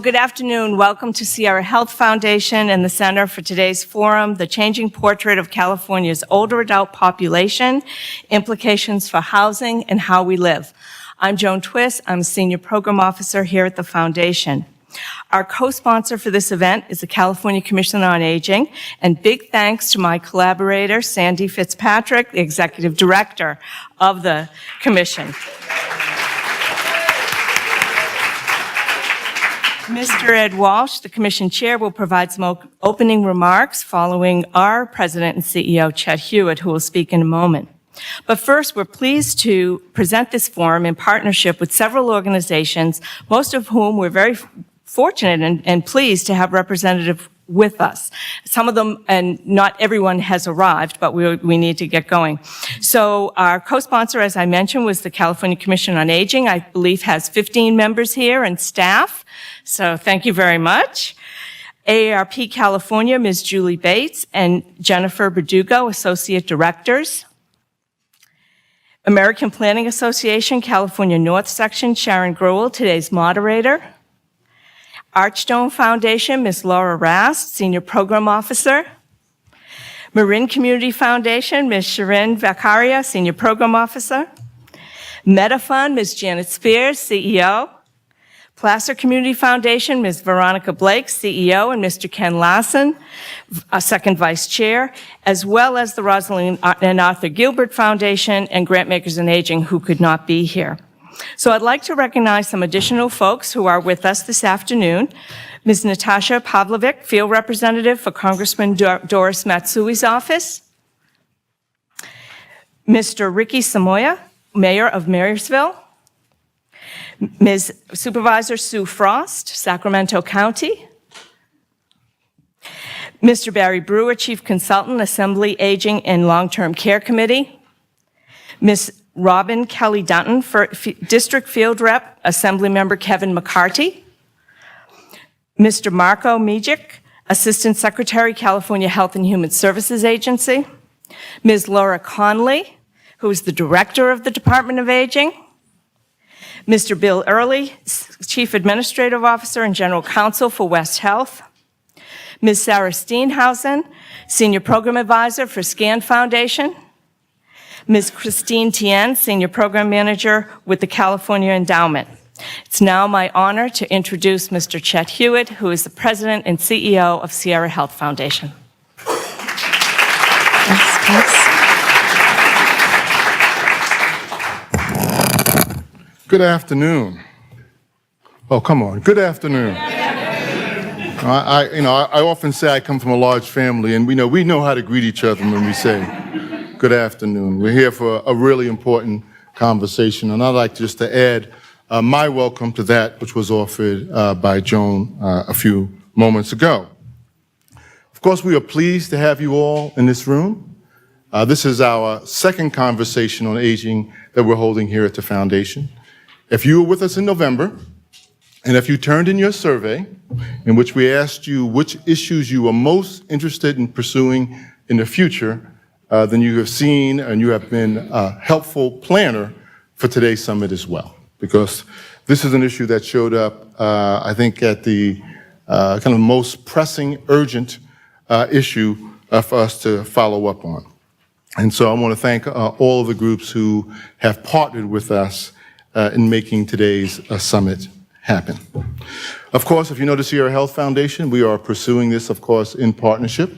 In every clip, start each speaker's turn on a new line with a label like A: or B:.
A: Good afternoon. Welcome to Sierra Health Foundation and the Center for today's forum, The Changing Portrait of California's Older Adult Population, Implications for Housing and How We Live. I'm Joan Twist. I'm a Senior Program Officer here at the Foundation. Our co-sponsor for this event is the California Commission on Aging, and big thanks to my collaborator, Sandy Fitzpatrick, the Executive Director of the Commission. Mr. Ed Walsh, the Commission Chair, will provide some opening remarks following our President and CEO, Chet Hewitt, who will speak in a moment. But first, we're pleased to present this forum in partnership with several organizations, most of whom we're very fortunate and pleased to have representative with us. Some of them, and not everyone has arrived, but we need to get going. So our co-sponsor, as I mentioned, was the California Commission on Aging. I believe has 15 members here and staff. So thank you very much. AARP California, Ms. Julie Bates and Jennifer Berdugo, Associate Directors. American Planning Association, California North Section, Sharon Grewal, today's moderator. Archstone Foundation, Ms. Laura Rast, Senior Program Officer. Marin Community Foundation, Ms. Sharon Vaccaria, Senior Program Officer. MetaFund, Ms. Janet Spears, CEO. Placer Community Foundation, Ms. Veronica Blake, CEO, and Mr. Ken Larson, Second Vice Chair, as well as the Rosalind and Arthur Gilbert Foundation and Grantmakers in Aging, who could not be here. So I'd like to recognize some additional folks who are with us this afternoon. Ms. Natasha Pavlovic, Field Representative for Congressman Doris Matsui's office. Mr. Ricky Samoya, Mayor of Marysville. Ms. Supervisor Sue Frost, Sacramento County. Mr. Barry Brewer, Chief Consultant, Assembly, Aging, and Long-Term Care Committee. Ms. Robin Kelly Dunton, District Field Rep, Assemblymember Kevin McCarty. Mr. Marco Mijic, Assistant Secretary, California Health and Human Services Agency. Ms. Laura Conley, who is the Director of the Department of Aging. Mr. Bill Early, Chief Administrative Officer and General Counsel for West Health. Ms. Sarah Steenhausen, Senior Program Advisor for SCAN Foundation. Ms. Christine Tien, Senior Program Manager with the California Endowment. It's now my honor to introduce Mr. Chet Hewitt, who is the President and CEO of Sierra Health Foundation.
B: Good afternoon. Oh, come on. Good afternoon. I often say I come from a large family, and we know how to greet each other when we say good afternoon. We're here for a really important conversation, and I'd like just to add my welcome to that which was offered by Joan a few moments ago. Of course, we are pleased to have you all in this room. This is our second conversation on aging that we're holding here at the Foundation. If you were with us in November, and if you turned in your survey, in which we asked you which issues you were most interested in pursuing in the future, then you have seen and you have been a helpful planner for today's summit as well. Because this is an issue that showed up, I think, at the kind of most pressing, urgent issue for us to follow up on. And so I want to thank all of the groups who have partnered with us in making today's summit happen. Of course, if you know the Sierra Health Foundation, we are pursuing this, of course, in partnership.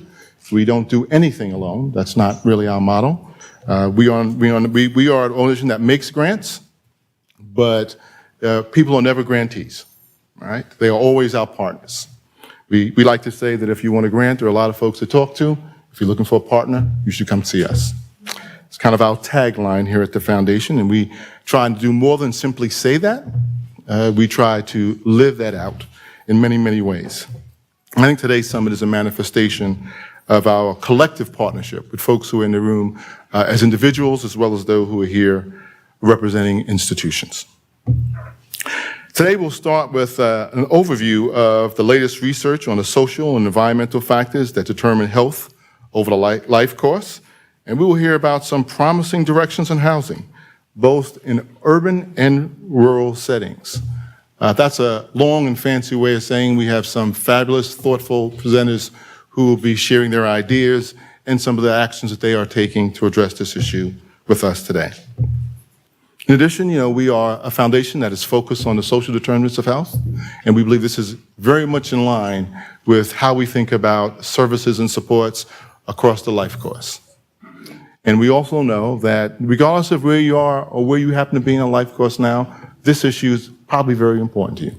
B: We don't do anything alone. That's not really our motto. We are an organization that makes grants, but people are never grantees, right? They are always our partners. We like to say that if you want a grant, there are a lot of folks to talk to. If you're looking for a partner, you should come see us. It's kind of our tagline here at the Foundation, and we try to do more than simply say that. We try to live that out in many, many ways. I think today's summit is a manifestation of our collective partnership with folks who are in the room as individuals, as well as those who are here representing institutions. Today we'll start with an overview of the latest research on the social and environmental factors that determine health over the life course, and we will hear about some promising directions in housing, both in urban and rural settings. That's a long and fancy way of saying we have some fabulous, thoughtful presenters who will be sharing their ideas and some of the actions that they are taking to address this issue with us today. In addition, we are a foundation that is focused on the social determinants of health, and we believe this is very much in line with how we think about services and supports across the life course. And we also know that regardless of where you are or where you happen to be in a life course now, this issue is probably very important to you.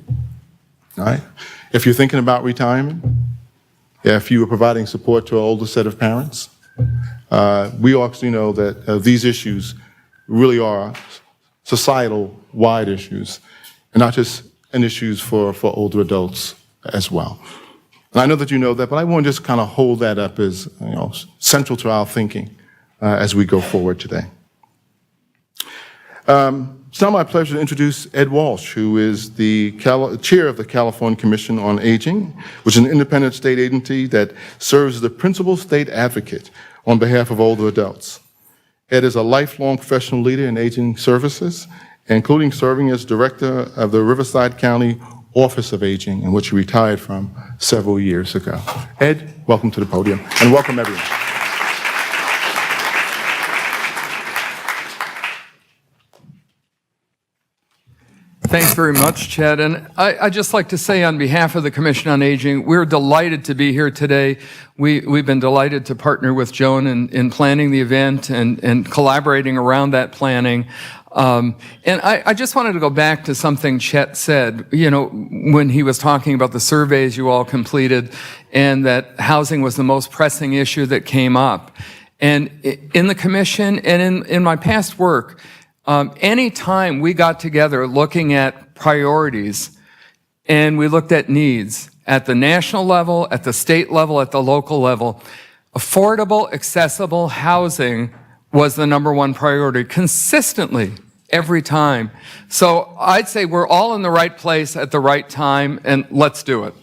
B: All right? If you're thinking about retirement, if you are providing support to an older set of parents, we also know that these issues really are societal-wide issues, and not just an issues for older adults as well. And I know that you know that, but I want to just kind of hold that up as central to our thinking as we go forward today. It's now my pleasure to introduce Ed Walsh, who is the chair of the California Commission on Aging, which is an independent state agency that serves as the principal state advocate on behalf of older adults. Ed is a lifelong professional leader in aging services, including serving as director of the Riverside County Office of Aging, in which he retired from several years ago. Ed, welcome to the podium, and welcome everyone.
C: Thanks very much, Chad. And I'd just like to say on behalf of the Commission on Aging, we're delighted to be here today. We've been delighted to partner with Joan in planning the event and collaborating around that planning. And I just wanted to go back to something Chet said, when he was talking about the surveys you all completed and that housing was the most pressing issue that came up. And in the Commission and in my past work, anytime we got together looking at priorities and we looked at needs at the national level, at the state level, at the local level, affordable, accessible housing was the number one priority consistently every time. So I'd say we're all in the right place at the right time, and let's do it.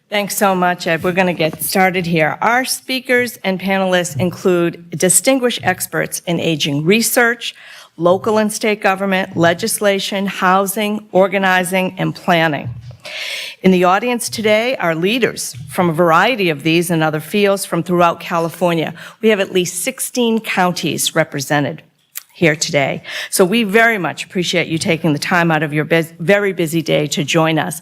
A: Thanks so much, Ed. We're going to get started here. Our speakers and panelists include distinguished experts in aging research, local and state government, legislation, housing, organizing, and planning. In the audience today are leaders from a variety of these and other fields from throughout California. We have at least 16 counties represented here today. So we very much appreciate you taking the time out of your very busy day to join us.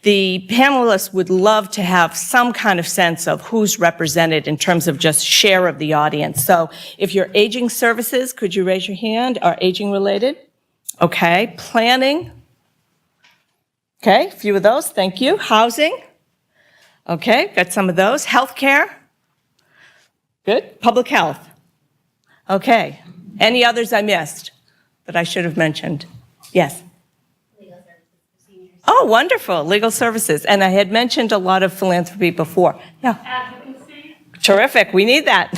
A: The panelists would love to have some kind of sense of who's represented in terms of just share of the audience. So if you're aging services, could you raise your hand? Are aging related? Okay. Planning? Okay, a few of those, thank you. Housing? Okay, got some of those. Healthcare? Good. Public health? Okay. Any others I missed that I should have mentioned? Yes? Legal services for seniors. Oh, wonderful, legal services. And I had mentioned a lot of philanthropy before. Yeah. Advocacy. Terrific, we need that.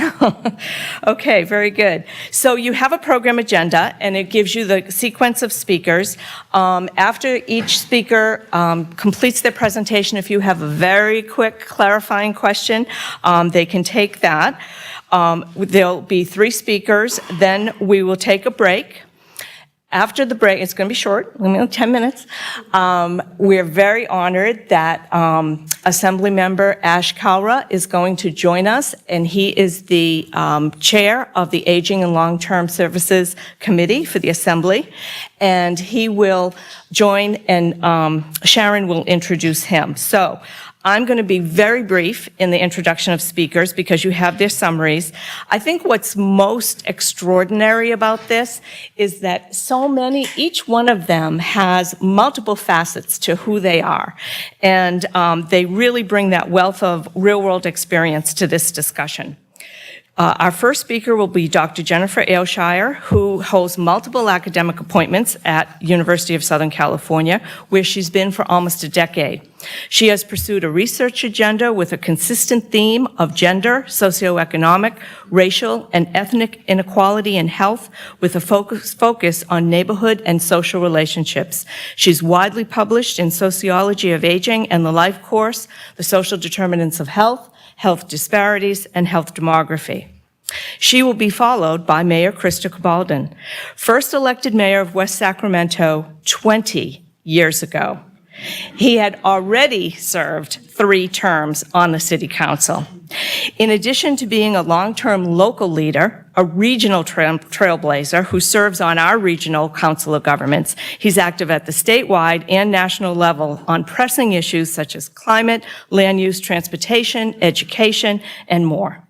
A: Okay, very good. So you have a program agenda, and it gives you the sequence of speakers. After each speaker completes their presentation, if you have a very quick clarifying question, they can take that. There'll be 3 speakers, then we will take a break. After the break, it's going to be short, only 10 minutes. We're very honored that Assemblymember Kalra is going to join us, and he is the chair of the Aging and Long-Term Services Committee for the Assembly, and he will join, and Sharon will introduce him. So I'm going to be very brief in the introduction of speakers because you have their summaries. I think what's most extraordinary about this is that so many, each one of them has multiple facets to who they are. And they really bring that wealth of real-world experience to this discussion. Our first speaker will be Dr. Jennifer Ailshire, who holds multiple academic appointments at University of Southern California, where she's been for almost a decade. She has pursued a research agenda with a consistent theme of gender, socioeconomic, racial, and ethnic inequality in health, with a focus on neighborhood and social relationships. She's widely published in Sociology of Aging and the Life Course, The Social Determinants of Health, Health Disparities, and Health Demography. She will be followed by Mayor Krista Cabaldon, first elected mayor of West Sacramento 20 years ago. He had already served 3 terms on the city council. In addition to being a long-term local leader, a regional trailblazer who serves on our regional council of governments, he's active at the statewide and national level on pressing issues such as climate, land use, transportation, education, and more.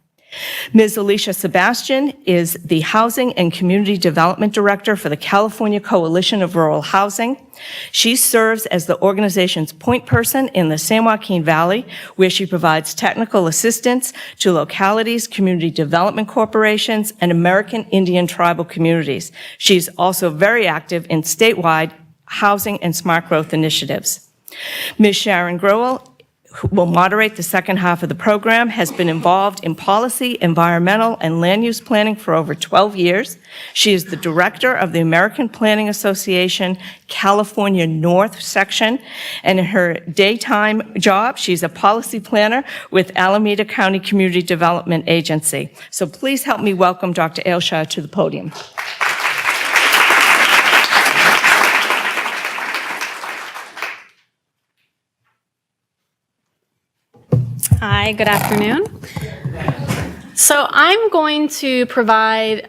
A: Ms. Alicia Sebastian is the Housing and Community Development Director for the California Coalition of Rural Housing. She serves as the organization's point person in the San Joaquin Valley, where she provides technical assistance to localities, community development corporations, and American Indian tribal communities. She's also very active in statewide housing and smart growth initiatives. Ms. Sharon Grewal, who will moderate the second half of the program, has been involved in policy, environmental, and land use planning for over 12 years. She is the director of the American Planning Association California North section, and in her daytime job, she's a policy planner with Alameda County Community Development Agency. So please help me welcome Dr. Ailshire to the podium.
D: Hi, good afternoon. So I'm going to provide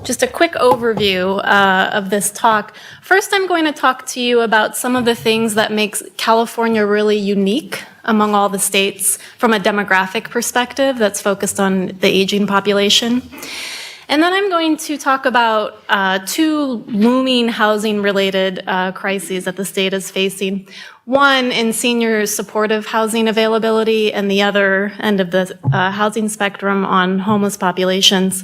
D: just a quick overview of this talk. First, I'm going to talk to you about some of the things that makes California really unique among all the states from a demographic perspective that's focused on the aging population. And then I'm going to talk about 2 looming housing-related crises that the state is facing. One in senior supportive housing availability, and the other end of the housing spectrum on homeless populations.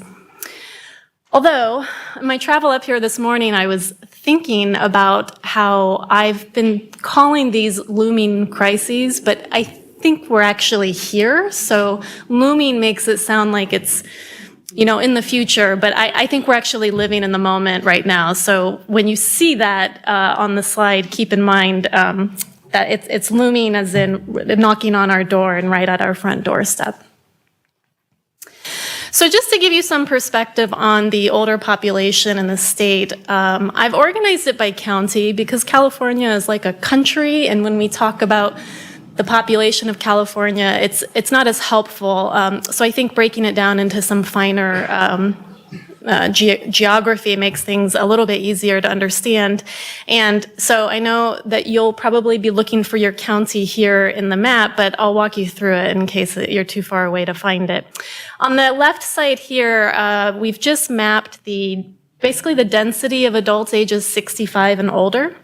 D: Although, in my travel up here this morning, I was thinking about how I've been calling these looming crises, but I think we're actually here. So looming makes it sound like it's in the future, but I think we're actually living in the moment right now. So when you see that on the slide, keep in mind that it's looming as in knocking on our door and right at our front doorstep. So just to give you some perspective on the older population in the state, I've organized it by county because California is like a country, and when we talk about the population of California, it's not as helpful. So I think breaking it down into some finer geography makes things a little bit easier to understand. And so I know that you'll probably be looking for your county here in the map, but I'll walk you through it in case you're too far away to find it. On the left side here, we've just mapped basically the density of adults ages 65 and older.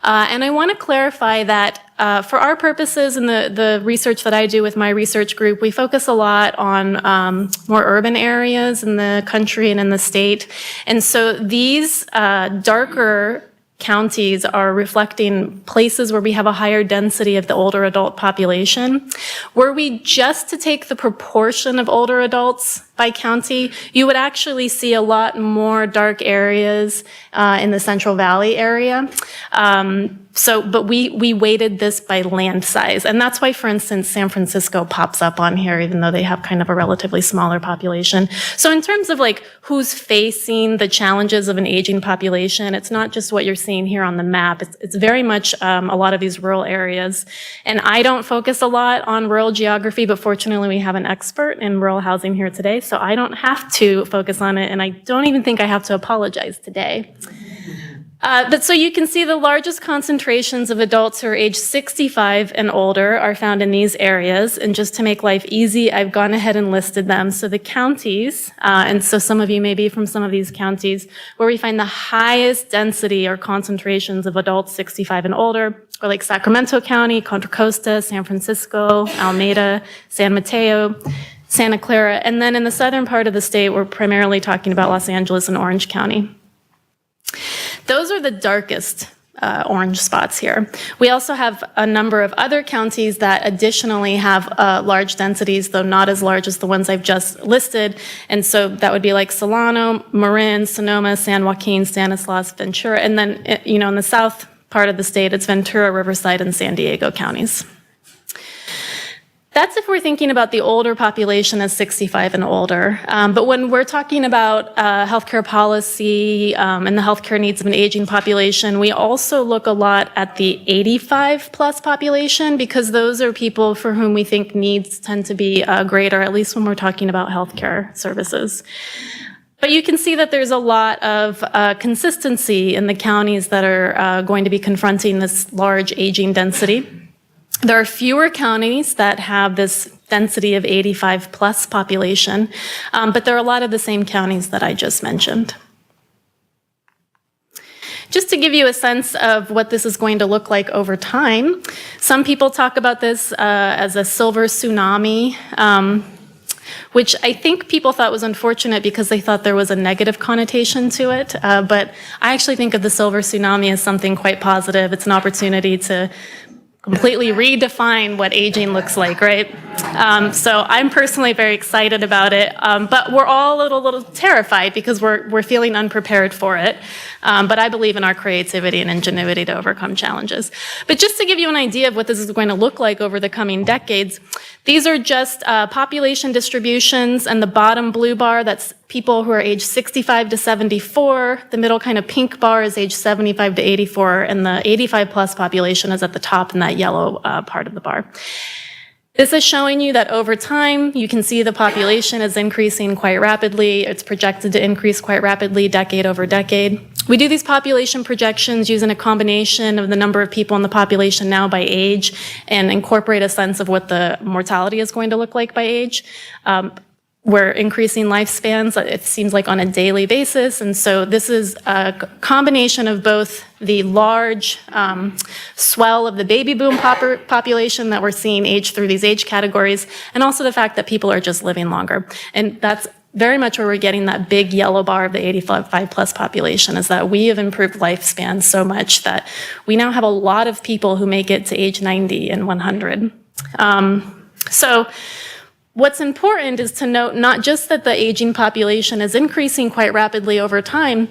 D: And I want to clarify that for our purposes and the research that I do with my research group, we focus a lot on more urban areas in the country and in the state. And so these darker counties are reflecting places where we have a higher density of the older adult population. Were we just to take the proportion of older adults by county, you would actually see a lot more dark areas in the Central Valley area. But we weighted this by land size. And that's why, for instance, San Francisco pops up on here, even though they have kind of a relatively smaller population. So in terms of like who's facing the challenges of an aging population, it's not just what you're seeing here on the map. It's very much a lot of these rural areas. And I don't focus a lot on rural geography, but fortunately we have an expert in rural housing here today, so I don't have to focus on it, and I don't even think I have to apologize today. But so you can see the largest concentrations of adults who are age 65 and older are found in these areas. And just to make life easy, I've gone ahead and listed them. So the counties, and so some of you may be from some of these counties, where we find the highest density or concentrations of adults 65 and older, are like Sacramento County, Contra Costa, San Francisco, Alameda, San Mateo, Santa Clara. And then in the southern part of the state, we're primarily talking about Los Angeles and Orange County. Those are the darkest orange spots here. We also have a number of other counties that additionally have large densities, though not as large as the ones I've just listed. And so that would be like Solano, Marin, Sonoma, San Joaquin, Stanislaus, Ventura. And then, in the south part of the state, it's Ventura, Riverside, and San Diego counties. That's if we're thinking about the older population as 65 and older. But when we're talking about healthcare policy and the healthcare needs of an aging population, we also look a lot at the 85 plus population, because those are people for whom we think needs tend to be greater, at least when we're talking about healthcare services. But you can see that there's a lot of consistency in the counties that are going to be confronting this large aging density. There are fewer counties that have this density of 85 plus population, but there are a lot of the same counties that I just mentioned. Just to give you a sense of what this is going to look like over time, some people talk about this as a silver tsunami, which I think people thought was unfortunate because they thought there was a negative connotation to it. But I actually think of the silver tsunami as something quite positive. It's an opportunity to completely redefine what aging looks like, right? So I'm personally very excited about it, but we're all a little terrified because we're feeling unprepared for it. But I believe in our creativity and ingenuity to overcome challenges. But just to give you an idea of what this is going to look like over the coming decades, these are just population distributions, and the bottom blue bar, that's people who are age 65 to 74. The middle kind of pink bar is age 75 to 84, and the 85 plus population is at the top in that yellow part of the bar. This is showing you that over time, you can see the population is increasing quite rapidly. It's projected to increase quite rapidly decade over decade. We do these population projections using a combination of the number of people in the population now by age and incorporate a sense of what the mortality is going to look like by age. We're increasing lifespans, it seems like, on a daily basis. And so this is a combination of both the large swell of the baby boom population that we're seeing age through these age categories, and also the fact that people are just living longer. And that's very much where we're getting that big yellow bar of the 85 plus population, is that we have improved lifespans so much that we now have a lot of people who make it to age 90 and 100. So what's important is to note not just that the aging population is increasing quite rapidly over time,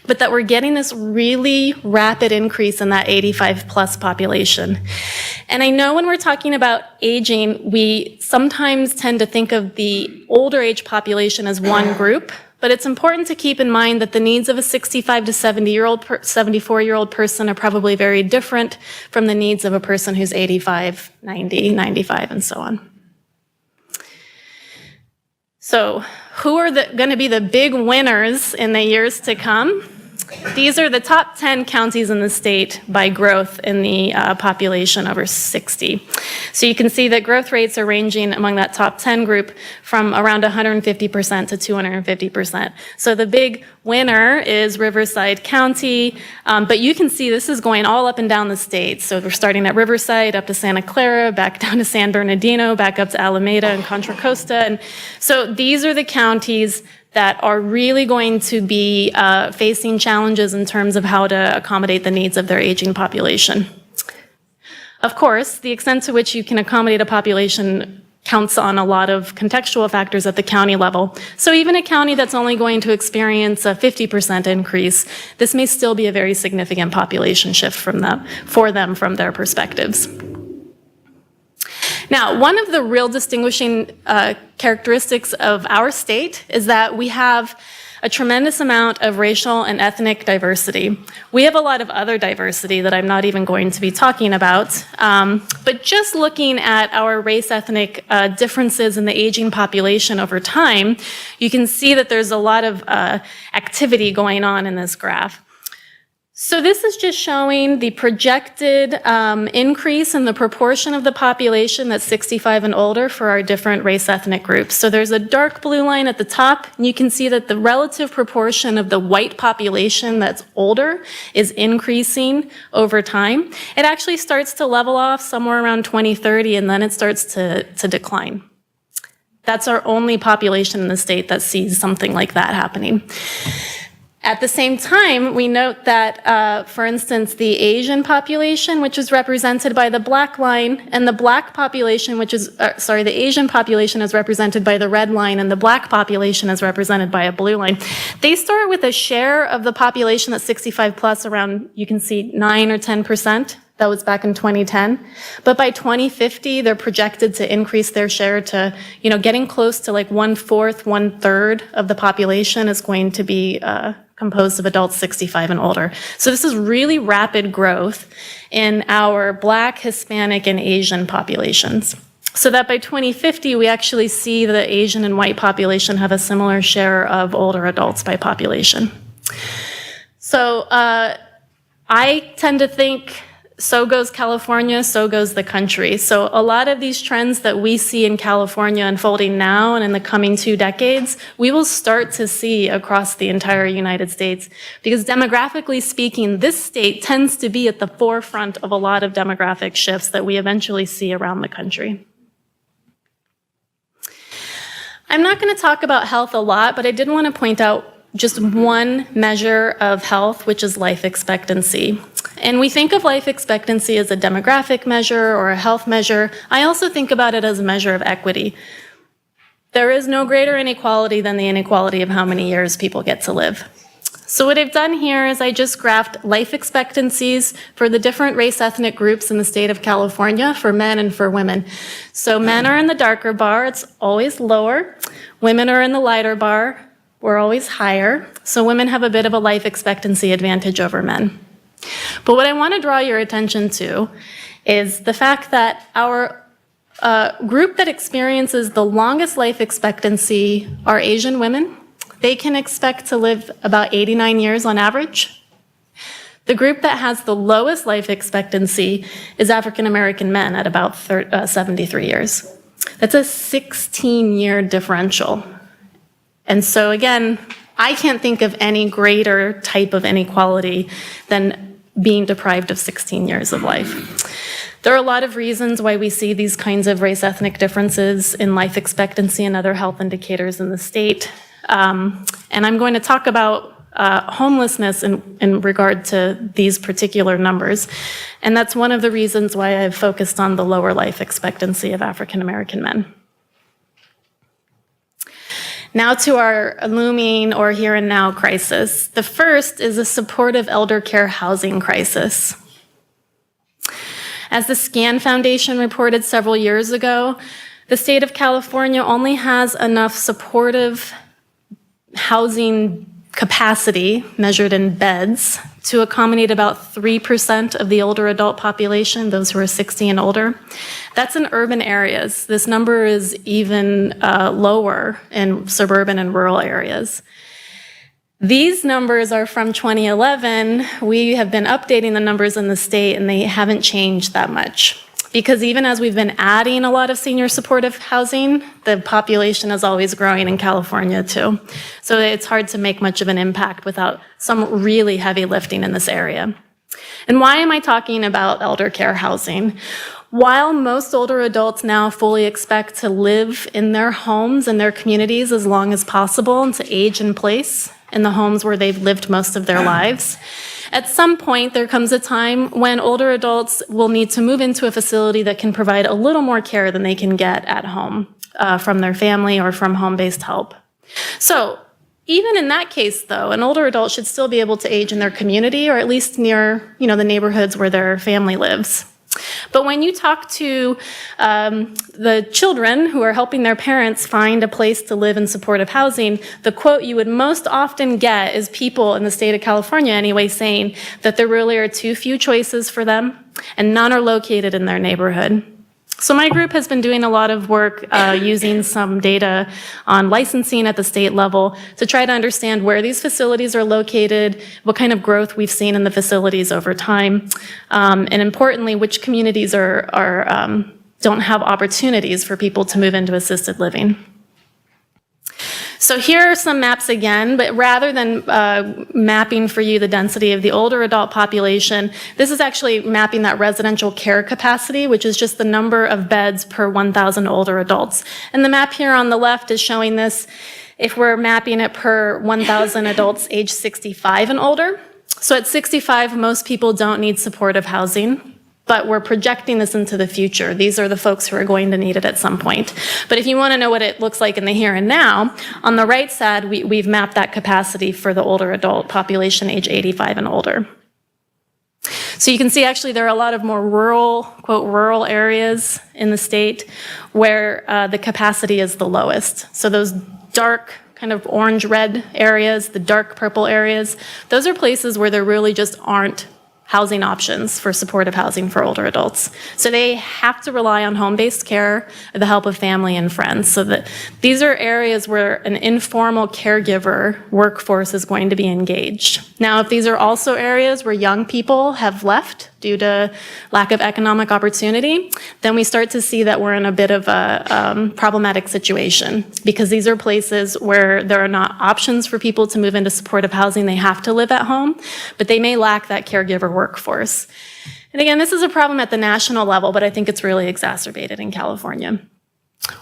D: but that we're getting this really rapid increase in that 85 plus population. And I know when we're talking about aging, we sometimes tend to think of the older age population as one group, but it's important to keep in mind that the needs of a 65 to 74-year-old person are probably very different from the needs of a person who's 85, 90, 95, and so on. So who are going to be the big winners in the years to come? These are the top 10 counties in the state by growth in the population over 60. So you can see that growth rates are ranging among that top 10 group from around 150% to 250%. So the big winner is Riverside County, but you can see this is going all up and down the state. So we're starting at Riverside, up to Santa Clara, back down to San Bernardino, back up to Alameda and Contra Costa. And so these are the counties that are really going to be facing challenges in terms of how to accommodate the needs of their aging population. Of course, the extent to which you can accommodate a population counts on a lot of contextual factors at the county level. So even a county that's only going to experience a 50% increase, this may still be a very significant population shift for them from their perspectives. Now, one of the real distinguishing characteristics of our state is that we have a tremendous amount of racial and ethnic diversity. We have a lot of other diversity that I'm not even going to be talking about, but just looking at our race-ethnic differences in the aging population over time, you can see that there's a lot of activity going on in this graph. So this is just showing the projected increase in the proportion of the population that's 65 and older for our different race ethnic groups. So there's a dark blue line at the top, and you can see that the relative proportion of the white population that's older is increasing over time. It actually starts to level off somewhere around 2030, and then it starts to decline. That's our only population in the state that sees something like that happening. At the same time, we note that, for instance, the Asian population, which is represented by the black line, and the black population, the Asian population is represented by the red line, and the black population is represented by a blue line. They start with a share of the population that's 65 plus around, you can see, 9 or 10%. That was back in 2010. But by 2050, they're projected to increase their share to, getting close to like 1/4, 1/3 of the population is going to be composed of adults 65 and older. So this is really rapid growth in our Black, Hispanic, and Asian populations. So that by 2050, we actually see the Asian and white population have a similar share of older adults by population. So I tend to think so goes California, so goes the country. So a lot of these trends that we see in California unfolding now and in the coming 2 decades, we will start to see across the entire United States, because demographically speaking, this state tends to be at the forefront of a lot of demographic shifts that we eventually see around the country. I'm not going to talk about health a lot, but I did want to point out just one measure of health, which is life expectancy. And we think of life expectancy as a demographic measure or a health measure. I also think about it as a measure of equity. There is no greater inequality than the inequality of how many years people get to live. So what I've done here is I just graphed life expectancies for the different race ethnic groups in the state of California for men and for women. So men are in the darker bar, it's always lower. Women are in the lighter bar, we're always higher. So women have a bit of a life expectancy advantage over men. But what I want to draw your attention to is the fact that our group that experiences the longest life expectancy are Asian women. They can expect to live about 89 years on average. The group that has the lowest life expectancy is African American men at about 73 years. That's a 16-year differential. And so again, I can't think of any greater type of inequality than being deprived of 16 years of life. There are a lot of reasons why we see these kinds of race ethnic differences in life expectancy and other health indicators in the state. And I'm going to talk about homelessness in regard to these particular numbers. And that's one of the reasons why I've focused on the lower life expectancy of African American men. Now to our looming or here and now crisis. The first is a supportive elder care housing crisis. As the SCAN Foundation reported several years ago, the state of California only has enough supportive housing capacity, measured in beds, to accommodate about 3% of the older adult population, those who are 60 and older. That's in urban areas. This number is even lower in suburban and rural areas. These numbers are from 2011. We have been updating the numbers in the state, and they haven't changed that much. Because even as we've been adding a lot of senior supportive housing, the population is always growing in California too. So it's hard to make much of an impact without some really heavy lifting in this area. And why am I talking about elder care housing? While most older adults now fully expect to live in their homes and their communities as long as possible and to age in place in the homes where they've lived most of their lives, at some point, there comes a time when older adults will need to move into a facility that can provide a little more care than they can get at home from their family or from home-based help. So even in that case, though, an older adult should still be able to age in their community or at least near, the neighborhoods where their family lives. But when you talk to the children who are helping their parents find a place to live in supportive housing, the quote you would most often get is people in the state of California anyway saying that there really are too few choices for them and none are located in their neighborhood. So my group has been doing a lot of work using some data on licensing at the state level to try to understand where these facilities are located, what kind of growth we've seen in the facilities over time, and importantly, which communities don't have opportunities for people to move into assisted living. So here are some maps again, but rather than mapping for you the density of the older adult population, this is actually mapping that residential care capacity, which is just the number of beds per 1,000 older adults. And the map here on the left is showing this if we're mapping it per 1,000 adults age 65 and older. So at 65, most people don't need supportive housing, but we're projecting this into the future. These are the folks who are going to need it at some point. But if you want to know what it looks like in the here and now, on the right side, we've mapped that capacity for the older adult population, age 85 and older. So you can see actually there are a lot of more rural, quote, rural areas in the state where the capacity is the lowest. So those dark kind of orange-red areas, the dark purple areas, those are places where there really just aren't housing options for supportive housing for older adults. So they have to rely on home-based care or the help of family and friends. So that these are areas where an informal caregiver workforce is going to be engaged. Now, if these are also areas where young people have left due to lack of economic opportunity, then we start to see that we're in a bit of a problematic situation, because these are places where there are not options for people to move into supportive housing. They have to live at home, but they may lack that caregiver workforce. And again, this is a problem at the national level, but I think it's really exacerbated in California.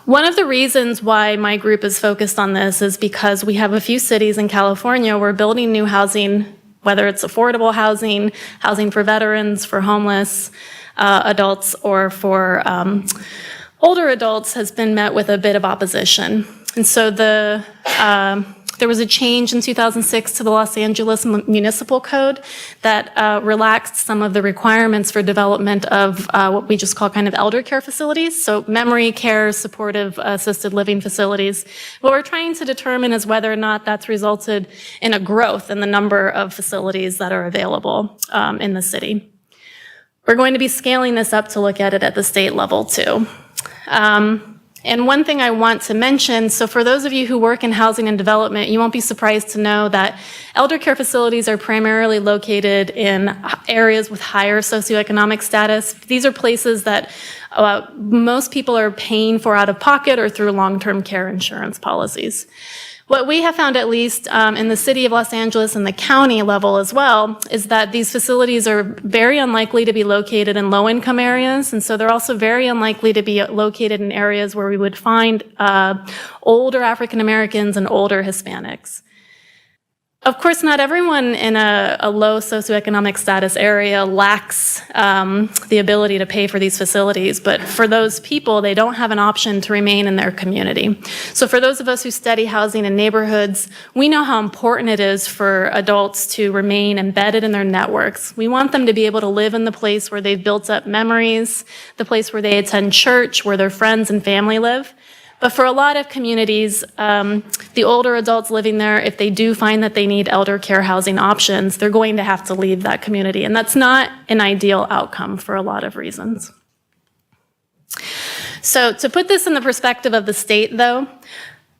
D: One of the reasons why my group is focused on this is because we have a few cities in California where building new housing, whether it's affordable housing, housing for veterans, for homeless adults, or for older adults, has been met with a bit of opposition. And so there was a change in 2006 to the Los Angeles Municipal Code that relaxed some of the requirements for development of what we just call kind of elder care facilities, so memory care, supportive assisted living facilities. What we're trying to determine is whether or not that's resulted in a growth in the number of facilities that are available in the city. We're going to be scaling this up to look at it at the state level too. And one thing I want to mention, so for those of you who work in housing and development, you won't be surprised to know that elder care facilities are primarily located in areas with higher socioeconomic status. These are places that most people are paying for out of pocket or through long-term care insurance policies. What we have found, at least in the city of Los Angeles and the county level as well, is that these facilities are very unlikely to be located in low-income areas, and so they're also very unlikely to be located in areas where we would find older African Americans and older Hispanics. Of course, not everyone in a low socioeconomic status area lacks the ability to pay for these facilities, but for those people, they don't have an option to remain in their community. So for those of us who study housing in neighborhoods, we know how important it is for adults to remain embedded in their networks. We want them to be able to live in the place where they've built up memories, the place where they attend church, where their friends and family live. But for a lot of communities, the older adults living there, if they do find that they need elder care housing options, they're going to have to leave that community. And that's not an ideal outcome for a lot of reasons. So to put this in the perspective of the state, though,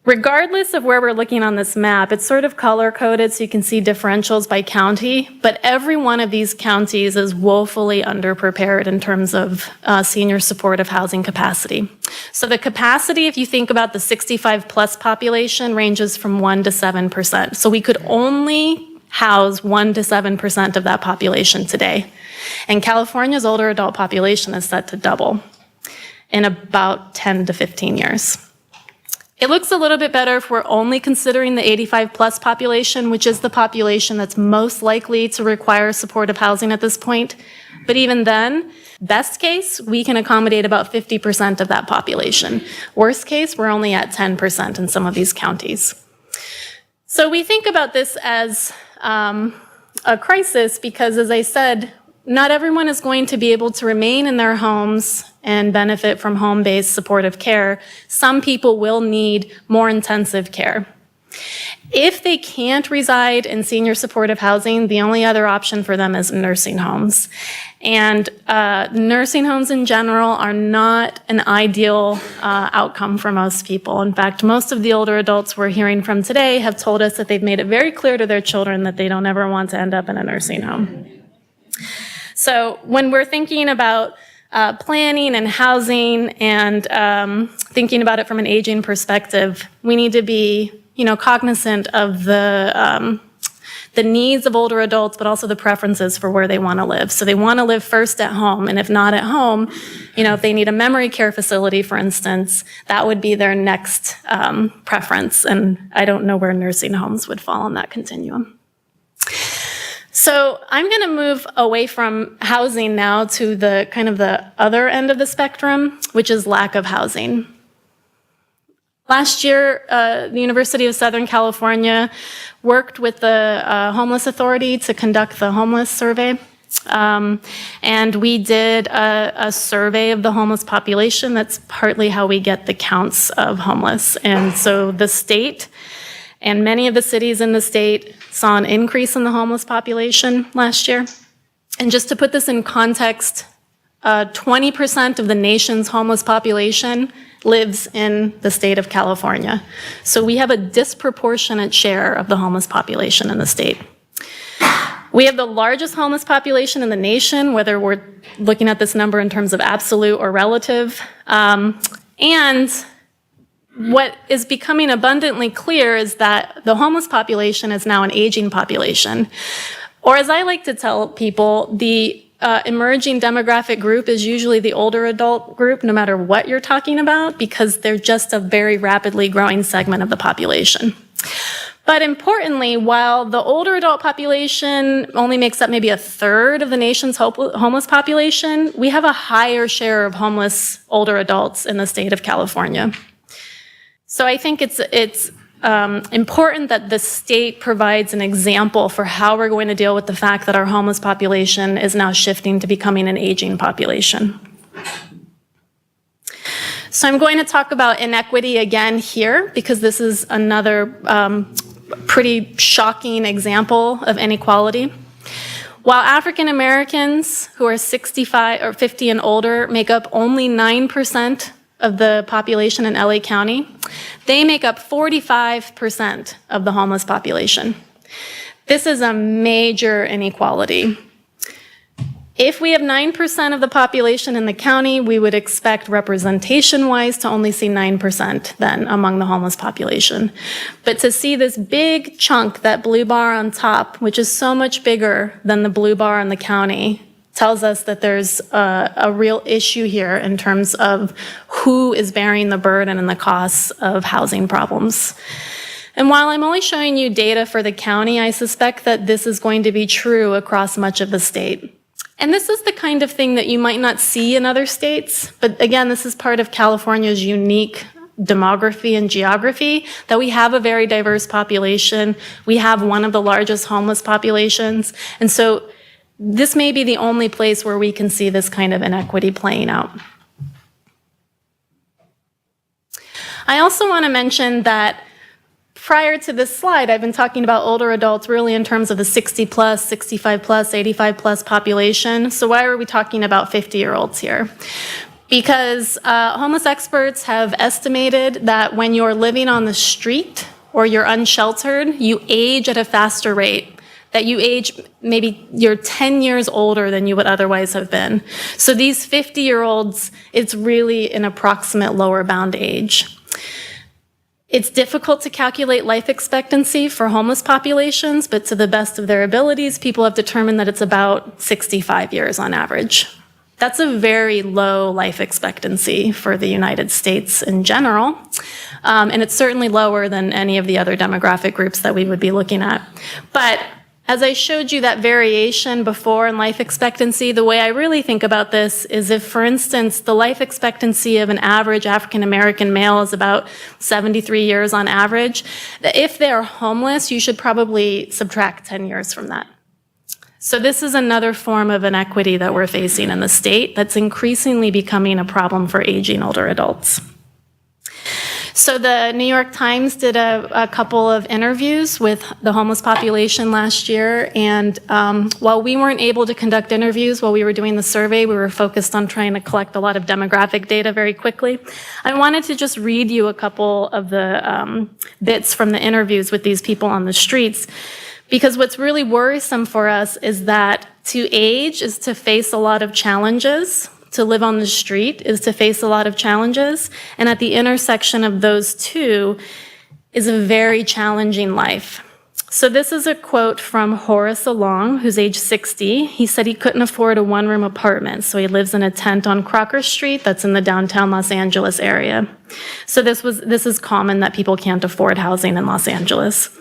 D: regardless of where we're looking on this map, it's sort of color-coded so you can see differentials by county, but every one of these counties is woefully underprepared in terms of senior supportive housing capacity. So the capacity, if you think about the 65-plus population, ranges from 1% to 7%. So we could only house 1% to 7% of that population today. And California's older adult population is set to double in about 10 to 15 years. It looks a little bit better if we're only considering the 85-plus population, which is the population that's most likely to require supportive housing at this point. But even then, best case, we can accommodate about 50% of that population. Worst case, we're only at 10% in some of these counties. So we think about this as a crisis because, as I said, not everyone is going to be able to remain in their homes and benefit from home-based supportive care. Some people will need more intensive care. If they can't reside in senior supportive housing, the only other option for them is nursing homes. And nursing homes in general are not an ideal outcome for most people. In fact, most of the older adults we're hearing from today have told us that they've made it very clear to their children that they don't ever want to end up in a nursing home. So when we're thinking about planning and housing and thinking about it from an aging perspective, we need to be, cognizant of the needs of older adults, but also the preferences for where they want to live. So they want to live first at home, and if not at home, if they need a memory care facility, for instance, that would be their next preference. And I don't know where nursing homes would fall on that continuum. So I'm going to move away from housing now to the kind of the other end of the spectrum, which is lack of housing. Last year, the University of Southern California worked with the Homeless Authority to conduct the homeless survey. And we did a survey of the homeless population. That's partly how we get the counts of homeless. And so the state and many of the cities in the state saw an increase in the homeless population last year. And just to put this in context, 20% of the nation's homeless population lives in the state of California. So we have a disproportionate share of the homeless population in the state. We have the largest homeless population in the nation, whether we're looking at this number in terms of absolute or relative. And what is becoming abundantly clear is that the homeless population is now an aging population. Or as I like to tell people, the emerging demographic group is usually the older adult group, no matter what you're talking about, because they're just a very rapidly growing segment of the population. But importantly, while the older adult population only makes up maybe a third of the nation's homeless population, we have a higher share of homeless older adults in the state of California. So I think it's important that the state provides an example for how we're going to deal with the fact that our homeless population is now shifting to becoming an aging population. So I'm going to talk about inequity again here, because this is another pretty shocking example of inequality. While African Americans who are 65 or 50 and older make up only 9% of the population in LA County, they make up 45% of the homeless population. This is a major inequality. If we have 9% of the population in the county, we would expect representation-wise to only see 9% then among the homeless population. But to see this big chunk, that blue bar on top, which is so much bigger than the blue bar in the county, tells us that there's a real issue here in terms of who is bearing the burden and the costs of housing problems. And while I'm only showing you data for the county, I suspect that this is going to be true across much of the state. And this is the kind of thing that you might not see in other states, but again, this is part of California's unique demography and geography, that we have a very diverse population. We have one of the largest homeless populations. And so this may be the only place where we can see this kind of inequity playing out. I also want to mention that prior to this slide, I've been talking about older adults really in terms of the 60 plus, 65 plus, 85 plus population. So why are we talking about 50-year-olds here? Because homeless experts have estimated that when you're living on the street or you're unsheltered, you age at a faster rate, that you age, maybe you're 10 years older than you would otherwise have been. So these 50-year-olds, it's really an approximate lower bound age. It's difficult to calculate life expectancy for homeless populations, but to the best of their abilities, people have determined that it's about 65 years on average. That's a very low life expectancy for the United States in general, and it's certainly lower than any of the other demographic groups that we would be looking at. But as I showed you that variation before in life expectancy, the way I really think about this is if, for instance, the life expectancy of an average African-American male is about 73 years on average, if they're homeless, you should probably subtract 10 years from that. So this is another form of inequity that we're facing in the state that's increasingly becoming a problem for aging older adults. So the New York Times did a couple of interviews with the homeless population last year, and while we weren't able to conduct interviews while we were doing the survey, we were focused on trying to collect a lot of demographic data very quickly. I wanted to just read you a couple of the bits from the interviews with these people on the streets, because what's really worrisome for us is that to age is to face a lot of challenges. To live on the street is to face a lot of challenges, and at the intersection of those two is a very challenging life. So this is a quote from Horace Along, who's age 60. He said he couldn't afford a one-room apartment, so he lives in a tent on Crocker Street that's in the downtown Los Angeles area. So this is common that people can't afford housing in Los Angeles.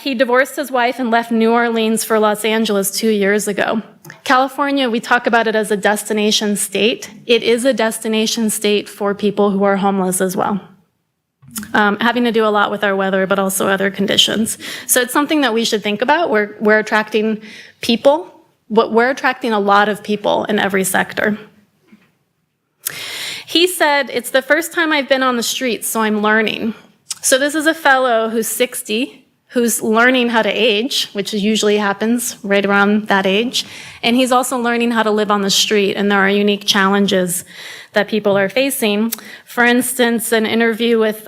D: He divorced his wife and left New Orleans for Los Angeles 2 years ago. California, we talk about it as a destination state. It is a destination state for people who are homeless as well, having to do a lot with our weather, but also other conditions. So it's something that we should think about. We're attracting people we're attracting a lot of people in every sector. He said, "It's the first time I've been on the streets, so I'm learning." So this is a fellow who's 60, who's learning how to age, which usually happens right around that age. And he's also learning how to live on the street, and there are unique challenges that people are facing. For instance, an interview with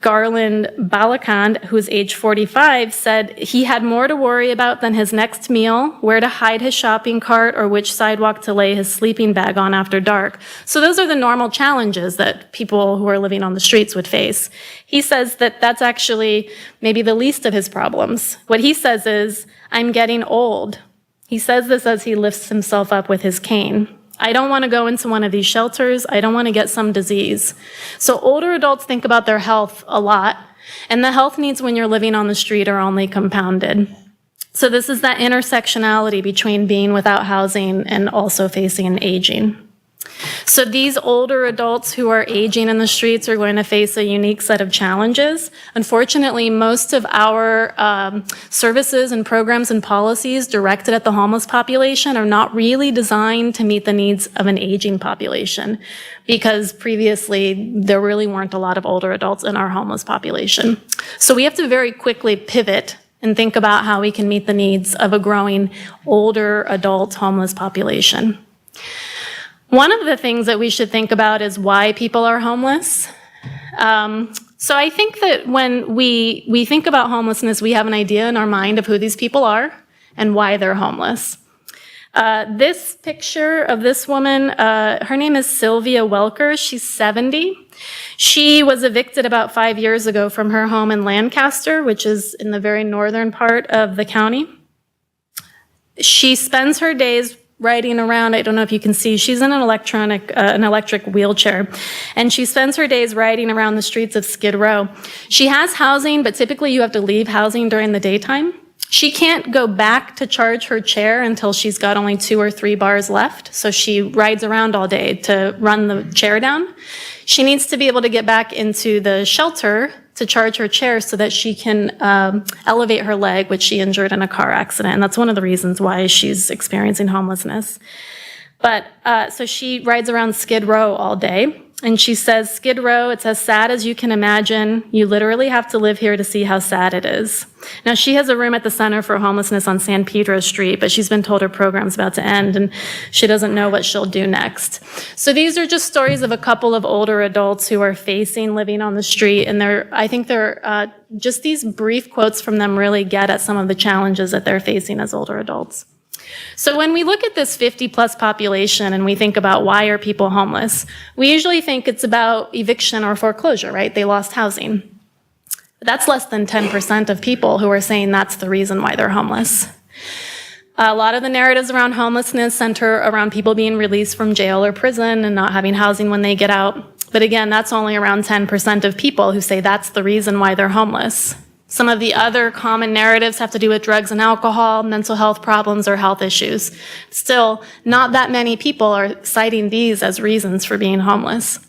D: Garland Balakand, who's age 45, said he had more to worry about than his next meal, where to hide his shopping cart, or which sidewalk to lay his sleeping bag on after dark. So those are the normal challenges that people who are living on the streets would face. He says that that's actually maybe the least of his problems. What he says is, "I'm getting old." He says this as he lifts himself up with his cane. "I don't want to go into one of these shelters. I don't want to get some disease." So older adults think about their health a lot, and the health needs when you're living on the street are only compounded. So this is that intersectionality between being without housing and also facing aging. So these older adults who are aging in the streets are going to face a unique set of challenges. Unfortunately, most of our services and programs and policies directed at the homeless population are not really designed to meet the needs of an aging population, because previously there really weren't a lot of older adults in our homeless population. So we have to very quickly pivot and think about how we can meet the needs of a growing older adult homeless population. One of the things that we should think about is why people are homeless. So I think that when we think about homelessness, we have an idea in our mind of who these people are and why they're homeless. This picture of this woman, her name is Sylvia Welker. She's 70. She was evicted about 5 years ago from her home in Lancaster, which is in the very northern part of the county. She spends her days riding around. I don't know if you can see, she's in an electric wheelchair, and she spends her days riding around the streets of Skid Row. She has housing, but typically you have to leave housing during the daytime. She can't go back to charge her chair until she's got only 2 or 3 bars left, so she rides around all day to run the chair down. She needs to be able to get back into the shelter to charge her chair so that she can elevate her leg, which she injured in a car accident. And that's one of the reasons why she's experiencing homelessness. But so she rides around Skid Row all day. And she says, "Skid Row, it's as sad as you can imagine. You literally have to live here to see how sad it is." Now, she has a room at the Center for Homelessness on San Pedro Street, but she's been told her program's about to end, and she doesn't know what she'll do next. So these are just stories of a couple of older adults who are facing living on the street, and I think they're just these brief quotes from them really get at some of the challenges that they're facing as older adults. So when we look at this 50-plus population and we think about why are people homeless, we usually think it's about eviction or foreclosure, right? They lost housing. But that's less than 10% of people who are saying that's the reason why they're homeless. A lot of the narratives around homelessness center around people being released from jail or prison and not having housing when they get out. But again, that's only around 10% of people who say that's the reason why they're homeless. Some of the other common narratives have to do with drugs and alcohol, mental health problems, or health issues. Still, not that many people are citing these as reasons for being homeless.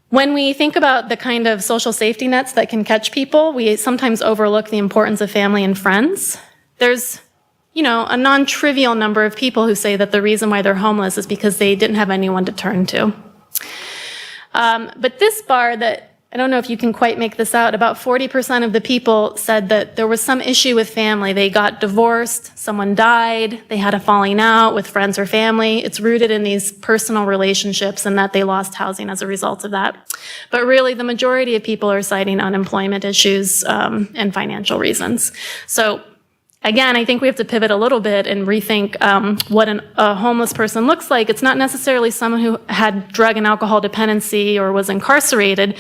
D: When we think about the kind of social safety nets that can catch people, we sometimes overlook the importance of family and friends. There's, a non-trivial number of people who say that the reason why they're homeless is because they didn't have anyone to turn to. But this bar that I don't know if you can quite make this out. About 40% of the people said that there was some issue with family. They got divorced, someone died, they had a falling out with friends or family. It's rooted in these personal relationships and that they lost housing as a result of that. But really, the majority of people are citing unemployment issues and financial reasons. So again, I think we have to pivot a little bit and rethink what a homeless person looks like. It's not necessarily someone who had drug and alcohol dependency or was incarcerated.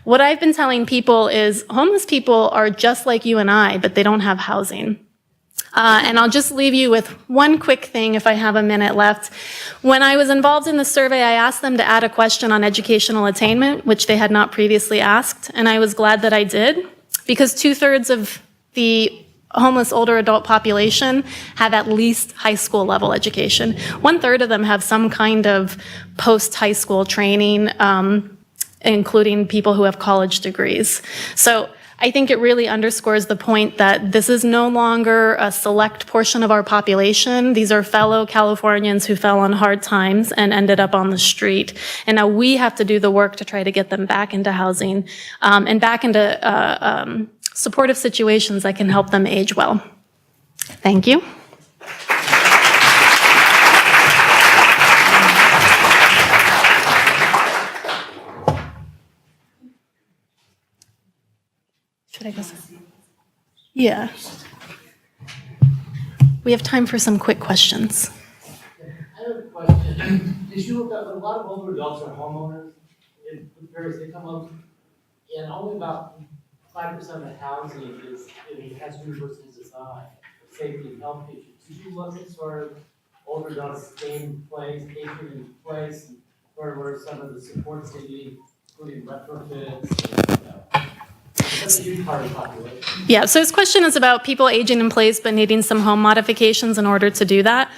D: What I've been telling people is homeless people are just like you and I, but they don't have housing. And I'll just leave you with one quick thing if I have a minute left. When I was involved in the survey, I asked them to add a question on educational attainment, which they had not previously asked, and I was glad that I did, because 2/3 of the homeless older adult population have at least high school level education. 1/3 of them have some kind of post-high school training, including people who have college degrees. So I think it really underscores the point that this is no longer a select portion of our population. These are fellow Californians who fell on hard times and ended up on the street. And now we have to do the work to try to get them back into housing and back into supportive situations that can help them age well. Thank you. Should I go? Yeah. We have time for some quick questions.
E: I have a question. Did you look up, a lot of older adults are homeowners in various income levels, and only about 5% of the housing has universally designed safety and health issues. Did you look at sort of older adults staying in place, aging in place, and sort of where some of the supports they need, including retrofits, and, that's a huge part of the population.
D: Yeah, so his question is about people aging in place but needing some home modifications in order to do that.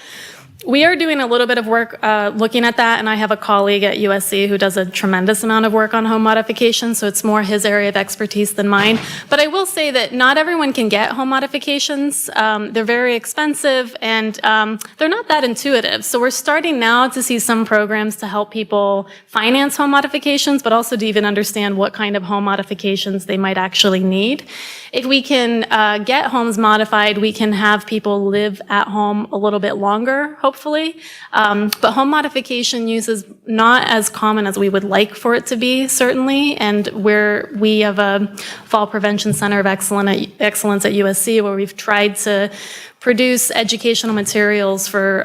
D: We are doing a little bit of work looking at that, and I have a colleague at USC who does a tremendous amount of work on home modifications, so it's more his area of expertise than mine. But I will say that not everyone can get home modifications. They're very expensive, and they're not that intuitive. So we're starting now to see some programs to help people finance home modifications, but also to even understand what kind of home modifications they might actually need. If we can get homes modified, we can have people live at home a little bit longer, hopefully. But home modification use is not as common as we would like for it to be, certainly. And we have a Fall Prevention Center of Excellence at USC where we've tried to produce educational materials for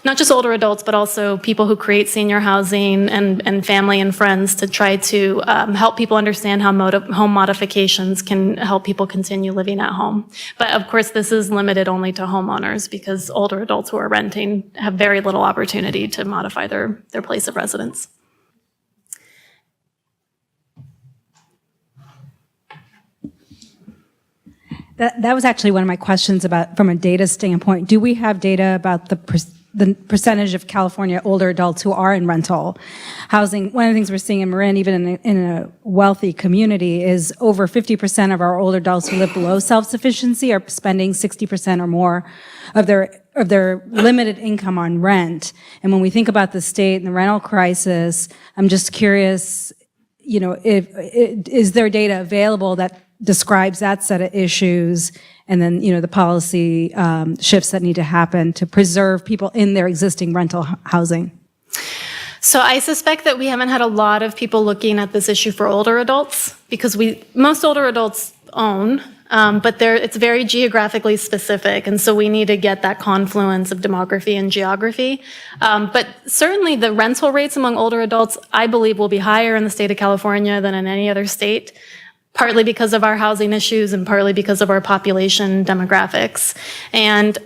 D: not just older adults, but also people who create senior housing and family and friends to try to help people understand how home modifications can help people continue living at home. But of course, this is limited only to homeowners because older adults who are renting have very little opportunity to modify their place of residence.
F: That was actually one of my questions about, from a data standpoint. Do we have data about the percentage of California older adults who are in rental housing? One of the things we're seeing in Marin, even in a wealthy community, is over 50% of our older adults who live below self-sufficiency are spending 60% or more of their limited income on rent. And when we think about the state and the rental crisis, I'm just curious, is there data available that describes that set of issues, and then, the policy shifts that need to happen to preserve people in their existing rental housing?
D: So I suspect that we haven't had a lot of people looking at this issue for older adults because most older adults own, but it's very geographically specific, and so we need to get that confluence of demography and geography. But certainly the rental rates among older adults, I believe, will be higher in the state of California than in any other state, partly because of our housing issues and partly because of our population demographics. And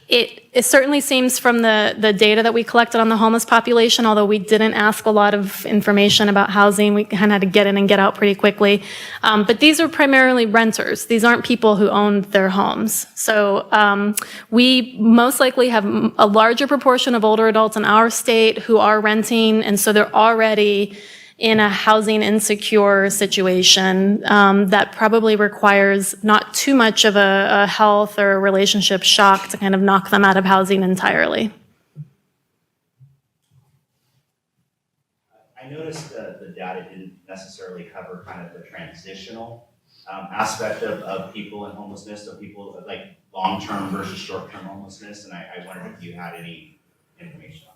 D: it certainly seems from the data that we collected on the homeless population, although we didn't ask a lot of information about housing, we kind of had to get in and get out pretty quickly. But these are primarily renters. These aren't people who owned their homes. So we most likely have a larger proportion of older adults in our state who are renting, and so they're already in a housing insecure situation that probably requires not too much of a health or a relationship shock to kind of knock them out of housing entirely.
G: I noticed the data didn't necessarily cover kind of the transitional aspect of people in homelessness, of people like long-term versus short-term homelessness, and I wondered if you had any information on that.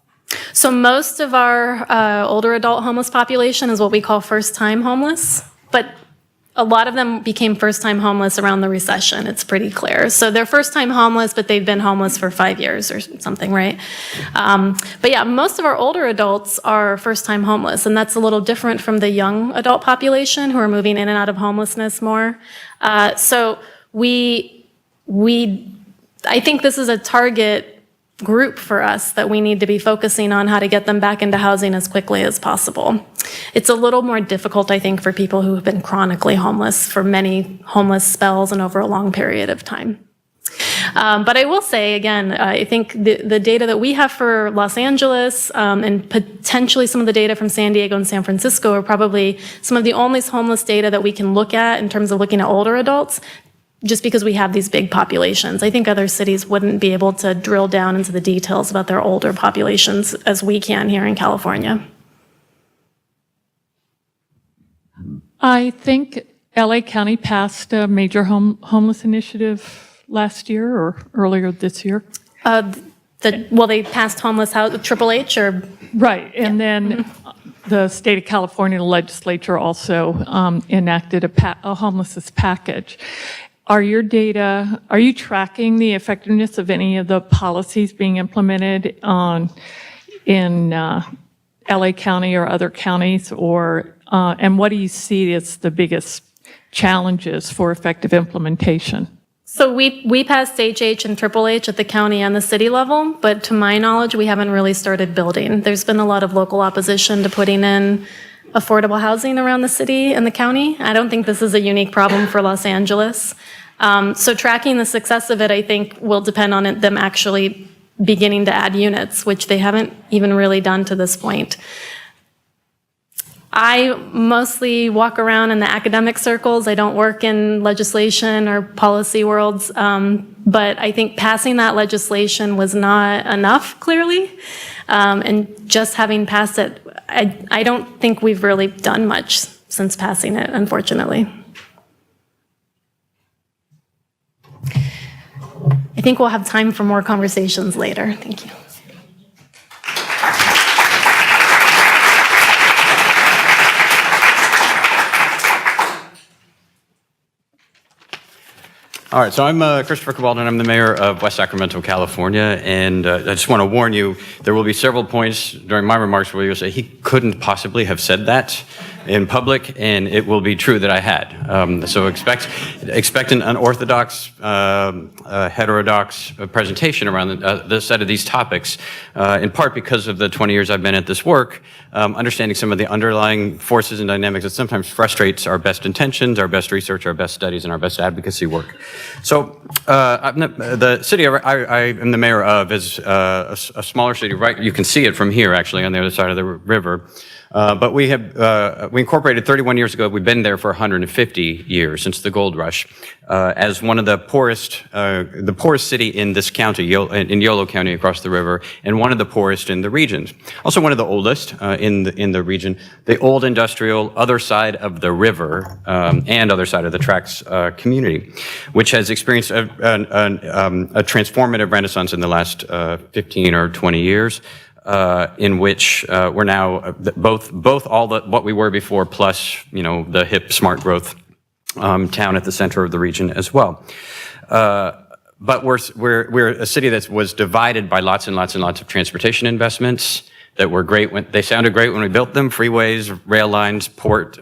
D: So most of our older adult homeless population is what we call first-time homeless, but a lot of them became first-time homeless around the recession, it's pretty clear. So they're first-time homeless, but they've been homeless for 5 years or something, right? But yeah, most of our older adults are first-time homeless, and that's a little different from the young adult population who are moving in and out of homelessness more. So I think this is a target group for us that we need to be focusing on how to get them back into housing as quickly as possible. It's a little more difficult, I think, for people who have been chronically homeless for many homeless spells and over a long period of time. But I will say, again, I think the data that we have for Los Angeles and potentially some of the data from San Diego and San Francisco are probably some of the only homeless data that we can look at in terms of looking at older adults, just because we have these big populations. I think other cities wouldn't be able to drill down into the details about their older populations as we can here in California.
H: I think LA County passed a major homeless initiative last year or earlier this year.
D: They passed homeless house, Triple H, or?
H: Right, and then the state of California legislature also enacted a homelessness package. Are you tracking the effectiveness of any of the policies being implemented in LA County or other counties, and what do you see as the biggest challenges for effective implementation?
D: So we passed HH and Triple H at the county and the city level, but to my knowledge, we haven't really started building. There's been a lot of local opposition to putting in affordable housing around the city and the county. I don't think this is a unique problem for Los Angeles. So tracking the success of it, I think, will depend on them actually beginning to add units, which they haven't even really done to this point. I mostly walk around in the academic circles. I don't work in legislation or policy worlds, but I think passing that legislation was not enough, clearly. And just having passed it, I don't think we've really done much since passing it, unfortunately. I think we'll have time for more conversations later. Thank you.
I: All right, so I'm Christopher Cabaldon. I'm the mayor of West Sacramento, California, and I just want to warn you, there will be several points during my remarks where you'll say, he couldn't possibly have said that in public, and it will be true that I had. So expect an unorthodox, heterodox presentation around the set of these topics, in part because of the 20 years I've been at this work, understanding some of the underlying forces and dynamics that sometimes frustrates our best intentions, our best research, our best studies, and our best advocacy work. So the city I am the mayor of is a smaller city, right? You can see it from here, actually, on the other side of the river. But we incorporated 31 years ago. We've been there for 150 years, since the gold rush, as one of the poorest city in this county, in Yolo County across the river, and one of the poorest in the region. Also one of the oldest in the region. The old industrial, other side of the river, and other side of the tracks community, which has experienced a transformative renaissance in the last 15 or 20 years. In which we're now both all what we were before, plus the hip, smart growth town at the center of the region as well. But we're a city that was divided by lots and lots and lots of transportation investments that were great they sounded great when we built them, freeways, rail lines, ports,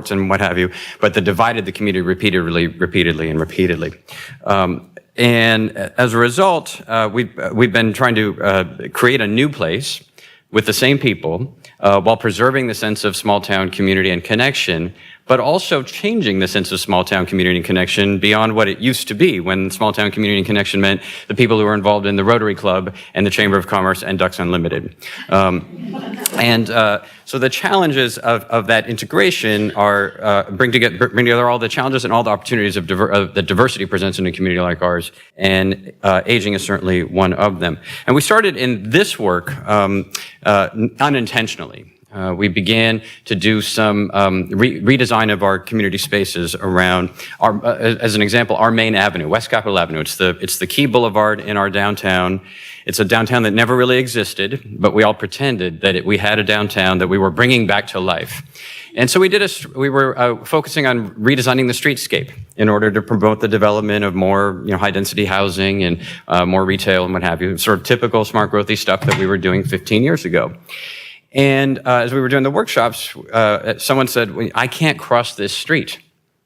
I: and what have you. But they divided the community repeatedly. And as a result, we've been trying to create a new place with the same people while preserving the sense of small town community and connection, but also changing the sense of small town community and connection beyond what it used to be, when small town community and connection meant the people who were involved in the Rotary Club and the Chamber of Commerce and Ducks Unlimited. So the challenges of that integration are bring together all the challenges and all the opportunities that diversity presents in a community like ours, and aging is certainly one of them. And we started in this work unintentionally. We began to do some redesign of our community spaces around as an example, our main avenue, West Capitol Avenue. It's the key boulevard in our downtown. It's a downtown that never really existed, but we all pretended that we had a downtown that we were bringing back to life. And so we were focusing on redesigning the streetscape in order to promote the development of more, high density housing and more retail and what have you, sort of typical smart growthy stuff that we were doing 15 years ago. And as we were doing the workshops, someone said, I can't cross this street.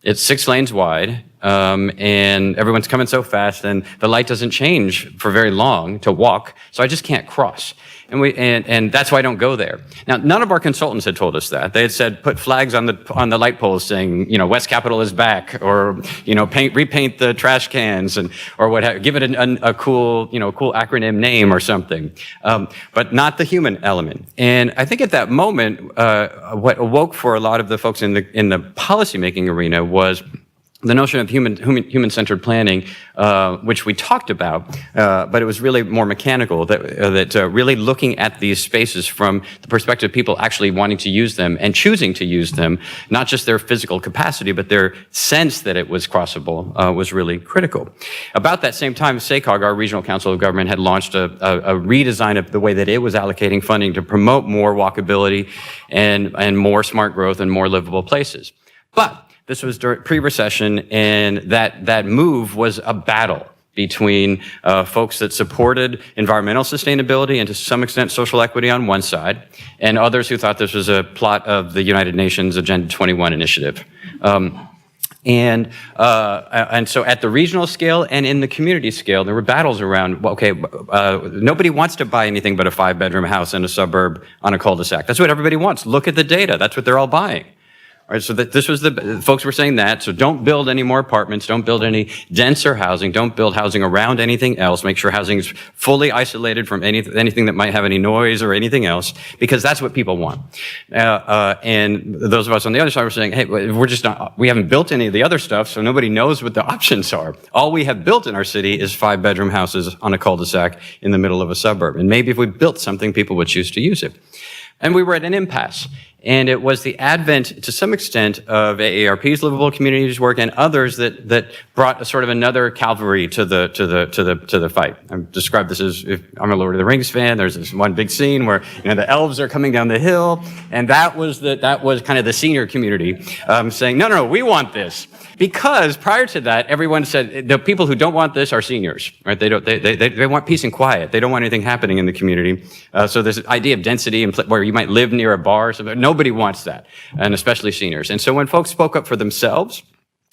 I: It's 6 lanes wide, and everyone's coming so fast, and the light doesn't change for very long to walk, so I just can't cross. And that's why I don't go there. Now, none of our consultants had told us that. They had said, put flags on the light poles saying, West Capitol is back, or, repaint the trash cans, or what have, give it a cool, cool acronym name or something. But not the human element. And I think at that moment, what awoke for a lot of the folks in the policymaking arena was the notion of human-centered planning, which we talked about, but it was really more mechanical, that really looking at these spaces from the perspective of people actually wanting to use them and choosing to use them, not just their physical capacity, but their sense that it was crossable, was really critical. About that same time, SACOG, our Regional Council of Government, had launched a redesign of the way that it was allocating funding to promote more walkability and more smart growth and more livable places. But this was during pre-recession, and that move was a battle between folks that supported environmental sustainability and to some extent social equity on one side, and others who thought this was a plot of the United Nations Agenda 21 initiative. And so at the regional scale and in the community scale, there were battles around, nobody wants to buy anything but a 5-bedroom house in a suburb on a cul-de-sac. That's what everybody wants. Look at the data. That's what they're all buying. All right, so this was the folks were saying that. So don't build any more apartments. Don't build any denser housing. Don't build housing around anything else. Make sure housing is fully isolated from anything that might have any noise or anything else, because that's what people want. And those of us on the other side were saying, hey, we haven't built any of the other stuff, so nobody knows what the options are. All we have built in our city is 5-bedroom houses on a cul-de-sac in the middle of a suburb. And maybe if we built something, people would choose to use it. And we were at an impasse. And it was the advent, to some extent, of AARP's livable communities work and others that brought a sort of another cavalry to the fight. I've described this as, if I'm a Lord of the Rings fan, there's this one big scene where the elves are coming down the hill, and that was kind of the senior community saying, no, we want this. Because prior to that, everyone said the people who don't want this are seniors, right? They want peace and quiet. They don't want anything happening in the community. So this idea of density and where you might live near a bar, so nobody wants that, and especially seniors. And so when folks spoke up for themselves,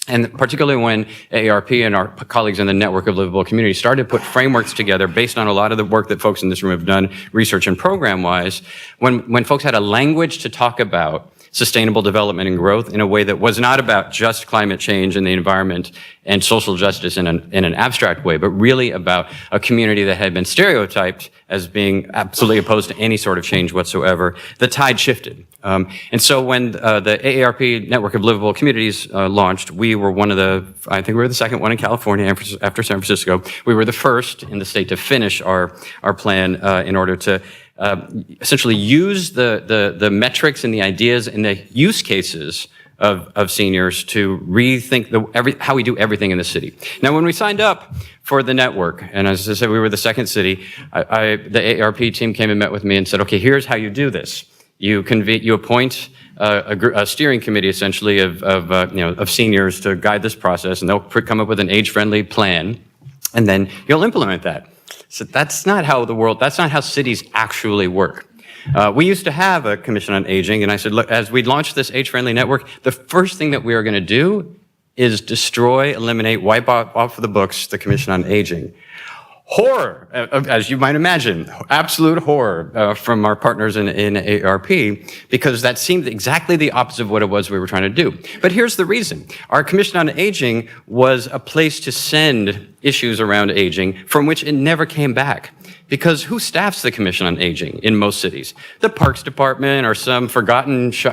I: and particularly when AARP and our colleagues in the network of livable communities started to put frameworks together based on a lot of the work that folks in this room have done, research and program-wise, when folks had a language to talk about sustainable development and growth in a way that was not about just climate change and the environment and social justice in an abstract way, but really about a community that had been stereotyped as being absolutely opposed to any sort of change whatsoever, the tide shifted. And so when the AARP Network of Livable Communities launched, we were I think we were the second one in California after San Francisco. We were the first in the state to finish our plan in order to essentially use the metrics and the ideas and the use cases of seniors to rethink how we do everything in the city. Now, when we signed up for the network, and as I said, we were the second city, the AARP team came and met with me and said, okay, here's how you do this. You appoint a steering committee, essentially, of seniors to guide this process, and they'll come up with an age-friendly plan, and then you'll implement that. So that's not how cities actually work. We used to have a Commission on Aging, and I said, look, as we launched this age-friendly network, the first thing that we are going to do is destroy, eliminate, wipe off the books the Commission on Aging. Horror, as you might imagine, absolute horror from our partners in AARP, because that seemed exactly the opposite of what it was we were trying to do. But here's the reason. Our Commission on Aging was a place to send issues around aging from which it never came back. Because who staffs the Commission on Aging in most cities? The Parks Department or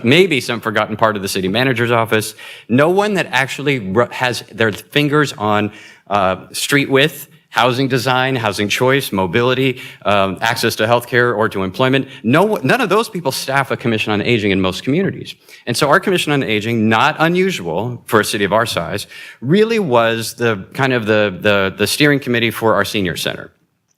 I: maybe some forgotten part of the city manager's office. No one that actually has their fingers on street width, housing design, housing choice, mobility, access to healthcare or to employment. None of those people staff a Commission on Aging in most communities. And so our Commission on Aging, not unusual for a city of our size, really was the steering committee for our senior center.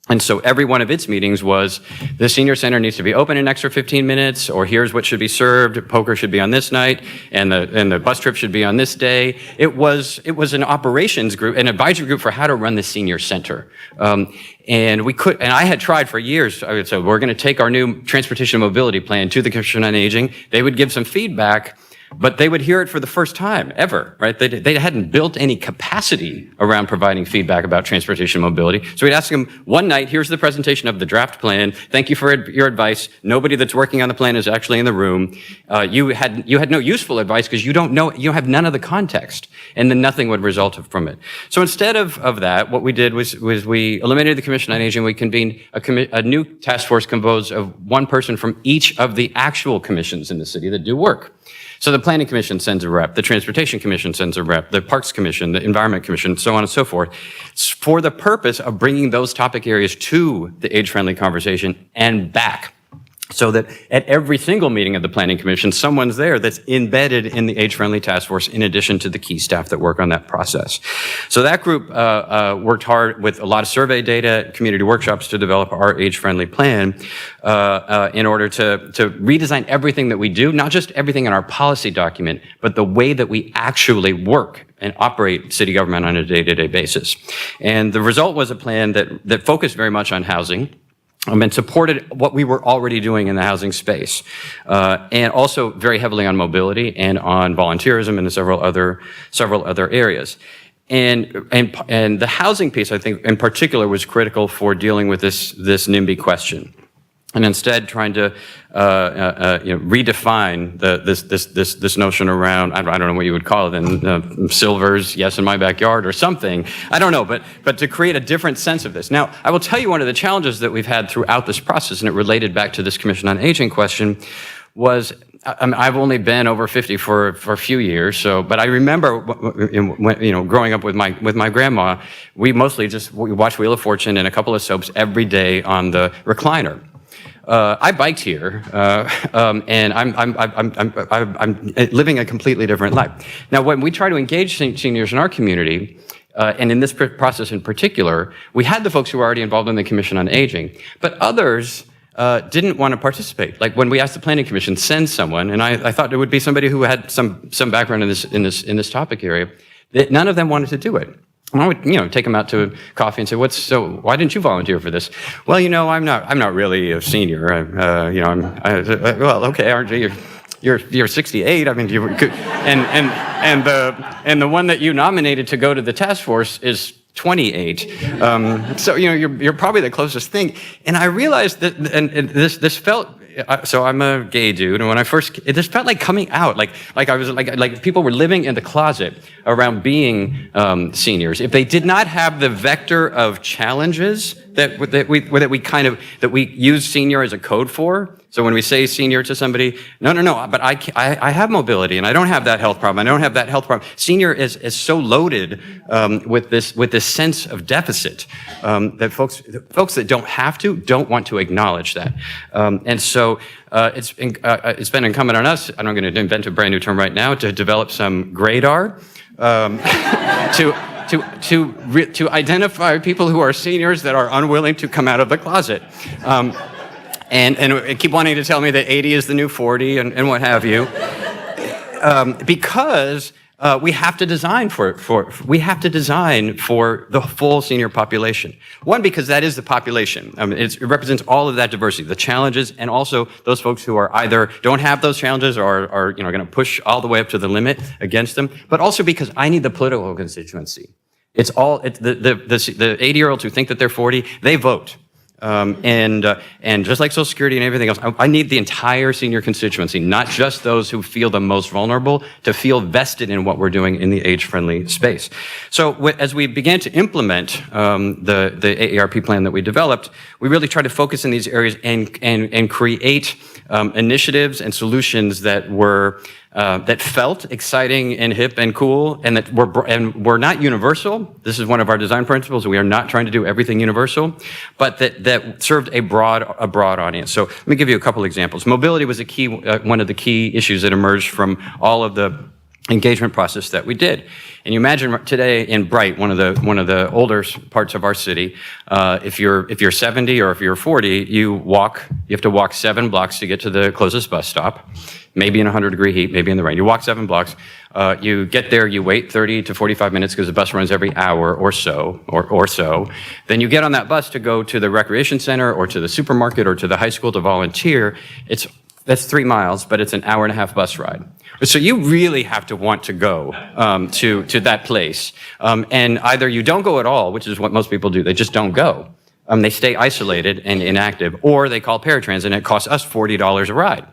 I: And so every one of its meetings was, the senior center needs to be open an extra 15 minutes, or here's what should be served, poker should be on this night, and the bus trip should be on this day. It was an operations group, an advisory group for how to run the senior center. And I had tried for years. I would say, we're going to take our new transportation mobility plan to the Commission on Aging. They would give some feedback. but they would hear it for the first time ever, right? They hadn't built any capacity around providing feedback about transportation mobility. So we'd ask them one night, here's the presentation of the draft plan. Thank you for your advice. Nobody that's working on the plan is actually in the room. You had no useful advice because you don't have none of the context, and then nothing would result from it. So instead of that, what we did was we eliminated the Commission on Aging. We convened a new task force composed of one person from each of the actual commissions in the city that do work. So the Planning Commission sends a rep, the Transportation Commission sends a rep, the Parks Commission, the Environment Commission, so on and so forth, for the purpose of bringing those topic areas to the age-friendly conversation and back. So that at every single meeting of the Planning Commission, someone's there that's embedded in the age-friendly task force in addition to the key staff that work on that process. So that group worked hard with a lot of survey data, community workshops to develop our age-friendly plan in order to redesign everything that we do, not just everything in our policy document, but the way that we actually work and operate city government on a day-to-day basis. And the result was a plan that focused very much on housing, and supported what we were already doing in the housing space, and also very heavily on mobility and on volunteerism and several other areas. And the housing piece, I think, in particular, was critical for dealing with this NIMBY question. And instead trying to redefine this notion around, I don't know what you would call it, Silver's Yes in My Backyard or something. I don't know, but to create a different sense of this. Now, I will tell you one of the challenges that we've had throughout this process, and it related back to this Commission on Aging question, was I've only been over 50 for a few years, but I remember growing up with my grandma, we mostly we watched Wheel of Fortune and a couple of soaps every day on the recliner. I biked here, and I'm living a completely different life. Now, when we try to engage seniors in our community, and in this process in particular, we had the folks who were already involved in the Commission on Aging, but others didn't want to participate. Like when we asked the Planning Commission, send someone, and I thought it would be somebody who had some background in this topic area, that none of them wanted to do it. And I would, take them out to coffee and say, why didn't you volunteer for this? Well, I'm not really a senior. Well, okay, aren't you? You're 68. I mean, and the one that you nominated to go to the task force is 28. So, you're probably the closest thing. And I realized that, and this felt, so I'm a gay dude, and when I first, this felt like coming out, like I was like people were living in the closet around being seniors. If they did not have the vector of challenges that we use senior as a code for. So when we say senior to somebody, no, but I have mobility and I don't have that health problem. I don't have that health problem. Senior is so loaded with this sense of deficit that folks that don't want to acknowledge that. And so it's been incumbent on us, and I'm going to invent a brand new term right now, to develop some gradar to identify people who are seniors that are unwilling to come out of the closet. And keep wanting to tell me that 80 is the new 40 and what have you, because we have to design for the full senior population. One, because that is the population. It represents all of that diversity, the challenges, and also those folks who are either don't have those challenges or are going to push all the way up to the limit against them. But also because I need the political constituency. The 80-year-olds who think that they're 40, they vote. And just like Social Security and everything else, I need the entire senior constituency, not just those who feel the most vulnerable, to feel vested in what we're doing in the age-friendly space. So as we began to implement the AARP plan that we developed, we really tried to focus in these areas and create initiatives and solutions that felt exciting and hip and cool, and that were not universal. This is one of our design principles. We are not trying to do everything universal, but that served a broad audience. So let me give you a couple examples. Mobility was one of the key issues that emerged from all of the engagement process that we did. And you imagine today in Bright, one of the older parts of our city, if you're 70 or if you're 40, you have to walk 7 blocks to get to the closest bus stop, maybe in 100-degree heat, maybe in the rain. You walk 7 blocks, you get there, you wait 30 to 45 minutes because the bus runs every hour or so. Then you get on that bus to go to the recreation center or to the supermarket or to the high school to volunteer. It's That's 3 miles, but it's an hour and a half bus ride. So you really have to want to go to that place. And either you don't go at all, which is what most people do, they just don't go. They stay isolated and inactive, or they call paratransit, and it costs us $40 a ride.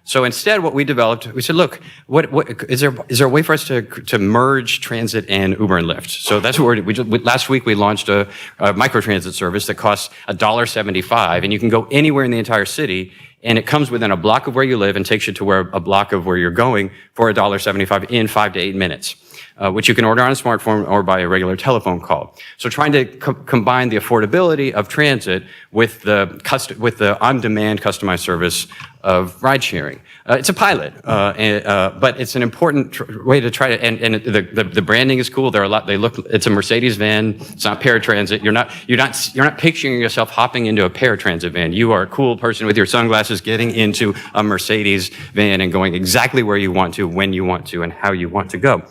I: So instead, what we developed, we said, look, what is there a way for us to merge transit and Uber and Lyft? So that's what last week we launched a microtransit service that costs $1.75, and you can go anywhere in the entire city, and it comes within a block of where you live and takes you to a block of where you're going for $1.75 in 5 to 8 minutes. Which you can order on a smartphone or by a regular telephone call. So trying to combine the affordability of transit with the on-demand customized service of ride-sharing. It's a pilot, but it's an important way to try to, and the branding is cool. It's a Mercedes van. It's not paratransit. You're not picturing yourself hopping into a paratransit van. You are a cool person with your sunglasses getting into a Mercedes van and going exactly where you want to, when you want to, and how you want to go.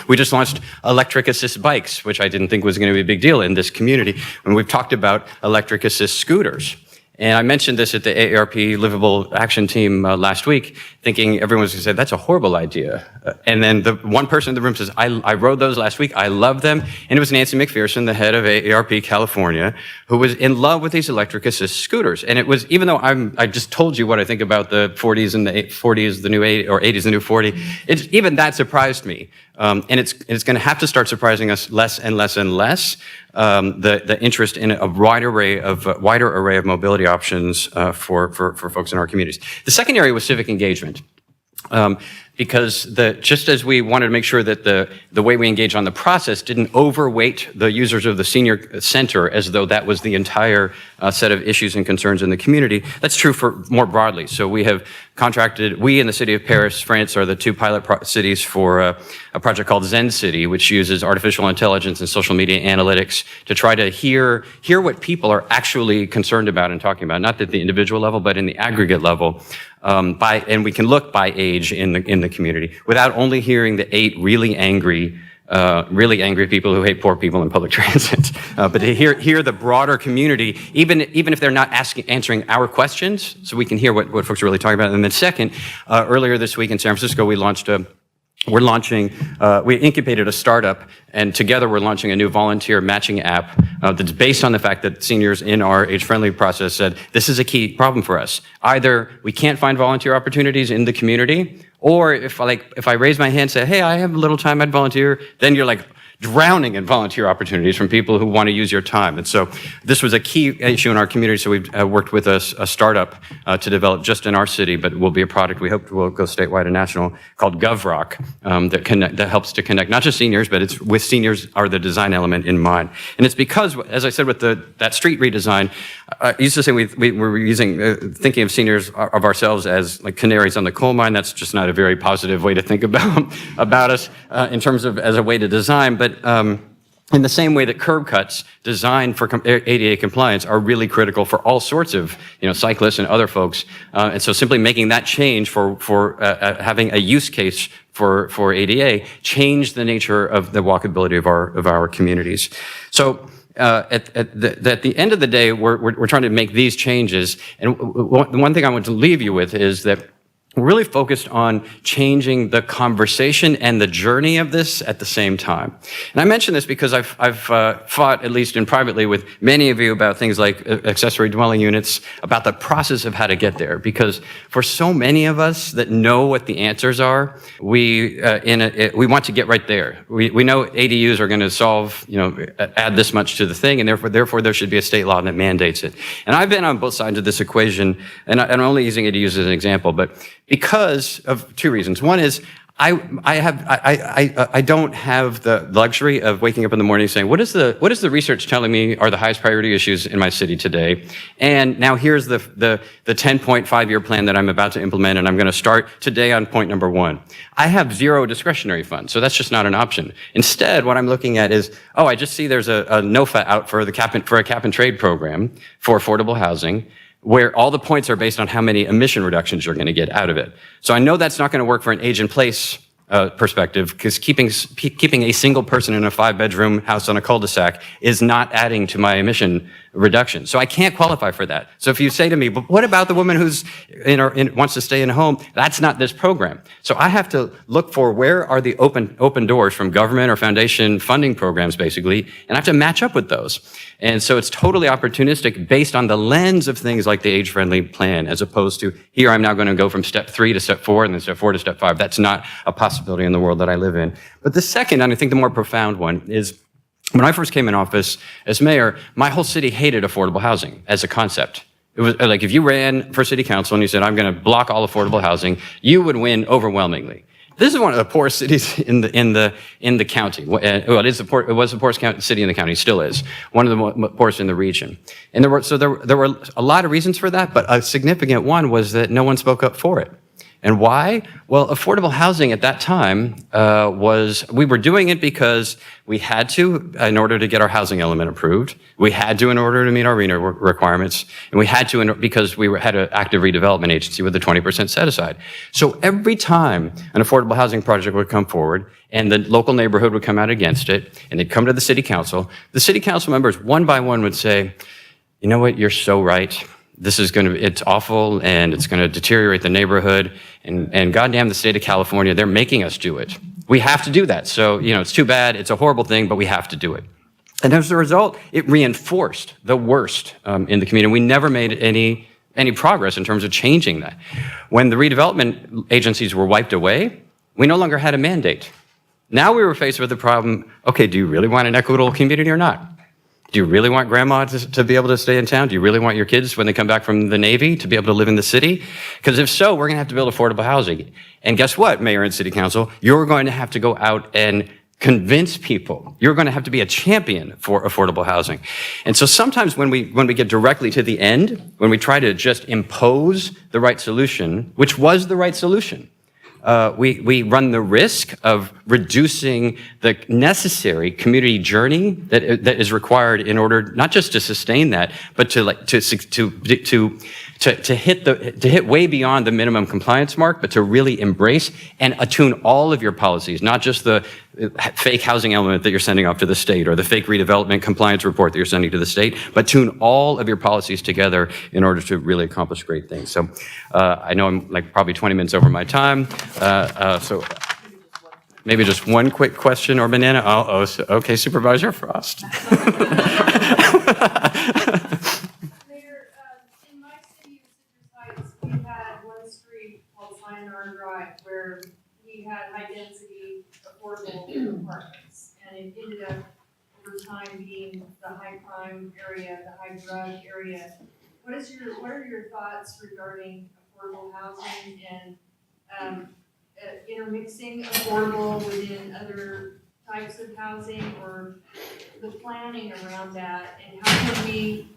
I: We just launched electric assist bikes, which I didn't think was going to be a big deal in this community. And we've talked about electric assist scooters. And I mentioned this at the AARP Livable Action Team last week, thinking everyone was going to say, that's a horrible idea. And then the one person in the room says, I rode those last week, I love them. And it was Nancy McPherson, the head of AARP California, who was in love with these electric assist scooters. And it was, even though I just told you what I think about the 40s and the 40s, the new 80, or 80s, the new 40, even that surprised me. And it's going to have to start surprising us less and less and less. The interest in a wider array of mobility options for folks in our communities. The second area was civic engagement. Because just as we wanted to make sure that the way we engage on the process didn't overweight the users of the senior center as though that was the entire set of issues and concerns in the community, that's true for more broadly. So we have contracted, we and the city of Paris, France, are the two pilot cities for a project called Zen City, which uses artificial intelligence and social media analytics to try to hear what people are actually concerned about and talking about, not at the individual level, but in the aggregate level. And we can look by age in the community without only hearing the 8 really angry people who hate poor people in public transit, but to hear the broader community, even if they're not answering our questions, so we can hear what folks are really talking about. And then second, earlier this week in San Francisco, we incubated a startup, and together we're launching a new volunteer matching app that's based on the fact that seniors in our age-friendly process said, this is a key problem for us. Either we can't find volunteer opportunities in the community, or if I raise my hand and say, hey, I have a little time, I'd volunteer, then you're like drowning in volunteer opportunities from people who want to use your time. And so this was a key issue in our community, so we've worked with a startup to develop just in our city, but will be a product we hope will go statewide and national, called GovRock, that helps to connect not just seniors, but it's with seniors are the design element in mind. And it's because, as I said, with that street redesign, I used to say we were thinking of seniors, of ourselves as like canaries on the coal mine. That's just not a very positive way to think about us in terms of as a way to design, but in the same way that curb cuts designed for ADA compliance are really critical for all sorts of cyclists and other folks, and so simply making that change for having a use case for ADA changed the nature of the walkability of our communities. So at the end of the day, we're trying to make these changes, and one thing I want to leave you with is that we're really focused on changing the conversation and the journey of this at the same time. And I mention this because I've fought, at least in privately, with many of you about things like accessory dwelling units, about the process of how to get there. Because for so many of us that know what the answers are, we want to get right there. We know ADUs are going to solve, add this much to the thing, and therefore there should be a state law that mandates it. And I've been on both sides of this equation, and I'm only using ADUs as an example, but because of 2 reasons. One is I don't have the luxury of waking up in the morning saying, what is the research telling me are the highest priority issues in my city today? And now here's the 10-point 5-year plan that I'm about to implement, and I'm going to start today on point number 1. I have 0 discretionary funds, so that's just not an option. Instead, what I'm looking at is, I just see there's a NOFA out for a cap and trade program for affordable housing, where all the points are based on how many emission reductions you're going to get out of it. So I know that's not going to work for an age-in-place perspective, because keeping a single person in a 5-bedroom house on a cul-de-sac is not adding to my emission reduction. So I can't qualify for that. So if you say to me, but what about the woman who's wants to stay in a home? That's not this program. So I have to look for where are the open doors from government or foundation funding programs, basically, and I have to match up with those. And so it's totally opportunistic based on the lens of things like the age-friendly plan, as opposed to here I'm now going to go from step 3 to step 4 and then step 4 to step 5. That's not a possibility in the world that I live in. But the second, and I think the more profound one, is when I first came in office as mayor, my whole city hated affordable housing as a concept. It was like if you ran for city council and you said, I'm going to block all affordable housing, you would win overwhelmingly. This is one of the poorest cities in the county. Well, it was the poorest city in the county, still is. One of the poorest in the region. And there were a lot of reasons for that, but a significant one was that no one spoke up for it. And why? Well, affordable housing at that time we were doing it because we had to in order to get our housing element approved. We had to in order to meet our RENA requirements. And we had to because we had an active redevelopment agency with a 20% set aside. So every time an affordable housing project would come forward and the local neighborhood would come out against it and they'd come to the city council members one by one would say, you know what, you're so right. It's awful and it's going to deteriorate the neighborhood and goddamn the state of California, they're making us do it. We have to do that. So, it's too bad. It's a horrible thing, but we have to do it. And as a result, it reinforced the worst in the community. We never made any progress in terms of changing that. When the redevelopment agencies were wiped away, we no longer had a mandate. Now we were faced with the problem, okay, do you really want an equitable community or not? Do you really want grandma to be able to stay in town? Do you really want your kids, when they come back from the Navy, to be able to live in the city? Because if so, we're going to have to build affordable housing. And guess what, Mayor and City Council? You're going to have to go out and convince people. You're going to have to be a champion for affordable housing. And so sometimes when we get directly to the end, when we try to just impose the right solution, which was the right solution, we run the risk of reducing the necessary community journey that is required in order not just to sustain that, but to hit way beyond the minimum compliance mark, but to really embrace and attune all of your policies, not just the fake housing element that you're sending off to the state or the fake redevelopment compliance report that you're sending to the state, but tune all of your policies together in order to really accomplish great things. So I know I'm probably 20 minutes over my time. So maybe just one quick question or banana. Okay, Supervisor Frost.
J: Mayor, in my city of Citrus Heights, we had one street called Sayonara Drive where we had high-density affordable apartments, and it ended up over time being the high-crime area, the high-drug area. What are your thoughts regarding affordable housing and intermixing affordable within other types of housing, or the planning around that, and how can we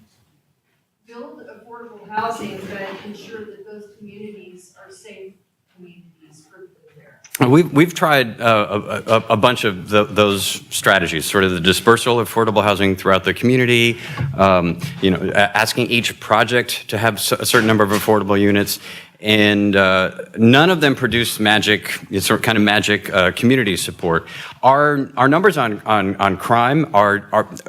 J: build affordable housing but ensure that those communities are safe communities for there?
I: We've tried a bunch of those strategies, sort of the dispersal of affordable housing throughout the community, asking each project to have a certain number of affordable units, and none of them produce magic community support. Our numbers on crime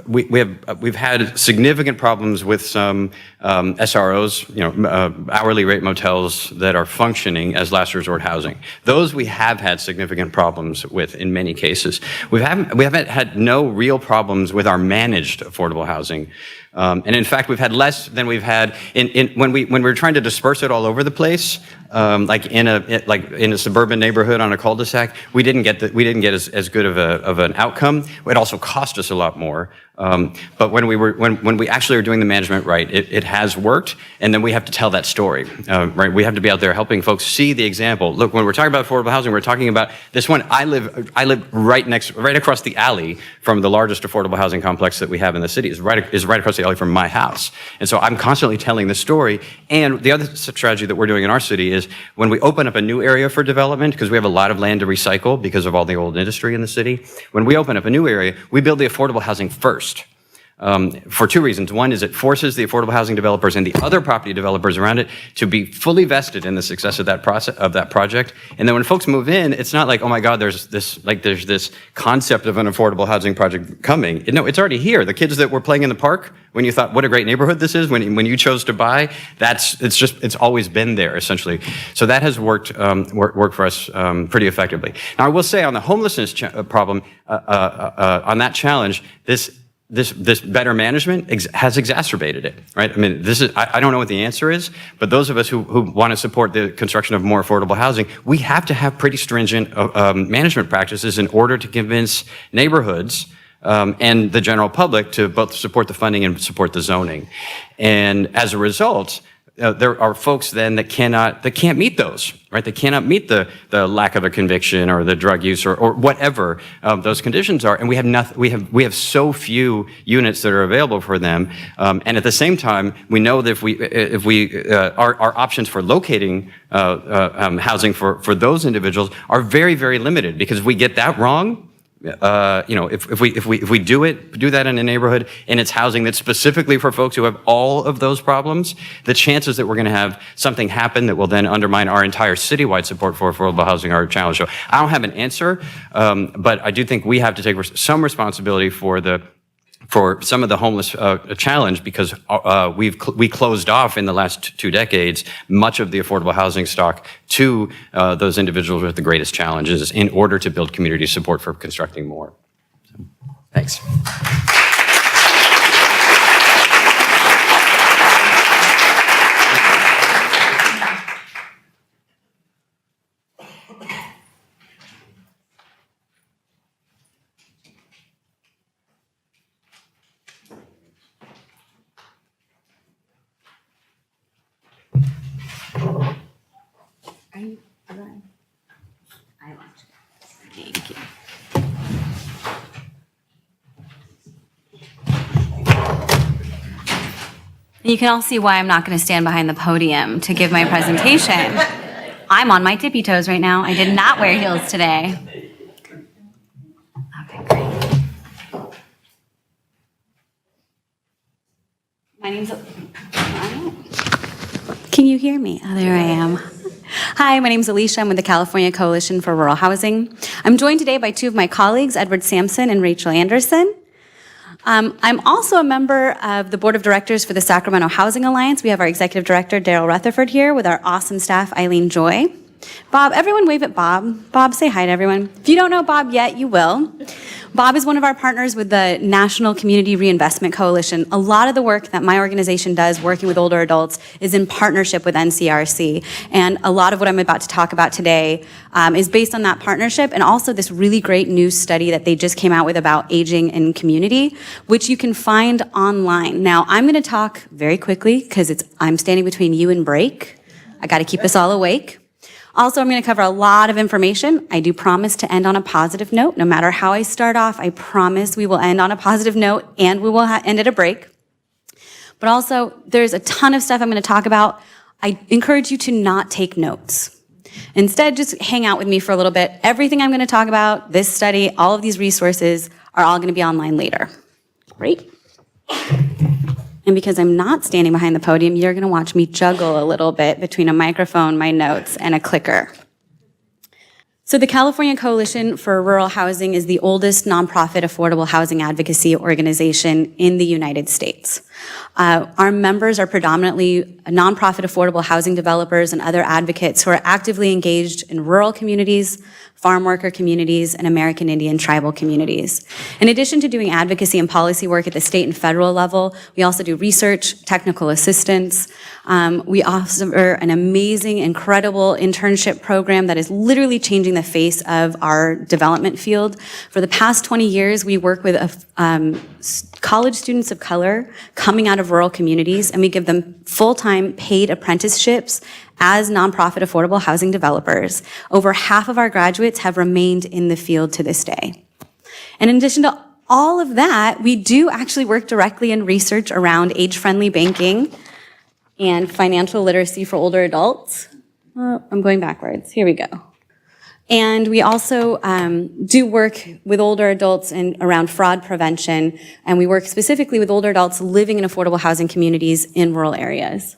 I: we've had significant problems with some SROs, hourly rate motels that are functioning as last resort housing. Those we have had significant problems with in many cases. We haven't had no real problems with our managed affordable housing. And in fact, we've had less than we've had when we were trying to disperse it all over the place, like in a suburban neighborhood on a cul-de-sac. We didn't get as good of an outcome. It also cost us a lot more. But when we actually are doing the management right, it has worked. And then we have to tell that story, right? We have to be out there helping folks see the example. Look, when we're talking about affordable housing, we're talking about this one. I live right across the alley from the largest affordable housing complex that we have in the city. Is right across the alley from my house. And so I'm constantly telling the story. And the other strategy that we're doing in our city is when we open up a new area for development, because we have a lot of land to recycle because of all the old industry in the city, when we open up a new area, we build the affordable housing first. for two reasons. One is it forces the affordable housing developers and the other property developers around it to be fully vested in the success of that project. And then when folks move in, it's not like, oh my God, there's this concept of an affordable housing project coming. No, it's already here. The kids that were playing in the park when you thought, what a great neighborhood this is, when you chose to buy, it's always been there essentially. So that has worked for us pretty effectively. Now I will say on the homelessness problem, on that challenge, this better management has exacerbated it, right? I mean, I don't know what the answer is, but those of us who want to support the construction of more affordable housing, we have to have pretty stringent management practices in order to convince neighborhoods and the general public to both support the funding and support the zoning. And as a result, there are folks then that can't meet those, right? They cannot meet the lack of a conviction or the drug use or whatever those conditions are, and we have so few units that are available for them. And at the same time, we know that our options for locating housing for those individuals are very, very limited, because if we get that wrong, if we do that in a neighborhood and it's housing that's specifically for folks who have all of those problems, the chances that we're going to have something happen that will then undermine our entire citywide support for affordable housing are a challenge. So I don't have an answer, but I do think we have to take some responsibility for some of the homeless challenge, because we closed off in the last 2 decades much of the affordable housing stock to those individuals with the greatest challenges in order to build community support for constructing more. So, thanks.
K: Thank you. You can all see why I'm not going to stand behind the podium to give my presentation. I'm on my tippy toes right now. I did not wear heels today. Okay, great. My name's... Can you hear me? Oh, there I am. Hi, my name is Alicia. I'm with the California Coalition for Rural Housing. I'm joined today by 2 of my colleagues, Edward Sampson and Rachel Anderson. I'm also a member of the Board of Directors for the Sacramento Housing Alliance. We have our Executive Director, Daryl Rutherford, here with our awesome staff, Eileen Joy. Bob, everyone wave at Bob. Bob, say hi to everyone. If you don't know Bob yet, you will. Bob is one of our partners with the National Community Reinvestment Coalition. A lot of the work that my organization does working with older adults is in partnership with NCRC. And a lot of what I'm about to talk about today is based on that partnership, and also this really great new study that they just came out with about aging in community, which you can find online. Now, I'm going to talk very quickly because I'm standing between you and break. I got to keep us all awake. Also, I'm going to cover a lot of information. I do promise to end on a positive note. No matter how I start off, I promise we will end on a positive note, and we will end at a break. But also, there's a ton of stuff I'm going to talk about. I encourage you to not take notes. Instead, just hang out with me for a little bit. Everything I'm going to talk about, this study, all of these resources are all going to be online later. Great. And because I'm not standing behind the podium, you're going to watch me juggle a little bit between a microphone, my notes, and a clicker. So the California Coalition for Rural Housing is the oldest nonprofit affordable housing advocacy organization in the United States. Our members are predominantly nonprofit affordable housing developers and other advocates who are actively engaged in rural communities, farm worker communities, and American Indian tribal communities. In addition to doing advocacy and policy work at the state and federal level, we also do research, technical assistance. We offer an amazing, incredible internship program that is literally changing the face of our development field. For the past 20 years, we work with college students of color coming out of rural communities, and we give them full-time paid apprenticeships as nonprofit affordable housing developers. Over half of our graduates have remained in the field to this day. And in addition to all of that, we do actually work directly in research around age-friendly banking and financial literacy for older adults. I'm going backwards. Here we go. And we also do work with older adults and around fraud prevention, and we work specifically with older adults living in affordable housing communities in rural areas.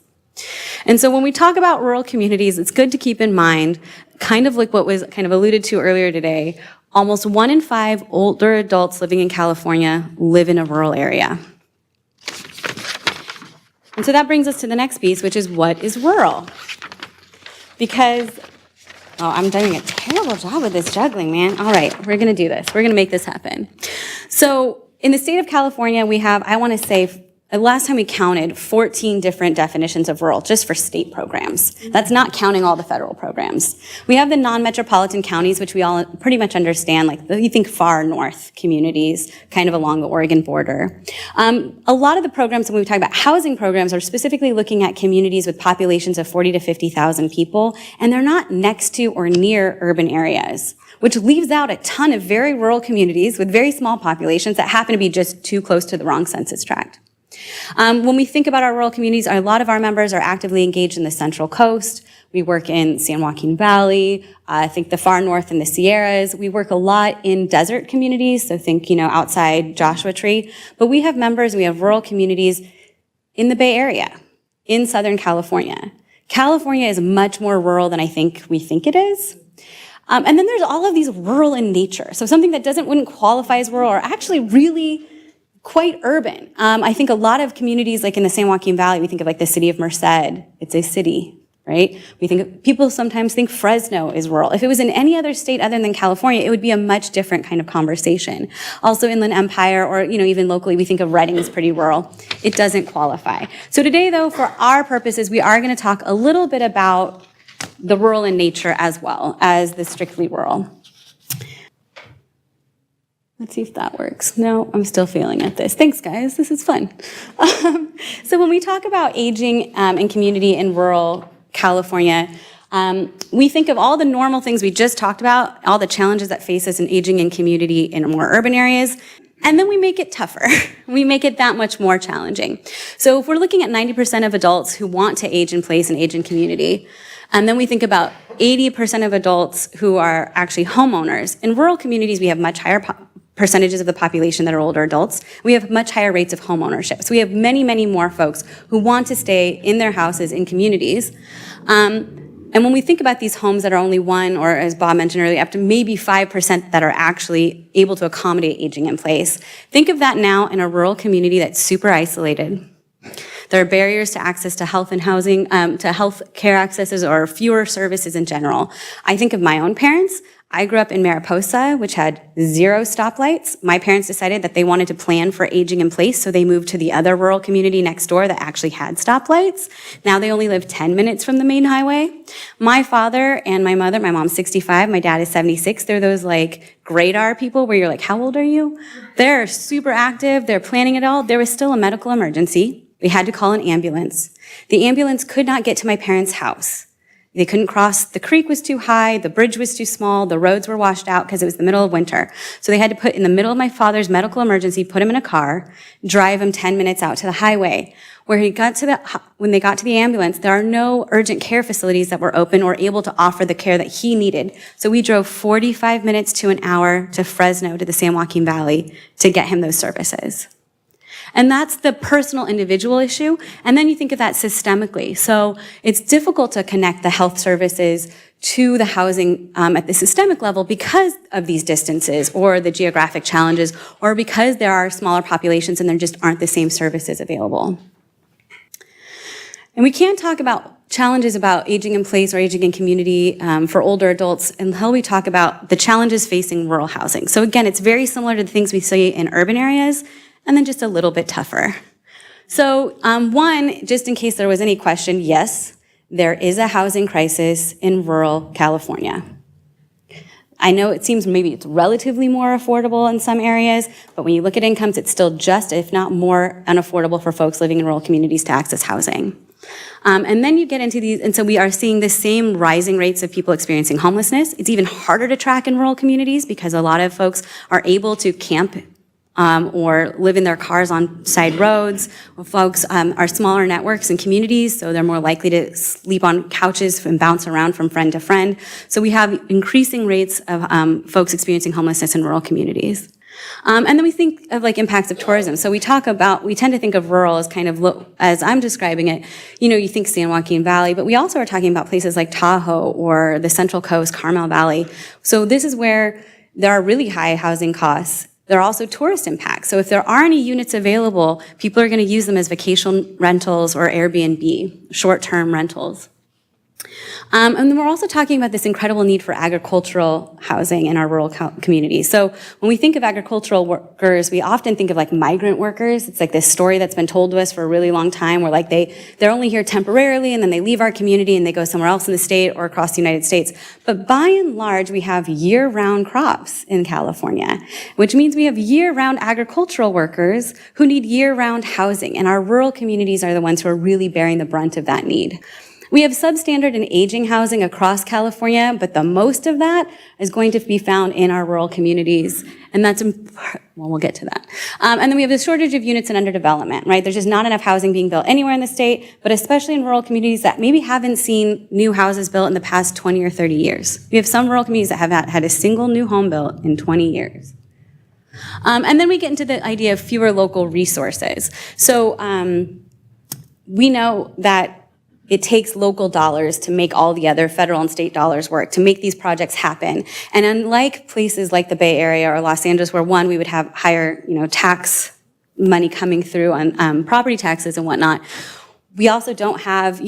K: And so when we talk about rural communities, it's good to keep in mind, kind of like what was kind of alluded to earlier today, almost 1 in 5 older adults living in California live in a rural area. And so that brings us to the next piece, which is what is rural? Because I'm doing a terrible job with this juggling, man. All right, we're going to do this. We're going to make this happen. So in the state of California, we have, I want to say, last time we counted 14 different definitions of rural just for state programs. That's not counting all the federal programs. We have the non-metropolitan counties, which we all pretty much understand, like you think far north communities, kind of along the Oregon border. A lot of the programs, when we talk about housing programs, are specifically looking at communities with populations of 40 to 50,000 people, and they're not next to or near urban areas, which leaves out a ton of very rural communities with very small populations that happen to be just too close to the wrong census tract. When we think about our rural communities, a lot of our members are actively engaged in the Central Coast. We work in San Joaquin Valley, I think the far north in the Sierras. We work a lot in desert communities, so think, outside Joshua Tree. But we have members, we have rural communities in the Bay Area, in Southern California. California is much more rural than I think we think it is. And then there's all of these rural in nature. So something that wouldn't qualify as rural are actually really quite urban. I think a lot of communities, like in the San Joaquin Valley, we think of like the city of Merced. It's a city, right? People sometimes think Fresno is rural. If it was in any other state other than California, it would be a much different kind of conversation. Also Inland Empire, or even locally, we think of Redding as pretty rural. It doesn't qualify. So today, though, for our purposes, we are going to talk a little bit about the rural in nature as well as the strictly rural. Let's see if that works. No, I'm still failing at this. Thanks, guys. This is fun. So when we talk about aging and community in rural California, we think of all the normal things we just talked about, all the challenges that face us in aging and community in more urban areas, and then we make it tougher. We make it that much more challenging. So if we're looking at 90% of adults who want to age in place and age in community, and then we think about 80% of adults who are actually homeowners. In rural communities, we have much higher percentages of the population that are older adults. We have much higher rates of home ownership. So we have many, many more folks who want to stay in their houses in communities. And when we think about these homes that are only 1, or as Bob mentioned earlier, up to maybe 5% that are actually able to accommodate aging in place, think of that now in a rural community that's super isolated. There are barriers to access to health and housing, to health care accesses, or fewer services in general. I think of my own parents. I grew up in Mariposa, which had 0 stoplights. My parents decided that they wanted to plan for aging in place, so they moved to the other rural community next door that actually had stoplights. Now they only live 10 minutes from the main highway. My father and my mother, my mom's 65, my dad is 76. They're those like Gradar people where you're like, how old are you? They're super active. They're planning it all. There was still a medical emergency. We had to call an ambulance. The ambulance could not get to my parents' house. They couldn't cross, the creek was too high, the bridge was too small, the roads were washed out because it was the middle of winter. So they had to put in the middle of my father's medical emergency, put him in a car, drive him 10 minutes out to the highway. When they got to the ambulance, there are no urgent care facilities that were open or able to offer the care that he needed. So we drove 45 minutes to an hour to Fresno, to the San Joaquin Valley, to get him those services. And that's the personal individual issue. And then you think of that systemically. So it's difficult to connect the health services to the housing at the systemic level because of these distances or the geographic challenges, or because there are smaller populations and there just aren't the same services available. And we can't talk about challenges about aging in place or aging in community for older adults until we talk about the challenges facing rural housing. So again, it's very similar to the things we see in urban areas, and then just a little bit tougher. So one, just in case there was any question, yes, there is a housing crisis in rural California. I know it seems maybe it's relatively more affordable in some areas, but when you look at incomes, it's still just, if not more, unaffordable for folks living in rural communities to access housing. And then you get into these, and so we are seeing the same rising rates of people experiencing homelessness. It's even harder to track in rural communities because a lot of folks are able to camp or live in their cars on side roads. Folks are smaller networks and communities, so they're more likely to sleep on couches and bounce around from friend to friend. So we have increasing rates of folks experiencing homelessness in rural communities. And then we think of like impacts of tourism. So we tend to think of rural as kind of, as I'm describing it, you think San Joaquin Valley, but we also are talking about places like Tahoe or the Central Coast, Carmel Valley. So this is where there are really high housing costs. There are also tourist impacts. So if there are any units available, people are going to use them as vacation rentals or Airbnb, short-term rentals. And then we're also talking about this incredible need for agricultural housing in our rural communities. So when we think of agricultural workers, we often think of like migrant workers. It's like this story that's been told to us for a really long time where like they're only here temporarily and then they leave our community and they go somewhere else in the state or across the United States. But by and large, we have year-round crops in California, which means we have year-round agricultural workers who need year-round housing. And our rural communities are the ones who are really bearing the brunt of that need. We have substandard and aging housing across California, but the most of that is going to be found in our rural communities. And that's, we'll get to that. And then we have a shortage of units and underdevelopment, right? There's just not enough housing being built anywhere in the state, but especially in rural communities that maybe haven't seen new houses built in the past 20 or 30 years. We have some rural communities that have had a single new home built in 20 years. And then we get into the idea of fewer local resources. So we know that it takes local dollars to make all the other federal and state dollars work, to make these projects happen. And unlike places like the Bay Area or Los Angeles, where we would have higher, tax money coming through on property taxes and whatnot, we also don't have,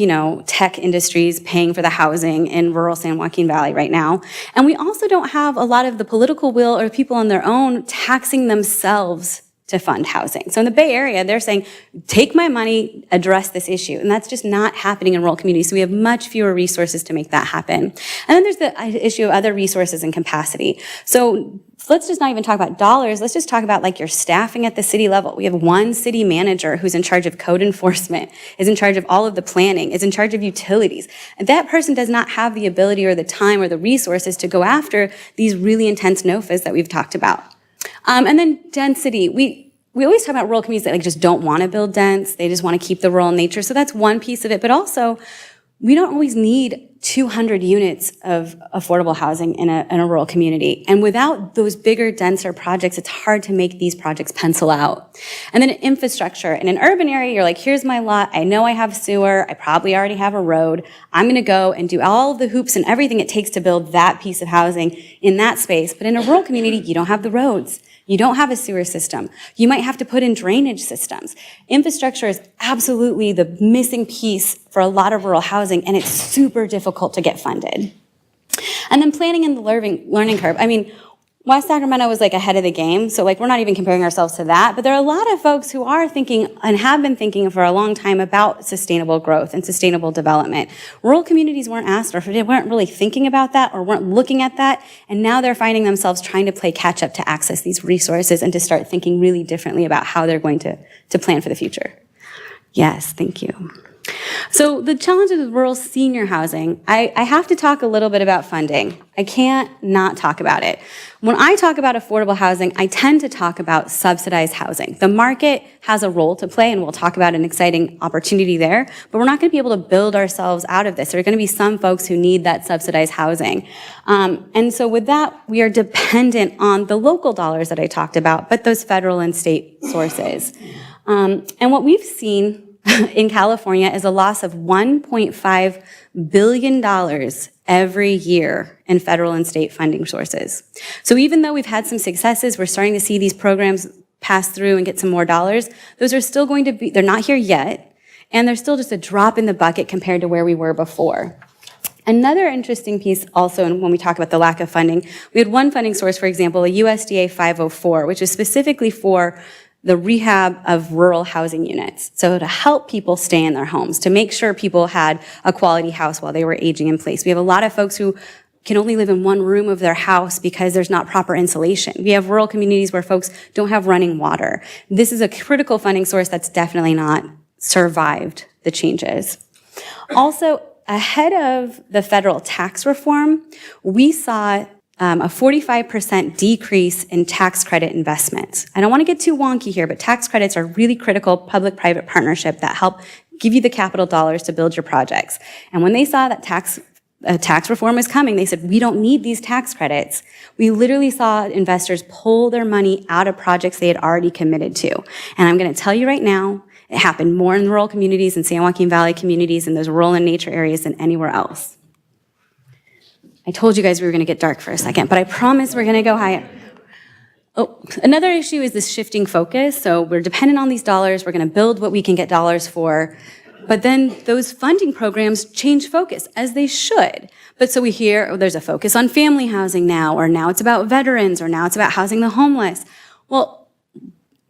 K: tech industries paying for the housing in rural San Joaquin Valley right now. And we also don't have a lot of the political will or people on their own taxing themselves to fund housing. So in the Bay Area, they're saying, take my money, address this issue. And that's just not happening in rural communities. So we have much fewer resources to make that happen. And then there's the issue of other resources and capacity. So let's just not even talk about dollars. Let's just talk about like your staffing at the city level. We have one city manager who's in charge of code enforcement, is in charge of all of the planning, is in charge of utilities. And that person does not have the ability or the time or the resources to go after these really intense NOFAs that we've talked about. And then density. We always talk about rural communities that just don't want to build dense. They just want to keep the rural nature. So that's one piece of it. But also, we don't always need 200 units of affordable housing in a rural community. And without those bigger, denser projects, it's hard to make these projects pencil out. And then infrastructure. In an urban area, you're like, here's my lot. I know I have sewer. I probably already have a road. I'm going to go and do all of the hoops and everything it takes to build that piece of housing in that space. But in a rural community, you don't have the roads. You don't have a sewer system. You might have to put in drainage systems. Infrastructure is absolutely the missing piece for a lot of rural housing, and it's super difficult to get funded. And then planning and the learning curve. I mean, West Sacramento was like ahead of the game, so like we're not even comparing ourselves to that, but there are a lot of folks who are thinking and have been thinking for a long time about sustainable growth and sustainable development. Rural communities weren't asked, or they weren't really thinking about that, or weren't looking at that, and now they're finding themselves trying to play catch up to access these resources and to start thinking really differently about how they're going to plan for the future. Yes, thank you. So the challenges with rural senior housing, I have to talk a little bit about funding. I can't not talk about it. When I talk about affordable housing, I tend to talk about subsidized housing. The market has a role to play, and we'll talk about an exciting opportunity there, but we're not going to be able to build ourselves out of this. There are going to be some folks who need that subsidized housing. And so with that, we are dependent on the local dollars that I talked about, but those federal and state sources. And what we've seen in California is a loss of $1.5 billion every year in federal and state funding sources. So even though we've had some successes, we're starting to see these programs pass through and get some more dollars, those are still going to be, they're not here yet, and they're still just a drop in the bucket compared to where we were before. Another interesting piece also, when we talk about the lack of funding, we had one funding source, for example, a USDA 504, which is specifically for the rehab of rural housing units. So to help people stay in their homes, to make sure people had a quality house while they were aging in place. We have a lot of folks who can only live in one room of their house because there's not proper insulation. We have rural communities where folks don't have running water. This is a critical funding source that's definitely not survived the changes. Also, ahead of the federal tax reform, we saw a 45% decrease in tax credit investments. I don't want to get too wonky here, but tax credits are really critical public-private partnership that help give you the capital dollars to build your projects. And when they saw that tax reform was coming, they said, we don't need these tax credits. We literally saw investors pull their money out of projects they had already committed to. And I'm going to tell you right now, it happened more in rural communities and San Joaquin Valley communities and those rural and nature areas than anywhere else. I told you guys we were going to get dark for a second, but I promise we're going to go higher. Oh, another issue is this shifting focus. So we're dependent on these dollars. We're going to build what we can get dollars for. But then those funding programs change focus, as they should. But so we hear, oh, there's a focus on family housing now, or now it's about veterans, or now it's about housing the homeless. Well,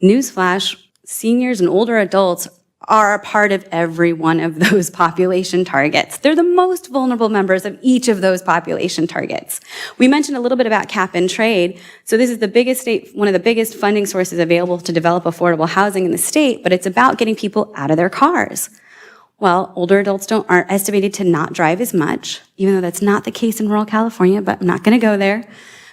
K: newsflash, seniors and older adults are a part of every one of those population targets. They're the most vulnerable members of each of those population targets. We mentioned a little bit about cap and trade. So this is the biggest state, one of the biggest funding sources available to develop affordable housing in the state, but it's about getting people out of their cars. Well, older adults aren't estimated to not drive as much, even though that's not the case in rural California, but I'm not going to go there.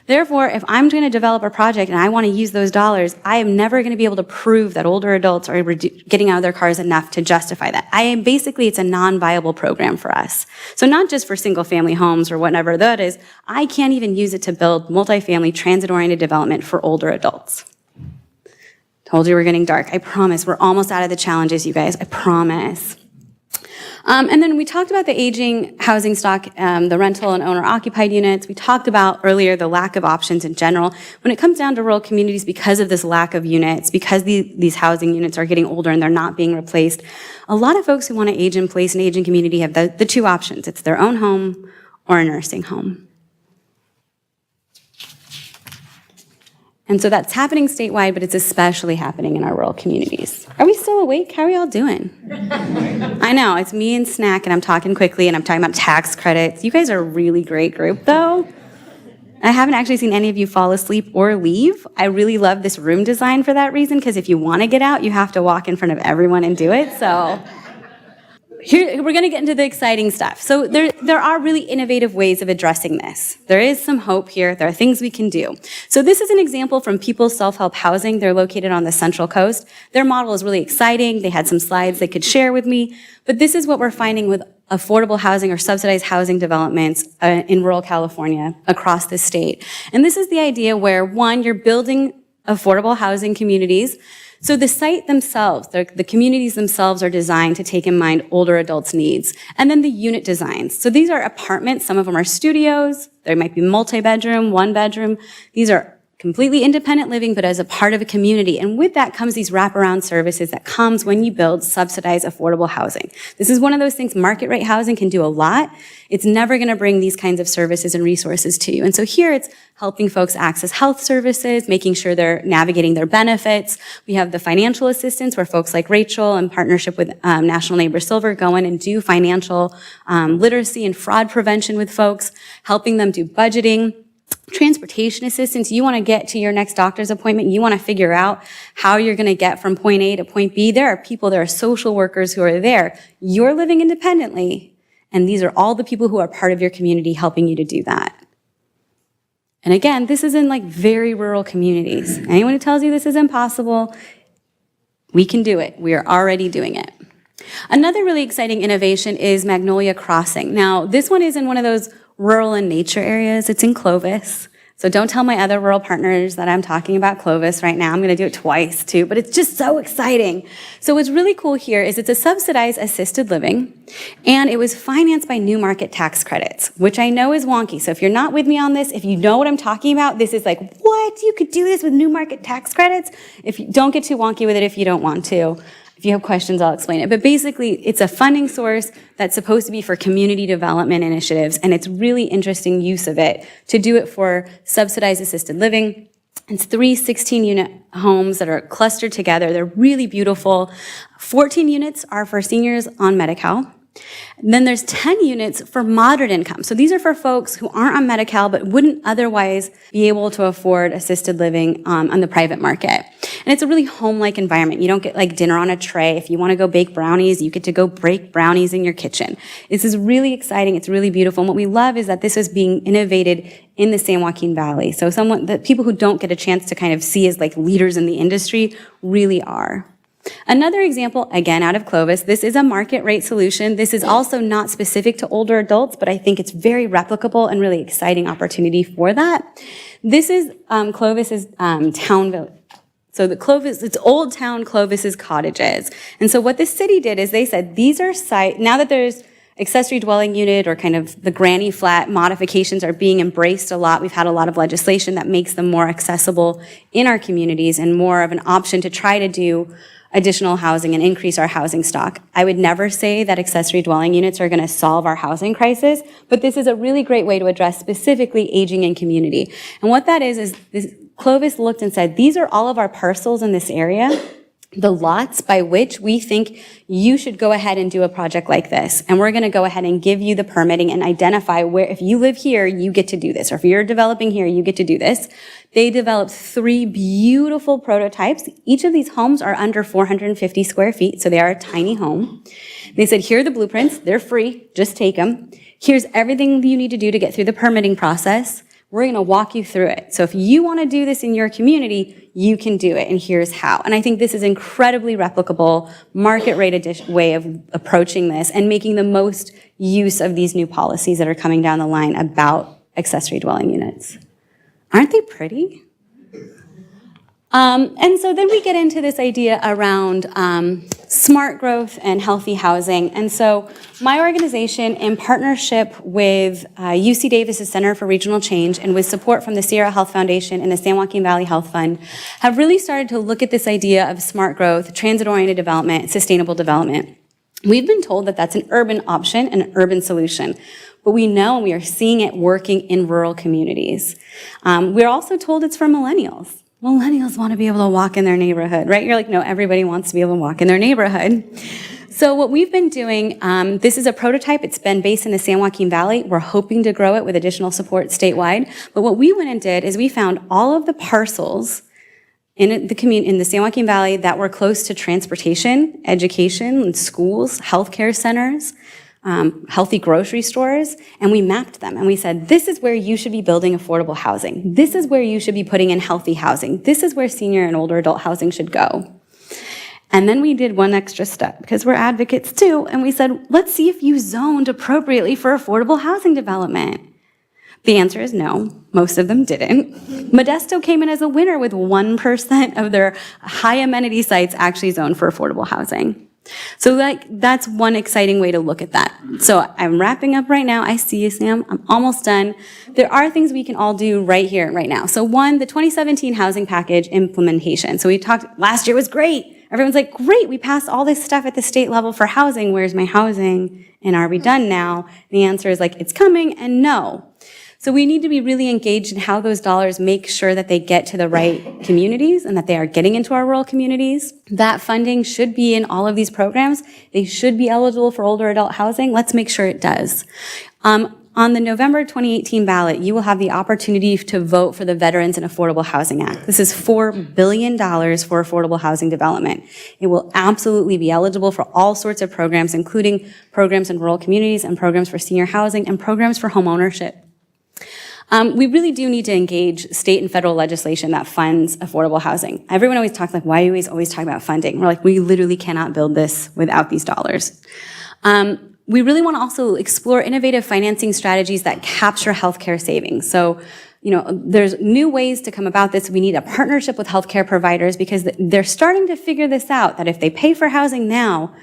K: Therefore, if I'm going to develop a project and I want to use those dollars, I am never going to be able to prove that older adults are getting out of their cars enough to justify that. Basically, it's a non-viable program for us. So not just for single-family homes or whatever that is, I can't even use it to build multifamily transit-oriented development for older adults. Told you we're getting dark. I promise. We're almost out of the challenges, you guys. I promise. And then we talked about the aging housing stock, the rental and owner-occupied units. We talked about earlier the lack of options in general. When it comes down to rural communities, because of this lack of units, because these housing units are getting older and they're not being replaced, a lot of folks who want to age in place and age in community have the two options. It's their own home or a nursing home. And so that's happening statewide, but it's especially happening in our rural communities. Are we still awake? How are y'all doing? I know, it's me and Snack, and I'm talking quickly, and I'm talking about tax credits. You guys are a really great group, though. I haven't actually seen any of you fall asleep or leave. I really love this room design for that reason, because if you want to get out, you have to walk in front of everyone and do it, so... Here, we're going to get into the exciting stuff. So there are really innovative ways of addressing this. There is some hope here. There are things we can do. So this is an example from People's Self-Help Housing. They're located on the Central Coast. Their model is really exciting. They had some slides they could share with me. But this is what we're finding with affordable housing or subsidized housing developments in rural California across the state. And this is the idea where, one, you're building affordable housing communities. So the site themselves, the communities themselves are designed to take in mind older adults' needs. And then the unit designs. So these are apartments. Some of them are studios. There might be multi-bedroom, one bedroom. These are completely independent living, but as a part of a community. And with that comes these wraparound services that comes when you build subsidized affordable housing. This is one of those things market rate housing can do a lot. It's never going to bring these kinds of services and resources to you. And so here it's helping folks access health services, making sure they're navigating their benefits. We have the financial assistance where folks like Rachel in partnership with National Neighbor Silver go in and do financial literacy and fraud prevention with folks, helping them do budgeting. Transportation assistance, you want to get to your next doctor's appointment, you want to figure out how you're going to get from point A to point B. There are social workers who are there. You're living independently, and these are all the people who are part of your community helping you to do that. And again, this is in very rural communities. Anyone who tells you this is impossible, we can do it. We are already doing it. Another really exciting innovation is Magnolia Crossing. Now, this one is in one of those rural and nature areas. It's in Clovis. So don't tell my other rural partners that I'm talking about Clovis right now. I'm going to do it twice too, but it's just so exciting. So what's really cool here is it's a subsidized assisted living, and it was financed by new market tax credits, which I know is wonky. So if you're not with me on this, if you know what I'm talking about, this is like, what? You could do this with new market tax credits? If you don't get too wonky with it if you don't want to. If you have questions, I'll explain it. But basically, it's a funding source that's supposed to be for community development initiatives, and it's really interesting use of it to do it for subsidized assisted living. It's 3 16-unit homes that are clustered together. They're really beautiful. 14 units are for seniors on Medi-Cal. And then there's 10 units for moderate income. So these are for folks who aren't on Medi-Cal but wouldn't otherwise be able to afford assisted living on the private market. And it's a really home-like environment. You don't get like dinner on a tray. If you want to go bake brownies, you get to go break brownies in your kitchen. This is really exciting. It's really beautiful. And what we love is that this is being innovated in the San Joaquin Valley. So the people who don't get a chance to kind of see as like leaders in the industry really are. Another example, again, out of Clovis, this is a market rate solution. This is also not specific to older adults, but I think it's very replicable and really exciting opportunity for that. This is Clovis's town. So it's Old Town Clovis's cottages. And so what the city did is they said, these are now that there's accessory dwelling unit or kind of the granny flat modifications are being embraced a lot. We've had a lot of legislation that makes them more accessible in our communities and more of an option to try to do additional housing and increase our housing stock. I would never say that accessory dwelling units are going to solve our housing crisis, but this is a really great way to address specifically aging in community. And what that is Clovis looked and said, these are all of our parcels in this area, the lots by which we think you should go ahead and do a project like this. And we're going to go ahead and give you the permitting and identify where, if you live here, you get to do this. Or if you're developing here, you get to do this. They developed 3 beautiful prototypes. Each of these homes are under 450 square feet, so they are a tiny home. They said, here are the blueprints. They're free. Just take them. Here's everything you need to do to get through the permitting process. We're going to walk you through it. So if you want to do this in your community, you can do it, and here's how. And I think this is incredibly replicable, market rate way of approaching this and making the most use of these new policies that are coming down the line about accessory dwelling units. Aren't they pretty? And so then we get into this idea around smart growth and healthy housing. And so my organization, in partnership with UC Davis's Center for Regional Change and with support from the Sierra Health Foundation and the San Joaquin Valley Health Fund, have really started to look at this idea of smart growth, transit-oriented development, sustainable development. We've been told that that's an urban option and an urban solution. But we know and we are seeing it working in rural communities. We're also told it's for millennials. Millennials want to be able to walk in their neighborhood, right? You're like, no, everybody wants to be able to walk in their neighborhood. So what we've been doing, this is a prototype. It's been based in the San Joaquin Valley. We're hoping to grow it with additional support statewide. But what we went and did is we found all of the parcels in the San Joaquin Valley that were close to transportation, education, and schools, healthcare centers, healthy grocery stores, and we mapped them. And we said, this is where you should be building affordable housing. This is where you should be putting in healthy housing. This is where senior and older adult housing should go. And then we did one extra step, because we're advocates too, and we said, let's see if you zoned appropriately for affordable housing development. The answer is no. Most of them didn't. Modesto came in as a winner with 1% of their high amenity sites actually zoned for affordable housing. So that's one exciting way to look at that. So I'm wrapping up right now. I see you, Sam. I'm almost done. There are things we can all do right here, right now. So one, the 2017 housing package implementation. So we talked, last year was great. Everyone's like, great, we passed all this stuff at the state level for housing. Where's my housing? And are we done now? And the answer is like, it's coming and no. So we need to be really engaged in how those dollars make sure that they get to the right communities and that they are getting into our rural communities. That funding should be in all of these programs. They should be eligible for older adult housing. Let's make sure it does. On the November 2018 ballot, you will have the opportunity to vote for the Veterans and Affordable Housing Act. This is $4 billion for affordable housing development. It will absolutely be eligible for all sorts of programs, including programs in rural communities and programs for senior housing and programs for home ownership. We really do need to engage state and federal legislation that funds affordable housing. Everyone always talks like, why do we always talk about funding? We're like, we literally cannot build this without these dollars. We really want to also explore innovative financing strategies that capture healthcare savings. So, there's new ways to come about this. We need a partnership with healthcare providers because they're starting to figure this out, that if they pay for housing now,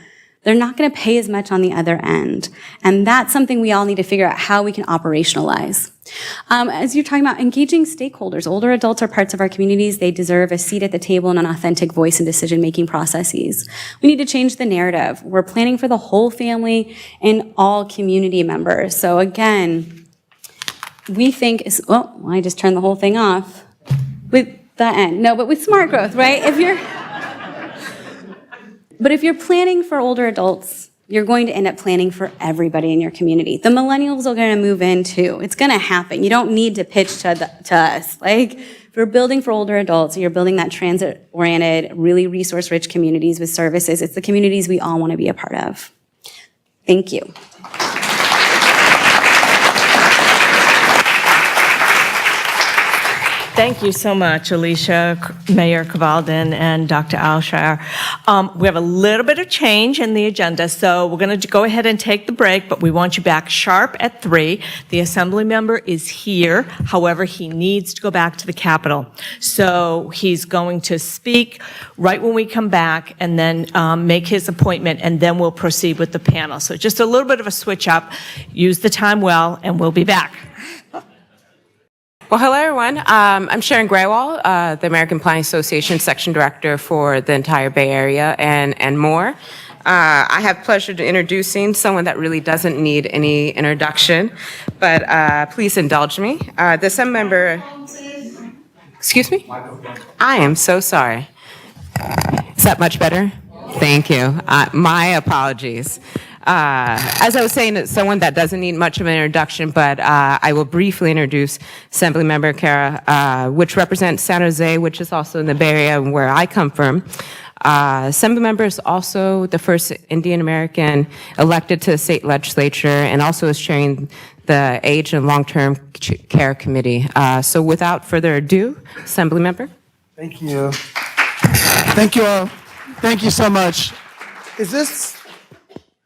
K: they're not going to pay as much on the other end. And that's something we all need to figure out how we can operationalize. As you're talking about engaging stakeholders, older adults are parts of our communities. They deserve a seat at the table and an authentic voice in decision-making processes. We need to change the narrative. We're planning for the whole family and all community members. So again, we think, I just turned the whole thing off with the end. No, but with smart growth, right? But if you're planning for older adults, you're going to end up planning for everybody in your community. The millennials are going to move in too. It's going to happen. You don't need to pitch to us. Like, If we're building for older adults, you're building that transit-oriented, really resource-rich communities with services. It's the communities we all want to be a part of. Thank you.
A: Thank you so much, Alicia, Mayor Cabaldon, and Dr. Ailshire. We have a little bit of change in the agenda, so we're going to go ahead and take the break, but we want you back sharp at 3. The Assembly member is here. However, he needs to go back to the Capitol. So he's going to speak right when we come back and then make his appointment, and then we'll proceed with the panel. So just a little bit of a switch up. Use the time well, and we'll be back.
L: Well, hello, everyone. I'm Sharon Grewal, the American Planning Association Section Director for the entire Bay Area and more. I have pleasure to introducing someone that really doesn't need any introduction, but please indulge me. The Assemblymember. Excuse me? I am so sorry. Is that much better? Thank you. My apologies. As I was saying, it's someone that doesn't need much of an introduction, but I will briefly introduce Assemblymember Kalra, which represents San Jose, which is also in the Bay Area where I come from. Assemblymember is also the first Indian American elected to the state legislature and also is chairing the Age and Long-Term Care Committee. So without further ado, Assemblymember.
M: Thank you. Thank you all. Thank you so much. Is this...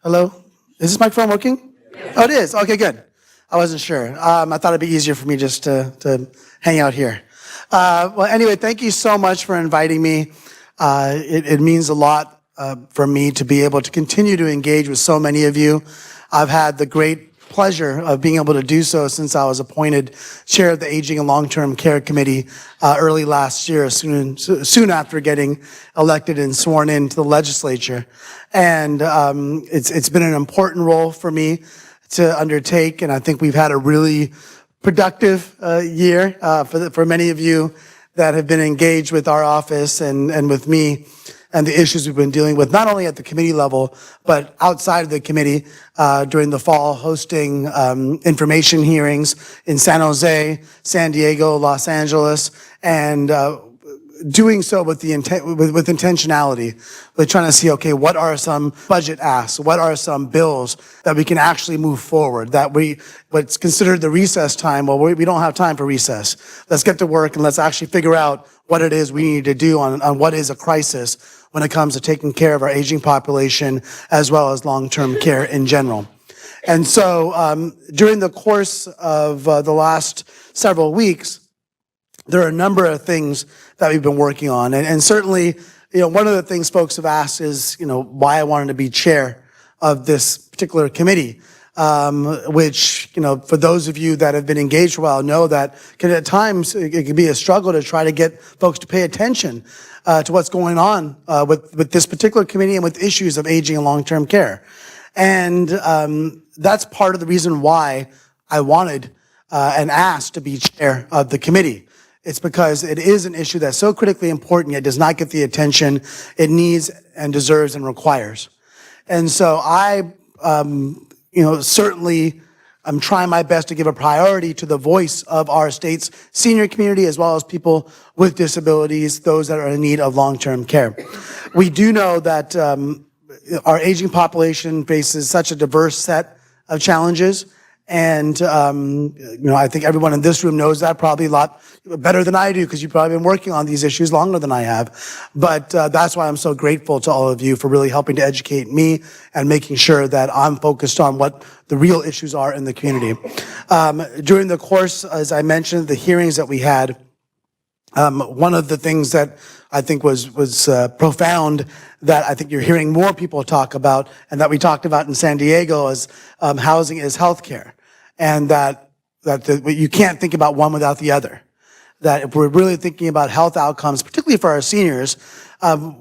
M: Hello? Is this microphone working? Oh, it is. Okay, good. I wasn't sure. I thought it'd be easier for me just to hang out here. Well, anyway, thank you so much for inviting me. It means a lot for me to be able to continue to engage with so many of you. I've had the great pleasure of being able to do so since I was appointed chair of the Aging and Long-Term Care Committee early last year, soon after getting elected and sworn into the legislature. And it's been an important role for me to undertake, and I think we've had a really productive year for many of you that have been engaged with our office and with me and the issues we've been dealing with, not only at the committee level, but outside of the committee during the fall, hosting information hearings in San Jose, San Diego, Los Angeles, and doing so with with intentionality. We're trying to see, okay, what are some budget asks? What are some bills that we can actually move forward? What's considered the recess time, well, we don't have time for recess. Let's get to work and let's actually figure out what it is we need to do on what is a crisis when it comes to taking care of our aging population as well as long-term care in general. And so during the course of the last several weeks, there are a number of things that we've been working on. And certainly, one of the things folks have asked is, why I wanted to be chair of this particular committee, which, for those of you that have been engaged for a while know that at times it can be a struggle to try to get folks to pay attention to what's going on with this particular committee and with issues of aging and long-term care. And that's part of the reason why I wanted and asked to be chair of the committee. It's because it is an issue that's so critically important yet does not get the attention it needs and deserves and requires. And so I, certainly I'm trying my best to give a priority to the voice of our state's senior community as well as people with disabilities, those that are in need of long-term care. We do know that our aging population faces such a diverse set of challenges. And, I think everyone in this room knows that probably a lot better than I do because you've probably been working on these issues longer than I have. But that's why I'm so grateful to all of you for really helping to educate me and making sure that I'm focused on what the real issues are in the community. During the course, as I mentioned, the hearings that we had, one of the things that I think was profound that I think you're hearing more people talk about and that we talked about in San Diego is housing is healthcare. And that you can't think about one without the other. That if we're really thinking about health outcomes, particularly for our seniors,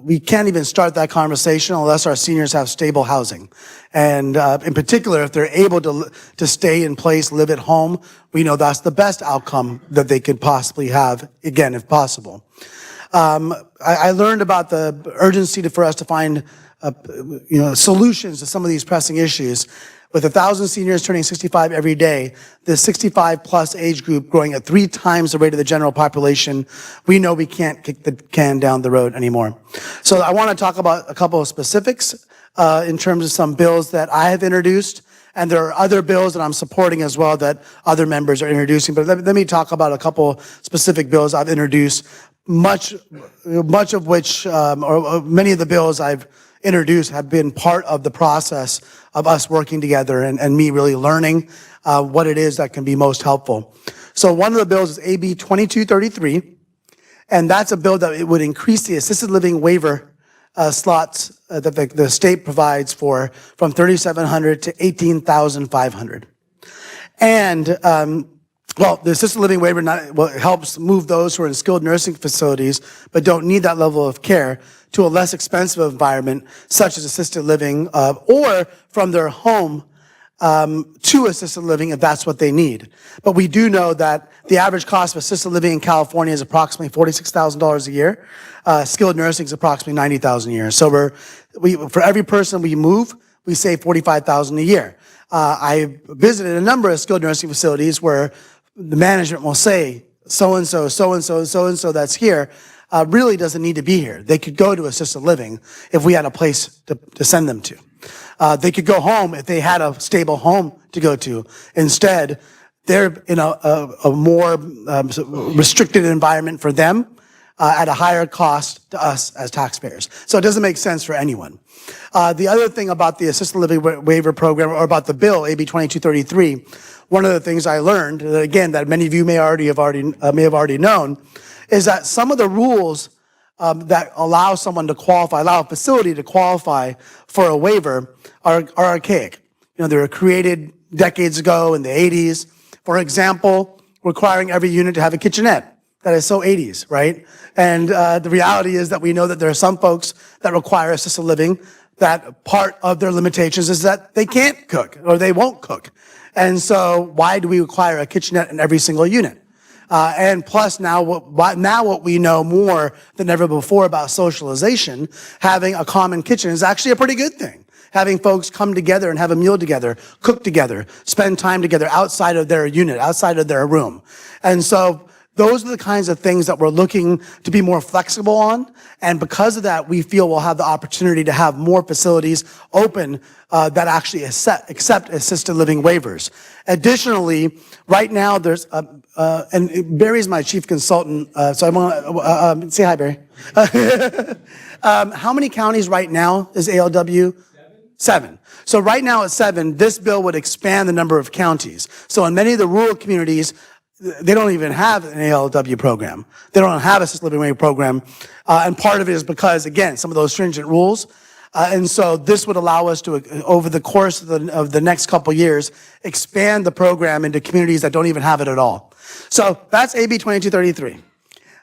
M: we can't even start that conversation unless our seniors have stable housing. And in particular, if they're able to stay in place, live at home, we know that's the best outcome that they could possibly have, again, if possible. I learned about the urgency for us to find solutions to some of these pressing issues With 1,000 seniors turning 65 every day, the 65-plus age group growing at 3 times the rate of the general population, we know we can't kick the can down the road anymore. So I want to talk about a couple of specifics in terms of some bills that I have introduced, and there are other bills that I'm supporting as well that other members are introducing. But let me talk about a couple specific bills I've introduced, much of which, or many of the bills I've introduced have been part of the process of us working together and me really learning what it is that can be most helpful. So one of the bills is AB 2233, and that's a bill that it would increase the assisted living waiver slots that the state provides for from 3,700 to 18,500. And well, the assisted living waiver helps move those who are in skilled nursing facilities but don't need that level of care to a less expensive environment, such as assisted living, or from their home to assisted living if that's what they need. But we do know that the average cost of assisted living in California is approximately $46,000 a year. Skilled nursing is approximately $90,000 a year. So for every person we move, we save $45,000 a year. I visited a number of skilled nursing facilities where the management will say, so-and-so, so-and-so, so-and-so that's here really doesn't need to be here. They could go to assisted living if we had a place to send them to. They could go home if they had a stable home to go to. Instead, they're in a more restricted environment for them at a higher cost to us as taxpayers. So it doesn't make sense for anyone. The other thing about the assisted living waiver program, or about the bill, AB 2233, one of the things I learned, again, that many of you may have already known, is that some of the rules that allow someone to qualify, allow a facility to qualify for a waiver are archaic. You know, they were created decades ago in the 80s. For example, requiring every unit to have a kitchenette. That is so 80s, right? And the reality is that we know that there are some folks that require assisted living that part of their limitations is that they can't cook or they won't cook. And so why do we require a kitchenette in every single unit? And plus now what we know more than ever before about socialization, having a common kitchen is actually a pretty good thing. Having folks come together and have a meal together, cook together, spend time together outside of their unit, outside of their room. And so those are the kinds of things that we're looking to be more flexible on. And because of that, we feel we'll have the opportunity to have more facilities open that actually accept assisted living waivers. Additionally, right now there's, and Barry's my chief consultant, so I want to say hi, Barry. How many counties right now is ALW? 7. So right now at 7, this bill would expand the number of counties. So in many of the rural communities, they don't even have an ALW program. They don't have a assisted living waiver program. And part of it is because, again, some of those stringent rules. And so this would allow us to, over the course of the next couple years, expand the program into communities that don't even have it at all. So that's AB 2233.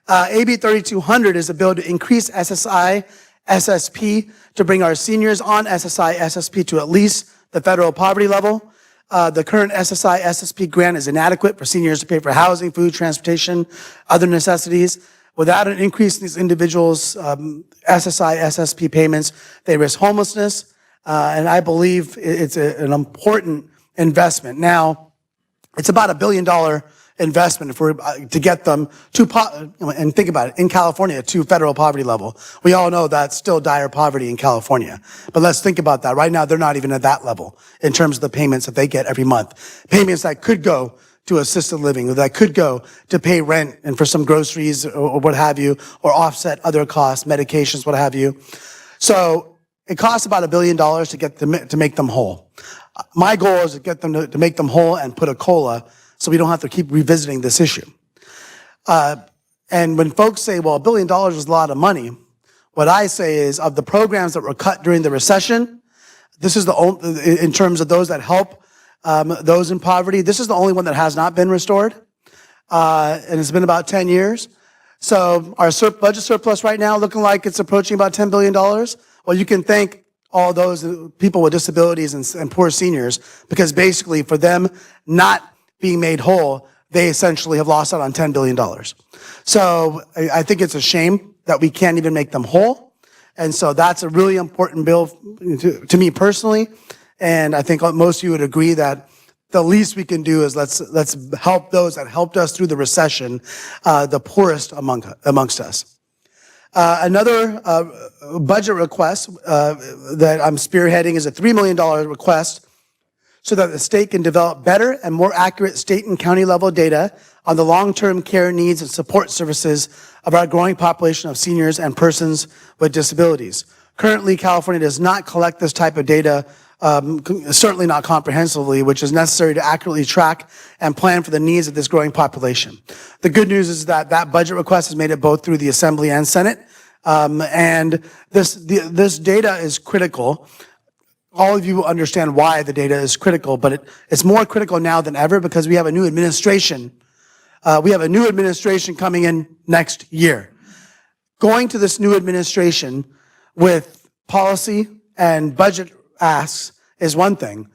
M: AB 3200 is a bill to increase SSI, SSP to bring our seniors on SSI, SSP to at least the federal poverty level. The current SSI, SSP grant is inadequate for seniors to pay for housing, food, transportation, other necessities. Without an increase in these individuals' SSI, SSP payments, they risk homelessness, and I believe it's an important investment. Now, it's about $1 billion investment if we're to get them to, and think about it, in California to federal poverty level. We all know that's still dire poverty in California. But let's think about that. Right now, they're not even at that level in terms of the payments that they get every month. Payments that could go to assisted living, or that could go to pay rent and for some groceries or what have you, or offset other costs, medications, what have you. So it costs about $1 billion to get them, to make them whole. My goal is to get them to make them whole and put a COLA so we don't have to keep revisiting this issue. And when folks say, well, $1 billion is a lot of money, what I say is, of the programs that were cut during the recession, this is the only, in terms of those that help those in poverty, this is the only one that has not been restored. And it's been about 10 years. So our budget surplus right now looking like it's approaching about $10 billion. Well, you can thank all those people with disabilities and poor seniors, because basically for them not being made whole, they essentially have lost out on $10 billion. So I think it's a shame that we can't even make them whole. And so that's a really important bill to me personally. And I think most of you would agree that the least we can do is let's help those that helped us through the recession, the poorest amongst us. Another budget request that I'm spearheading is a $3 million request so that the state can develop better and more accurate state and county level data on the long-term care needs and support services of our growing population of seniors and persons with disabilities. Currently, California does not collect this type of data, certainly not comprehensively, which is necessary to accurately track and plan for the needs of this growing population. The good news is that that budget request has made it both through the Assembly and Senate, and this data is critical. All of you understand why the data is critical, but it's more critical now than ever because we have a new administration. We have a new administration coming in next year. Going to this new administration with policy and budget asks is one thing.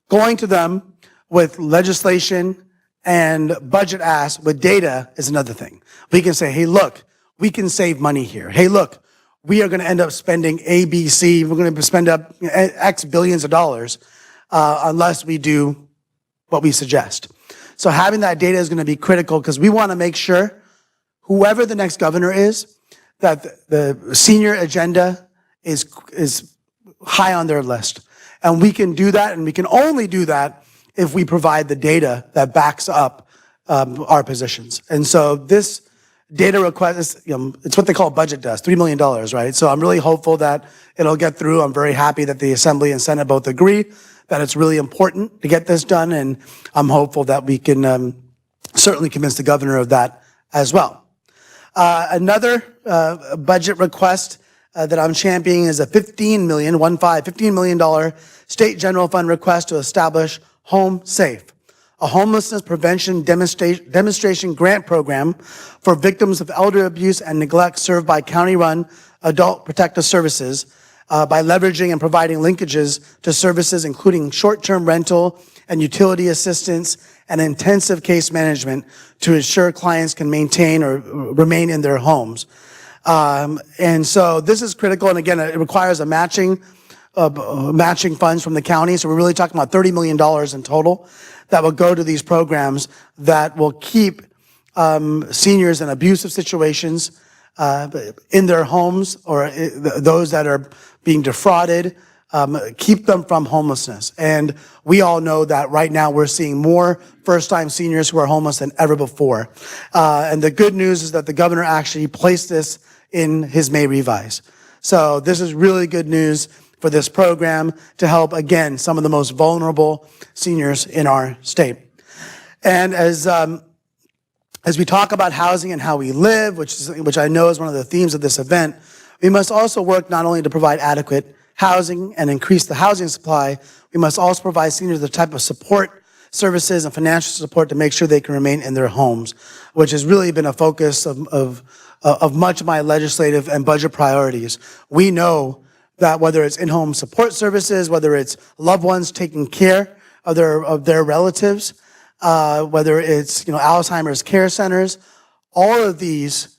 M: Going to them with legislation and budget asks with data is another thing. We can say, hey, look, we can save money here. Hey, look, we are going to end up spending A, B, C. We're going to spend up X billions of dollars unless we do what we suggest. So having that data is going to be critical because we want to make sure whoever the next governor is, that the senior agenda is high on their list. And we can do that, and we can only do that if we provide the data that backs up our positions. And so this data request is, it's what they call budget dust, $3 million, right? So I'm really hopeful that it'll get through. I'm very happy that the Assembly and Senate both agree that it's really important to get this done, and I'm hopeful that we can certainly convince the governor of that as well. Another budget request that I'm championing is a $15 million state general fund request to establish Home Safe, a homelessness prevention demonstration grant program for victims of elder abuse and neglect served by county-run adult protective services by leveraging and providing linkages to services including short-term rental and utility assistance and intensive case management to ensure clients can maintain or remain in their homes. And so this is critical, and again, it requires a matching funds from the county. So we're really talking about $30 million in total that will go to these programs that will keep seniors in abusive situations in their homes, or those that are being defrauded, keep them from homelessness. And we all know that right now we're seeing more first-time seniors who are homeless than ever before. And the good news is that the governor actually placed this in his May revise. So this is really good news for this program to help, again, some of the most vulnerable seniors in our state. And as we talk about housing and how we live, which I know is one of the themes of this event, we must also work not only to provide adequate housing and increase the housing supply, we must also provide seniors the type of support, services, and financial support to make sure they can remain in their homes, which has really been a focus of much of my legislative and budget priorities. We know that whether it's in-home support services, whether it's loved ones taking care of their relatives, whether it's Alzheimer's care centers, all of these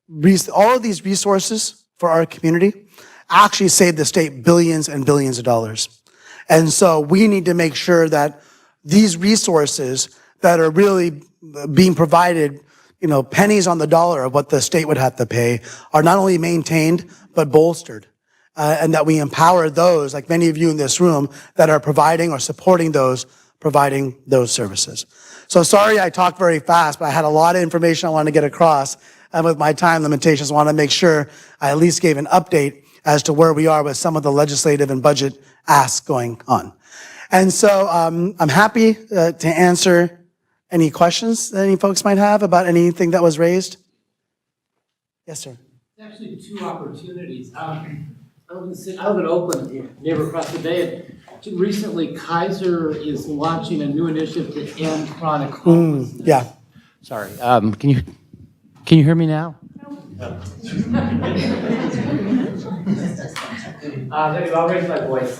M: resources for our community actually save the state billions and billions of dollars. And so we need to make sure that these resources that are really being provided, pennies on the dollar of what the state would have to pay, are not only maintained, but bolstered. And that we empower those, like many of you in this room, that are providing or supporting those providing those services. So sorry I talked very fast, but I had a lot of information I wanted to get across. And with my time limitations, I want to make sure I at least gave an update as to where we are with some of the legislative and budget asks going on. And so I'm happy to answer any questions that any folks might have about anything that was raised. Yes, sir.
E: There's actually two opportunities. I live in Oakland, neighbor across the bay. Recently, Kaiser is launching a new initiative to end chronic homelessness.
M: Yeah.
E: Sorry. Can you hear me now? Anyway, I'll raise my voice.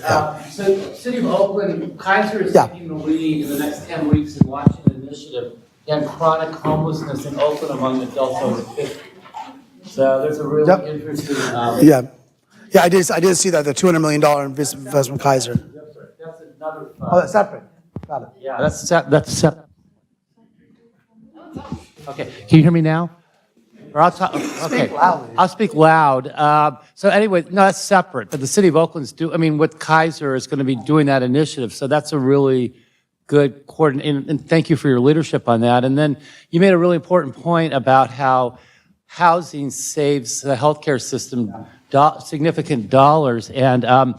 E: So, City of Oakland, Kaiser is taking the lead in the next 10 weeks in launching an initiative to end chronic homelessness in Oakland among adults over 50. So there's a really interesting.
M: Yeah, I did see that, the $200 million investment from Kaiser.
E: That's another fund.
M: Oh, that's separate. Got it.
E: Yeah, that's separate. Okay, can you hear me now? Or I'll talk, okay.
M: loudly.
E: I'll speak loud. So anyway, no, that's separate, but the city of Oakland's with Kaiser is going to be doing that initiative, so that's a really good coordinate, and thank you for your leadership on that. And then you made a really important point about how housing saves the healthcare system significant dollars, and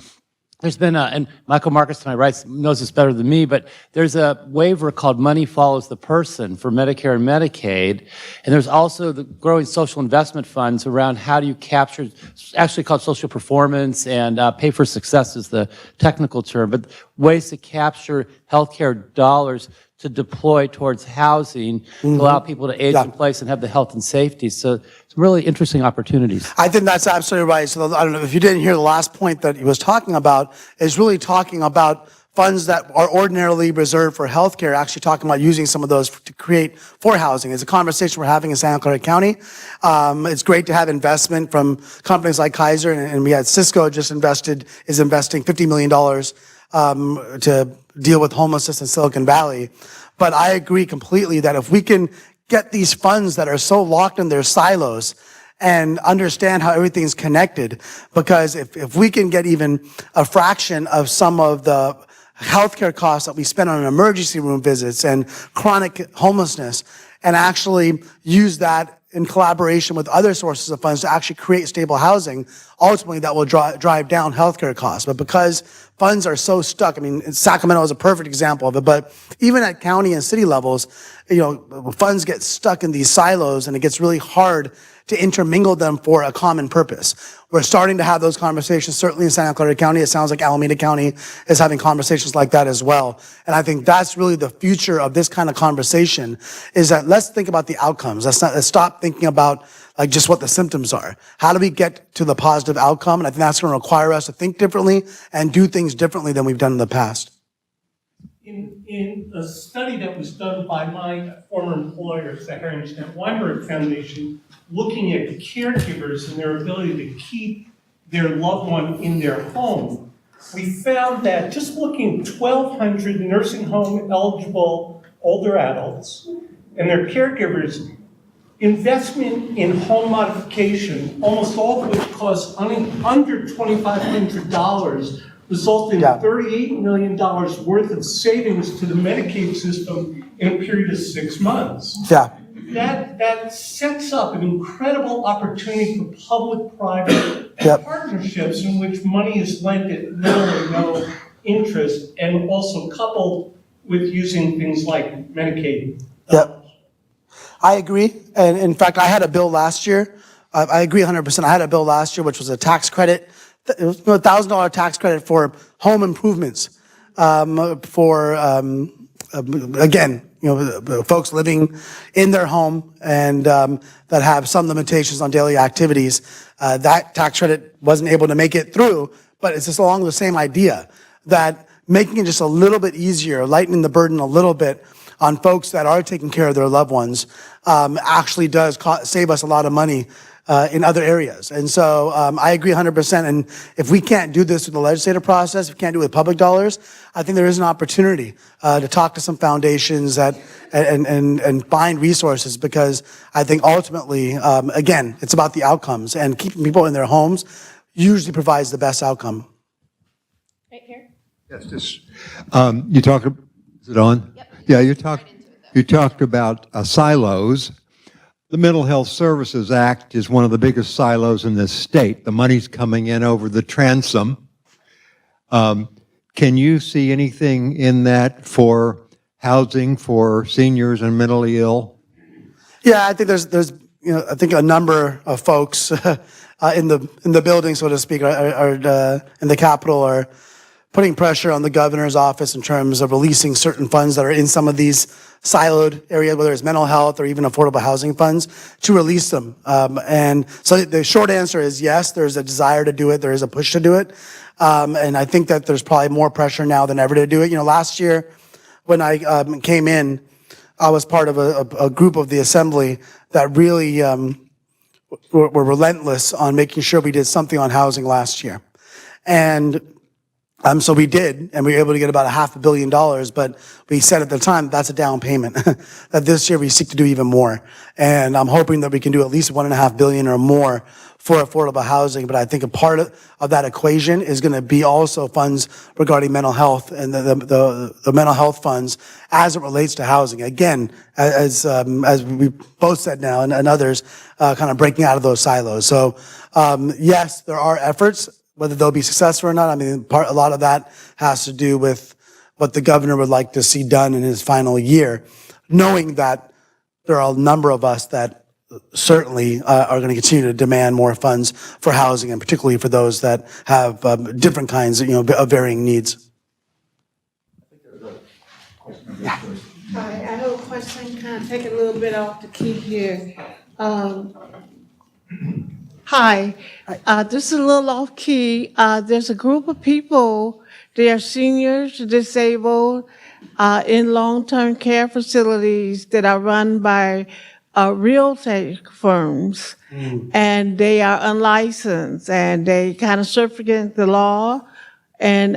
E: there's been and Michael Marcus to my right knows this better than me, but there's a waiver called Money Follows the Person for Medicare and Medicaid. And there's also the growing social investment funds around how do you capture, actually called social performance, and pay for success is the technical term, but ways to capture healthcare dollars to deploy towards housing, to allow people to age in place and have the health and safety. So it's really interesting opportunities.
M: I think that's absolutely right. So I don't know if you didn't hear the last point that he was talking about, is really talking about funds that are ordinarily reserved for healthcare, actually talking about using some of those to create for housing. It's a conversation we're having in Santa Clara County. It's great to have investment from companies like Kaiser, and we had Cisco is investing $50 million to deal with homelessness in Silicon Valley. But I agree completely that if we can get these funds that are so locked in their silos and understand how everything's connected, because if we can get even a fraction of some of the healthcare costs that we spend on emergency room visits and chronic homelessness, and actually use that in collaboration with other sources of funds to actually create stable housing, ultimately that will drive down healthcare costs. But because funds are so stuck, I mean, Sacramento is a perfect example of it, but even at county and city levels, funds get stuck in these silos, and it gets really hard to intermingle them for a common purpose. We're starting to have those conversations, certainly in Santa Clara County. It sounds like Alameda County is having conversations like that as well. And I think that's really the future of this kind of conversation, is that let's think about the outcomes. Let's stop thinking about like just what the symptoms are. How do we get to the positive outcome? And I think that's going to require us to think differently and do things differently than we've done in the past.
N: In a study that was done by my former employer, the Harrington Weinberg Foundation, looking at the caregivers and their ability to keep their loved one in their home, we found that just looking at 1,200 nursing home eligible older adults and their caregivers, investment in home modification, almost all of which costs under $2,500, resulted in $38 million worth of savings to the Medicaid system in a period of 6 months.
M: Yeah.
N: That sets up an incredible opportunity for public-private partnerships in which money is lent at little or no interest, and also coupled with using things like Medicaid.
M: Yep. I agree. And in fact, I had a bill last year. I agree 100%. I had a bill last year, which was a tax credit. It was a $1,000 tax credit for home improvements again, folks living in their home and that have some limitations on daily activities. That tax credit wasn't able to make it through, but it's just along the same idea that making it just a little bit easier, lightening the burden a little bit on folks that are taking care of their loved ones actually does save us a lot of money in other areas. And so I agree 100%. And if we can't do this through the legislative process, if we can't do it with public dollars, I think there is an opportunity to talk to some foundations and find resources, because I think ultimately, again, it's about the outcomes, and keeping people in their homes usually provides the best outcome.
D: Right here.
O: Yes, just, you talked, is it on? Yep. Yeah, you talked about silos. The Mental Health Services Act is one of the biggest silos in this state. The money's coming in over the transom. Can you see anything in that for housing for seniors and mentally ill?
M: Yeah, I think there's I think a number of folks in the building, so to speak, are in the Capitol are putting pressure on the governor's office in terms of releasing certain funds that are in some of these siloed areas, whether it's mental health or even affordable housing funds, to release them. And so the short answer is yes, there's a desire to do it, there is a push to do it. And I think that there's probably more pressure now than ever to do it. Last year when I came in, I was part of a group of the Assembly that really were relentless on making sure we did something on housing last year. And So we did, and we were able to get about $500 million, but we said at the time, that's a down payment. That this year we seek to do even more. And I'm hoping that we can do at least $1.5 billion or more for affordable housing. But I think a part of that equation is going to be also funds regarding mental health and the mental health funds as it relates to housing. Again, as we both said now and others, kind of breaking out of those silos. So yes, there are efforts. Whether they'll be successful or not, I mean, a lot of that has to do with what the governor would like to see done in his final year, knowing that there are a number of us that certainly are going to continue to demand more funds for housing, and particularly for those that have different kinds of varying needs.
P: Hi, I have a question, kind of take a little bit off the key here. Hi, this is a little off key. There's a group of people, they are seniors, disabled, in long-term care facilities that are run by real estate firms. And they are unlicensed, and they kind of circumvent the law. And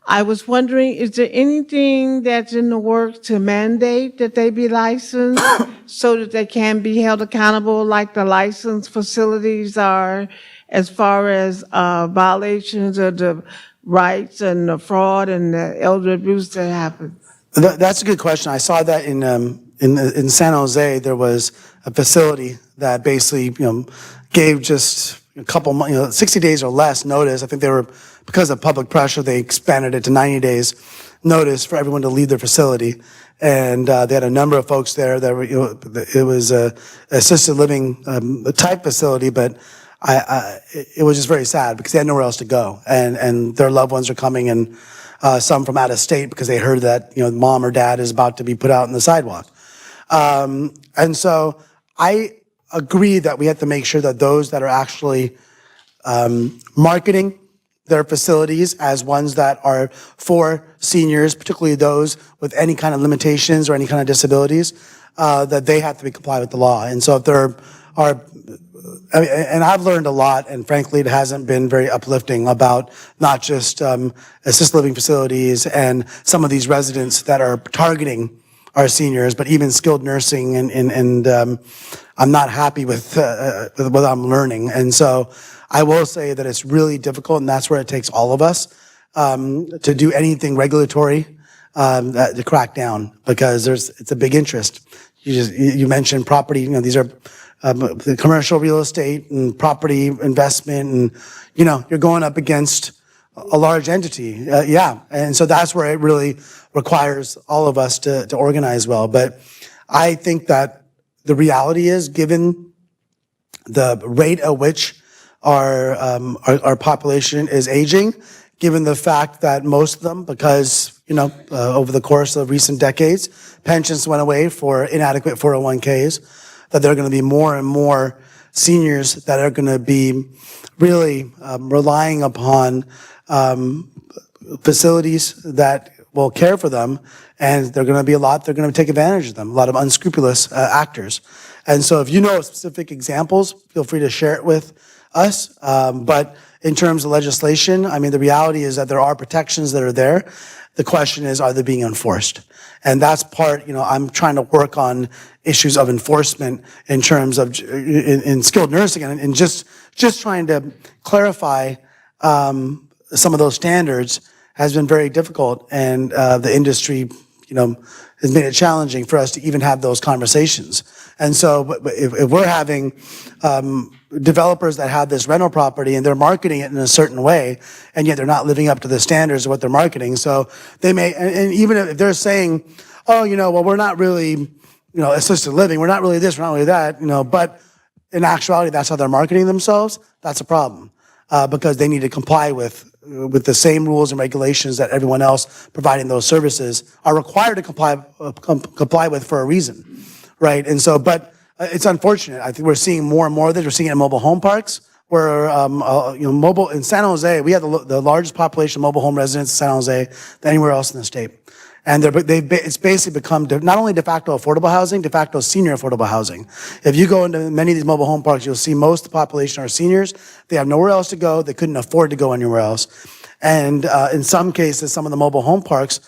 P: I was wondering, is there anything that's in the works to mandate that they be licensed so that they can be held accountable like the licensed facilities are as far as violations of the rights and the fraud and the elder abuse that happens?
M: That's a good question. I saw that in San Jose, there was a facility that basically, gave just a couple, 60 days or less notice. I think they were, because of public pressure, they expanded it to 90 days notice for everyone to leave their facility. And they had a number of folks there that were, it was a assisted living type facility, but it was just very sad because they had nowhere else to go. And their loved ones are coming, and some from out of state because they heard that, mom or dad is about to be put out on the sidewalk. And so I agree that we have to make sure that those that are actually marketing their facilities as ones that are for seniors, particularly those with any kind of limitations or any kind of disabilities, that they have to be compliant with the law. And so if there are, and I've learned a lot, and frankly, it hasn't been very uplifting about not just assisted living facilities and some of these residents that are targeting our seniors, but even skilled nursing, and I'm not happy with what I'm learning. And so I will say that it's really difficult, and that's where it takes all of us to do anything regulatory to crack down, because it's a big interest. You mentioned property, these are the commercial real estate and property investment, and you're going up against a large entity. And so that's where it really requires all of us to organize well. But I think that the reality is, given the rate at which our population is aging, given the fact that most of them, because over the course of recent decades, pensions went away for inadequate 401ks, that there are going to be more and more seniors that are going to be really relying upon facilities that will care for them, and they're going to be they're going to take advantage of them, a lot of unscrupulous actors. And so if you know specific examples, feel free to share it with us. But in terms of legislation, I mean, the reality is that there are protections that are there. The question is, are they being enforced? And that's part, I'm trying to work on issues of enforcement in terms of in skilled nursing, and just trying to clarify some of those standards has been very difficult, and the industry, has made it challenging for us to even have those conversations. And so if we're having developers that have this rental property and they're marketing it in a certain way, and yet they're not living up to the standards of what they're marketing, so they may, and even if they're saying, well, we're not really, assisted living, we're not really this, we're not really that, but in actuality, that's how they're marketing themselves, that's a problem. Because they need to comply with the same rules and regulations that everyone else providing those services are required to comply with for a reason, right? And so, but it's unfortunate. I think we're seeing more and more of this. We're seeing it in mobile home parks, where mobile in San Jose, we have the largest population of mobile home residents in San Jose than anywhere else in the state. And it's basically become not only de facto affordable housing, de facto senior affordable housing. If you go into many of these mobile home parks, you'll see most of the population are seniors. They have nowhere else to go. They couldn't afford to go anywhere else. And in some cases, some of the mobile home parks,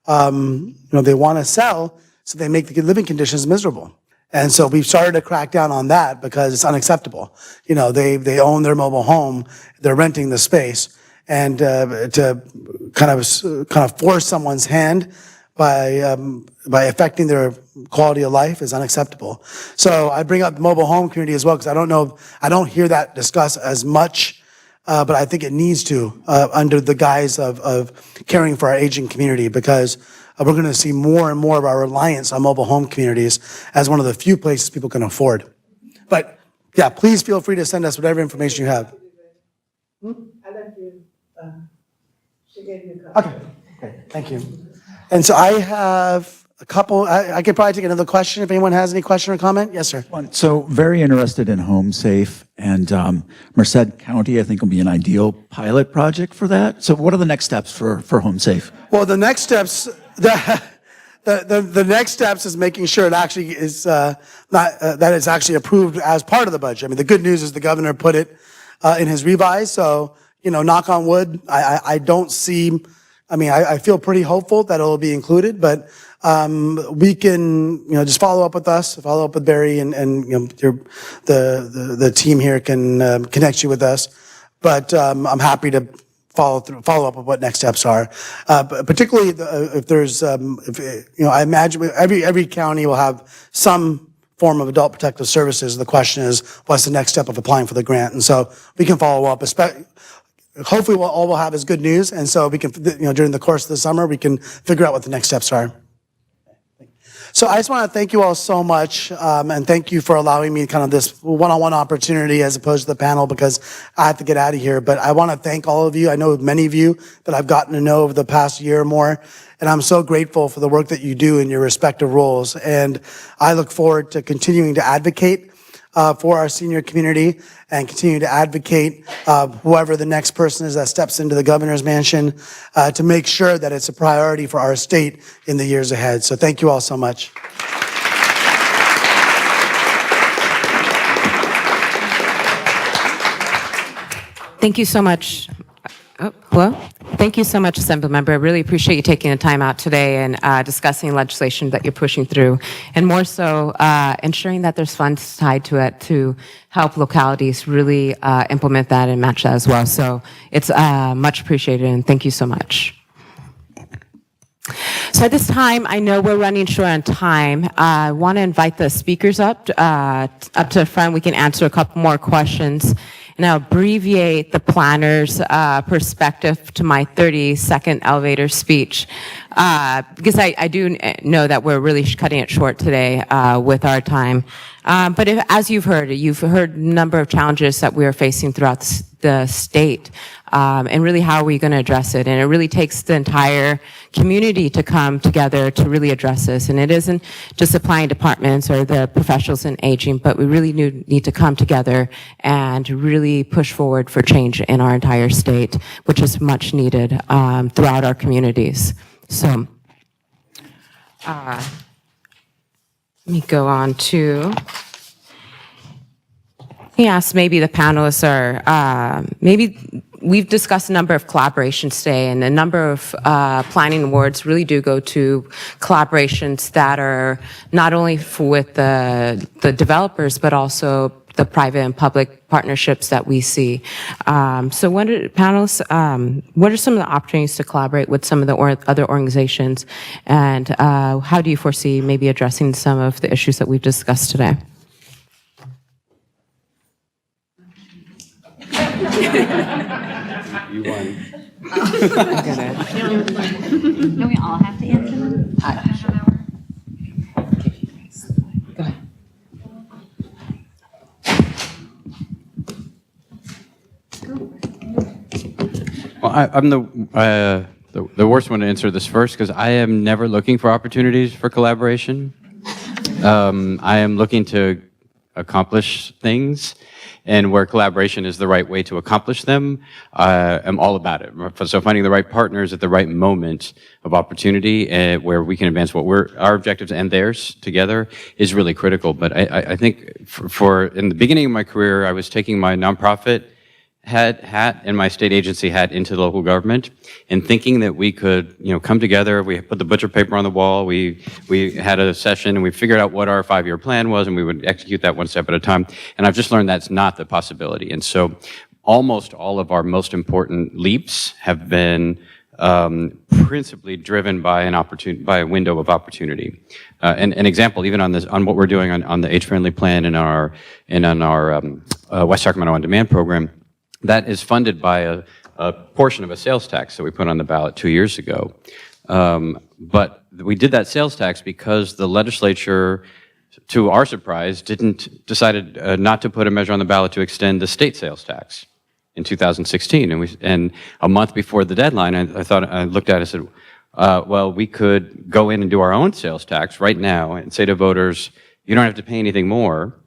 M: they want to sell, so they make the living conditions miserable. And so we've started to crack down on that because it's unacceptable. They own their mobile home, they're renting the space, and to kind of force someone's hand by affecting their quality of life is unacceptable. So I bring up the mobile home community as well because I don't hear that discussed as much, but I think it needs to under the guise of caring for our aging community, because we're going to see more and more of our reliance on mobile home communities as one of the few places people can afford. But yeah, please feel free to send us whatever information you have.
P: She gave you a copy.
M: Okay, thank you. And so I have a couple, I could probably take another question if anyone has any question or comment. Yes, sir.
Q: So very interested in Home Safe, and Merced County, I think, will be an ideal pilot project for that. So what are the next steps for Home Safe?
M: Well, the next steps, the next steps is making sure it actually is that it's actually approved as part of the budget. I mean, the good news is the governor put it in his revise. So, knock on wood, I don't see. I mean, I feel pretty hopeful that it'll be included, but we can, just follow up with us, follow up with Barry, and the team here can connect you with us. But I'm happy to follow up with what next steps are. But particularly if there's, I imagine every county will have some form of adult protective services. The question is, what's the next step of applying for the grant? And so we can follow up. Hopefully, all we'll have is good news, and so we can, during the course of the summer, we can figure out what the next steps are. So I just want to thank you all so much, and thank you for allowing me kind of this one-on-one opportunity as opposed to the panel, because I have to get out of here. But I want to thank all of you. I know many of you that I've gotten to know over the past year or more, and I'm so grateful for the work that you do in your respective roles. And I look forward to continuing to advocate for our senior community and continue to advocate whoever the next person is that steps into the governor's mansion to make sure that it's a priority for our state in the years ahead. So thank you all so much.
L: Thank you so much. Hello? Thank you so much, Assemblymember. I really appreciate you taking the time out today and discussing legislation that you're pushing through, and more so ensuring that there's funds tied to it to help localities really implement that and match that as well. So it's much appreciated, and thank you so much. So at this time, I know we're running short on time. I want to invite the speakers up to the front. We can answer a couple more questions. And I'll abbreviate the planner's perspective to my 30-second elevator speech, because I do know that we're really cutting it short today with our time. But as you've heard a number of challenges that we are facing throughout the state, and really how are we going to address it. And it really takes the entire community to come together to really address this. And it isn't just the planning departments or the professionals in aging, but we really need to come together and really push forward for change in our entire state, which is much needed throughout our communities. So let me go on to, yes, maybe the panelists are, maybe we've discussed a number of collaborations today, and a number of planning awards really do go to collaborations that are not only with the developers, but also the private and public partnerships that we see. So what are, panelists, what are some of the opportunities to collaborate with some of the other organizations, and how do you foresee maybe addressing some of the issues that we've discussed today?
I: You won.
K: No, we all have to answer them?
L: Go ahead.
I: Well, I'm the worst one to answer this first, because I am never looking for opportunities for collaboration. I am looking to accomplish things, and where collaboration is the right way to accomplish them, I'm all about it. So finding the right partners at the right moment of opportunity where we can advance our objectives and theirs together is really critical. But I think for in the beginning of my career, I was taking my nonprofit and my state agency hat into local government, and thinking that we could, come together. We put the butcher paper on the wall. We had a session and we figured out what our 5-year plan was, and we would execute that one step at a time. And I've just learned that's not the possibility. And so, almost all of our most important leaps have been principally driven by by a window of opportunity. An example, even on what we're doing on the age-friendly plan and on our West Sacramento On Demand program, that is funded by a portion of a sales tax that we put on the ballot 2 years ago. But we did that sales tax because the legislature, to our surprise, decided not to put a measure on the ballot to extend the state sales tax in 2016. And a month before the deadline, I looked at it and said, well, we could go in and do our own sales tax right now and say to voters, you don't have to pay anything more.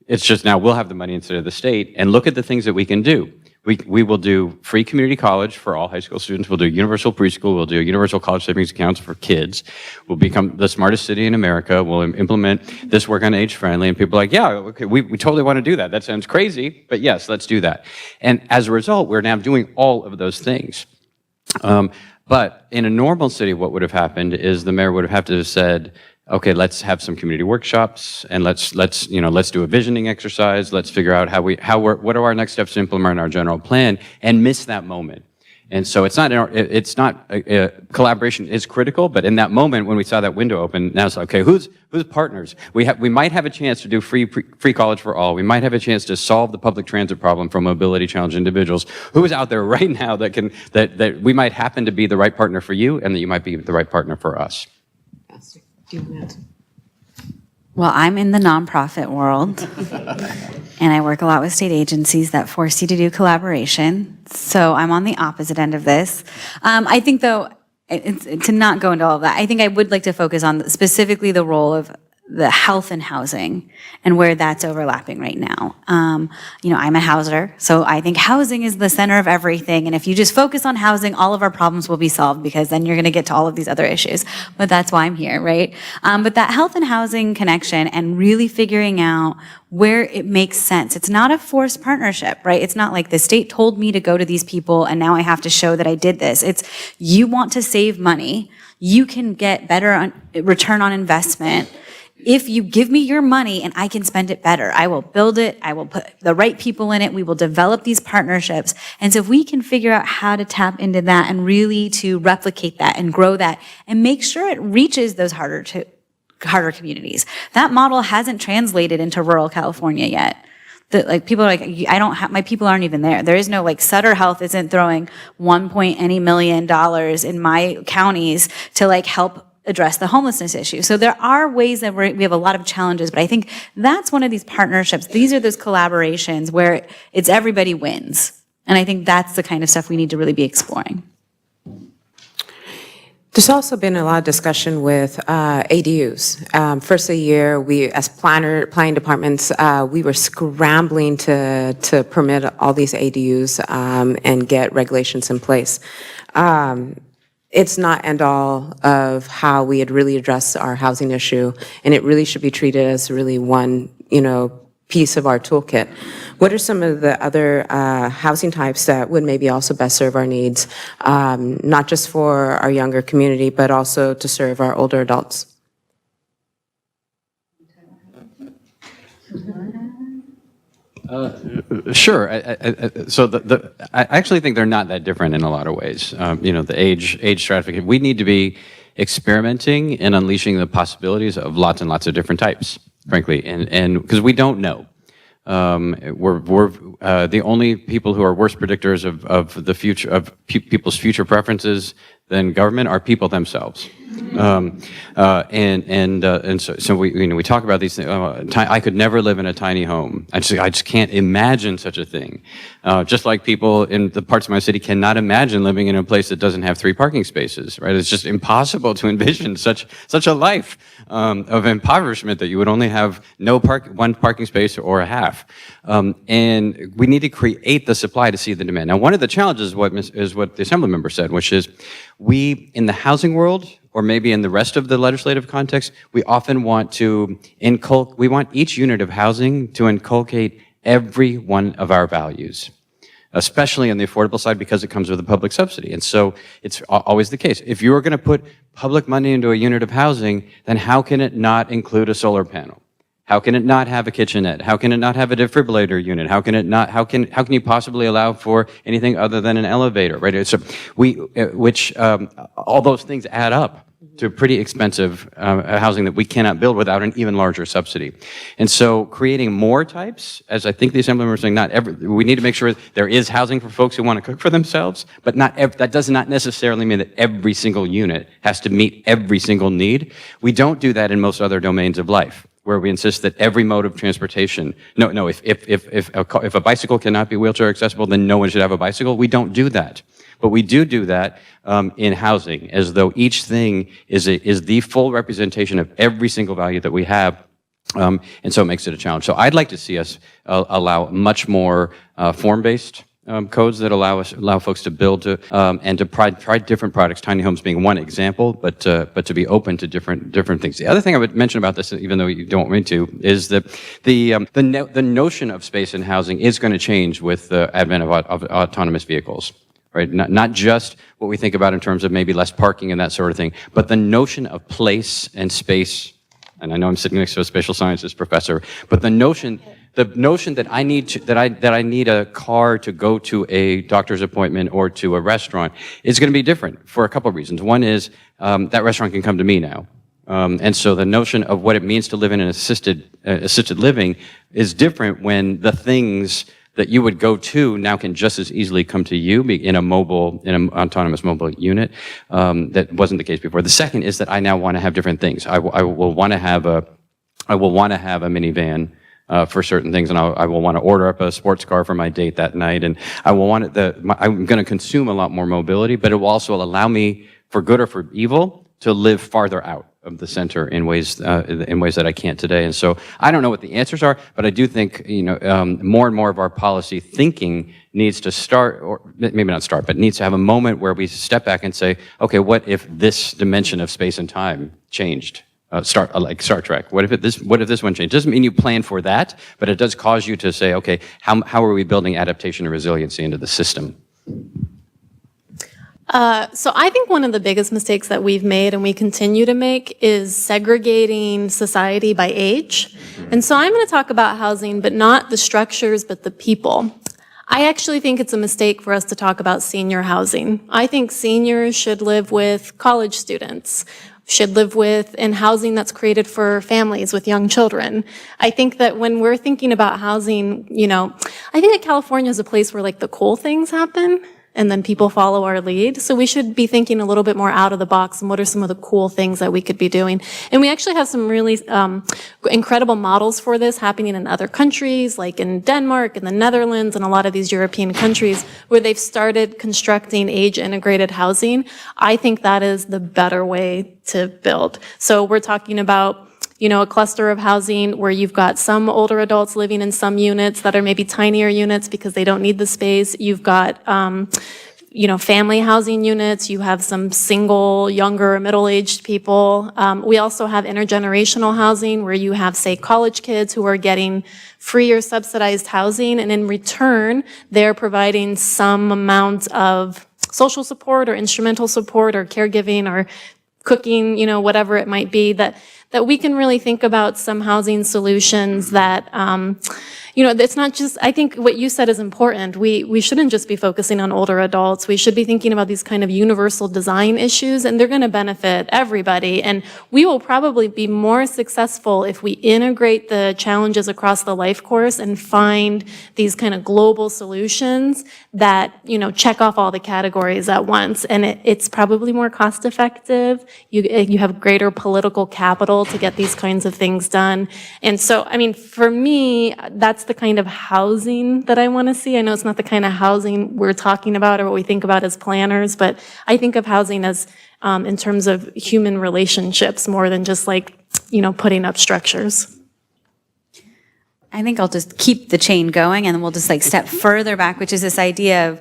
I: It's just now we'll have the money instead of the state, and look at the things that we can do. We will do free community college for all high school students. We'll do universal preschool. We'll do universal college savings accounts for kids. We'll become the smartest city in America. We'll implement this work on age friendly. And people are like, yeah, okay, we totally want to do that. That sounds crazy, but yes, let's do that. And as a result, we're now doing all of those things. But in a normal city, what would have happened is the mayor would have to have said, okay, let's have some community workshops, and let's do a visioning exercise. Let's figure out what are our next steps to implement our general plan, and miss that moment. And so collaboration is critical, but in that moment when we saw that window open, now it's okay, who's partners? We might have a chance to do free college for all. We might have a chance to solve the public transit problem for mobility challenged individuals. Who is out there right now that we might happen to be the right partner for you, and that you might be the right partner for us?
K: Well, I'm in the nonprofit world, and I work a lot with state agencies that force you to do collaboration. So I'm on the opposite end of this. I think, though, to not go into all of that, I think I would like to focus on specifically the role of the health and housing and where that's overlapping right now. I'm a houser, so I think housing is the center of everything. And if you just focus on housing, all of our problems will be solved, because then you're going to get to all of these other issues. But that's why I'm here, right? But that health and housing connection and really figuring out where it makes sense. It's not a forced partnership, right? It's not like the state told me to go to these people and now I have to show that I did this. It's you want to save money. You can get better return on investment if you give me your money and I can spend it better. I will build it. I will put the right people in it. We will develop these partnerships. And so if we can figure out how to tap into that and really to replicate that and grow that and make sure it reaches those harder communities. That model hasn't translated into rural California yet. People are like, my people aren't even there. There is no, Sutter Health isn't throwing $1 million in my counties to help address the homelessness issue. So there are ways that we have a lot of challenges, but I think that's one of these partnerships. These are those collaborations where it's everybody wins. And I think that's the kind of stuff we need to really be exploring.
L: There's also been a lot of discussion with ADUs. First of the year, we, as planning departments, we were scrambling to permit all these ADUs and get regulations in place. It's not end all of how we had really addressed our housing issue, and it really should be treated as really one, piece of our toolkit. What are some of the other housing types that would maybe also best serve our needs, not just for our younger community, but also to serve our older adults?
I: Sure. So I actually think they're not that different in a lot of ways. The age stratification. We need to be experimenting and unleashing the possibilities of lots and lots of different types, frankly, and because we don't know. We're the only people who are worse predictors of the future of people's future preferences than government are people themselves. So we talk about these things. I could never live in a tiny home. I just can't imagine such a thing. Just like people in the parts of my city cannot imagine living in a place that doesn't have 3 parking spaces. Right? It's just impossible to envision such a life of impoverishment that you would only have one parking space or a half. And we need to create the supply to see the demand. Now, one of the challenges is what the Assemblymember said, which is we in the housing world, or maybe in the rest of the legislative context, we often want we want each unit of housing to inculcate every one of our values. especially on the affordable side because it comes with a public subsidy. And so it's always the case. If you're going to put public money into a unit of housing, then how can it not include a solar panel? How can it not have a kitchenette? How can it not have a defibrillator unit? How can you possibly allow for anything other than an elevator, right? So all those things add up to pretty expensive housing that we cannot build without an even larger subsidy. And so creating more types, as I think the Assemblymember is saying, we need to make sure there is housing for folks who want to cook for themselves, but that does not necessarily mean that every single unit has to meet every single need. We don't do that in most other domains of life, where we insist that every mode of transportation, if a bicycle cannot be wheelchair accessible, then no one should have a bicycle. We don't do that. But we do that in housing, as though each thing is the full representation of every single value that we have, and so it makes it a challenge. So I'd like to see us allow much more form-based codes that allow folks to build and to try different products. Tiny homes being one example, but to be open to different things. The other thing I would mention about this, even though you don't want me to, is that the notion of space and housing is going to change with the advent of autonomous vehicles. Right? Not just what we think about in terms of maybe less parking and that sort of thing, but the notion of place and space. And I know I'm sitting next to a spatial sciences professor, but the notion that I need a car to go to a doctor's appointment or to a restaurant is going to be different for a couple of reasons. One is that restaurant can come to me now. And so the notion of what it means to live in an assisted living is different when the things that you would go to now can just as easily come to you in an autonomous mobile unit. That wasn't the case before. The second is that I now want to have different things. I will want to have a minivan for certain things, and I will want to order up a sports car for my date that night, and I'm going to consume a lot more mobility, but it will also allow me, for good or for evil, to live farther out of the center in ways that I can't today. And so I don't know what the answers are, but I do think more and more of our policy thinking needs to start, or maybe not start, but needs to have a moment where we step back and say, okay, what if this dimension of space and time changed? Like Star Trek. What if this one changed? Doesn't mean you plan for that, but it does cause you to say, okay, how are we building adaptation and resiliency into the system?
D: So I think one of the biggest mistakes that we've made and we continue to make is segregating society by age. And so I'm going to talk about housing, but not the structures, but the people. I actually think it's a mistake for us to talk about senior housing. I think seniors should live with college students, should live in housing that's created for families with young children. I think that when we're thinking about housing, I think that California is a place where like the cool things happen, and then people follow our lead. So we should be thinking a little bit more out of the box and what are some of the cool things that we could be doing. And we actually have some really incredible models for this happening in other countries, like in Denmark and the Netherlands and a lot of these European countries where they've started constructing age-integrated housing. I think that is the better way to build. So we're talking about a cluster of housing where you've got some older adults living in some units that are maybe tinier units because they don't need the space. You've got, family housing units. You have some single, younger, middle-aged people. We also have intergenerational housing where you have, say, college kids who are getting free or subsidized housing, and in return, they're providing some amount of social support or instrumental support or caregiving or cooking, whatever it might be, that we can really think about some housing solutions that, it's not just, I think what you said is important. We shouldn't just be focusing on older adults. We should be thinking about these kind of universal design issues, and they're going to benefit everybody. And we will probably be more successful if we integrate the challenges across the life course and find these kind of global solutions that, check off all the categories at once. And it's probably more cost effective. You have greater political capital to get these kinds of things done. And so, for me, that's the kind of housing that I want to see. I know it's not the kind of housing we're talking about or what we think about as planners, but I think of housing as in terms of human relationships more than just putting up structures.
K: I think I'll just keep the chain going, and then we'll just step further back, which is this idea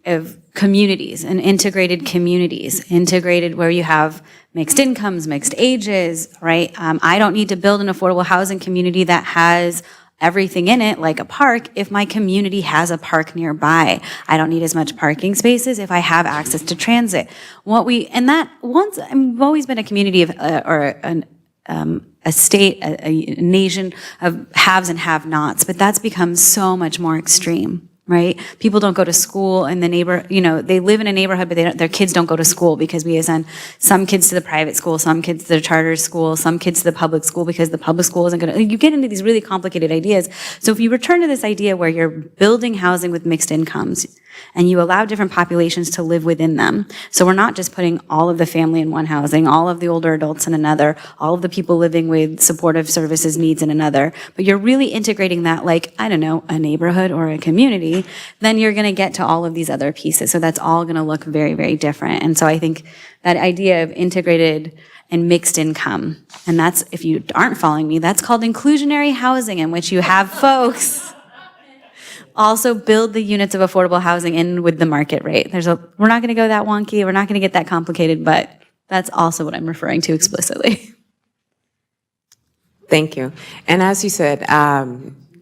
K: of communities and integrated communities, integrated where you have mixed incomes, mixed ages, right? I don't need to build an affordable housing community that has everything in it, like a park, if my community has a park nearby. I don't need as much parking spaces if I have access to transit. I've always been a community of, a state, a nation of haves and have-nots, but that's become so much more extreme. Right? People don't go to school in the they live in a neighborhood, but their kids don't go to school because we send some kids to the private school, some kids to the charter school, some kids to the public school because the public school isn't going to, you get into these really complicated ideas. So if you return to this idea where you're building housing with mixed incomes and you allow different populations to live within them. So we're not just putting all of the family in one housing, all of the older adults in another, all of the people living with supportive services needs in another, but you're really integrating that like, I don't know, a neighborhood or a community, then you're going to get to all of these other pieces. So that's all going to look very, very different. And so I think that idea of integrated and mixed income, and that's, if you aren't following me, that's called inclusionary housing, in which you have folks also build the units of affordable housing in with the market rate. We're not going to go that wonky, we're not going to get that complicated, but that's also what I'm referring to explicitly.
L: Thank you. And as you said,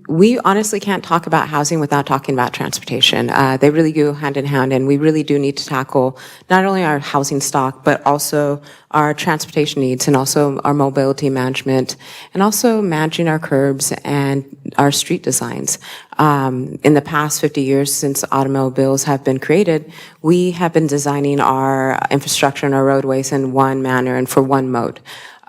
L: we honestly can't talk about housing without talking about transportation. They really go hand in hand, and we really do need to tackle not only our housing stock, but also our transportation needs and also our mobility management, and also managing our curbs and our street designs. In the past 50 years since automobiles have been created, we have been designing our infrastructure and our roadways in one manner and for one mode.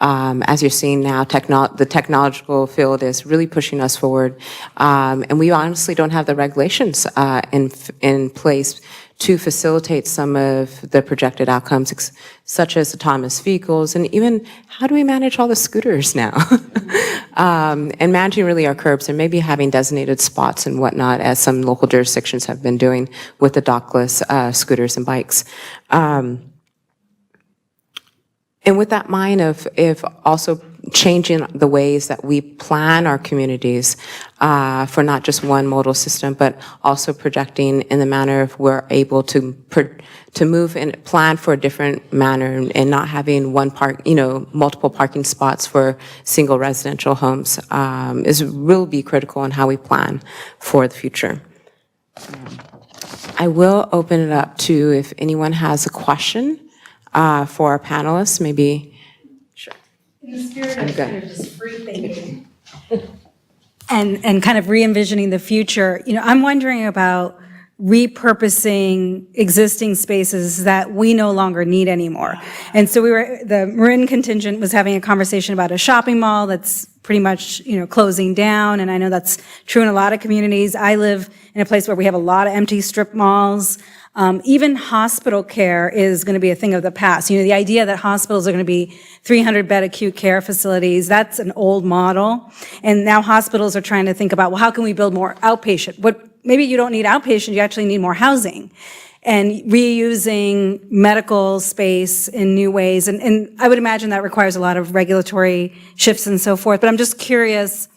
L: As you're seeing now, the technological field is really pushing us forward, and we honestly don't have the regulations in place to facilitate some of the projected outcomes, such as autonomous vehicles, and even how do we manage all the scooters now? And managing really our curbs and maybe having designated spots and whatnot, as some local jurisdictions have been doing with the dockless scooters and bikes. And with that mind of also changing the ways that we plan our communities for not just one modal system, but also projecting in the manner of we're able to move and plan for a different manner and not having multiple parking spots for single residential homes will be critical in how we plan for the future. I will open it up to if anyone has a question. For our panelists, maybe. Sure.
F: In the spirit of just free thinking and kind of re-envisioning the future, I'm wondering about repurposing existing spaces that we no longer need anymore. And so the Marin contingent was having a conversation about a shopping mall that's pretty much, closing down. And I know that's true in a lot of communities. I live in a place where we have a lot of empty strip malls. Even hospital care is going to be a thing of the past. The idea that hospitals are going to be 300-bed acute care facilities, that's an old model. And now hospitals are trying to think about, well, how can we build more outpatient? Maybe you don't need outpatient, you actually need more housing. And reusing medical space in new ways. And I would imagine that requires a lot of regulatory shifts and so forth. But I'm just curious,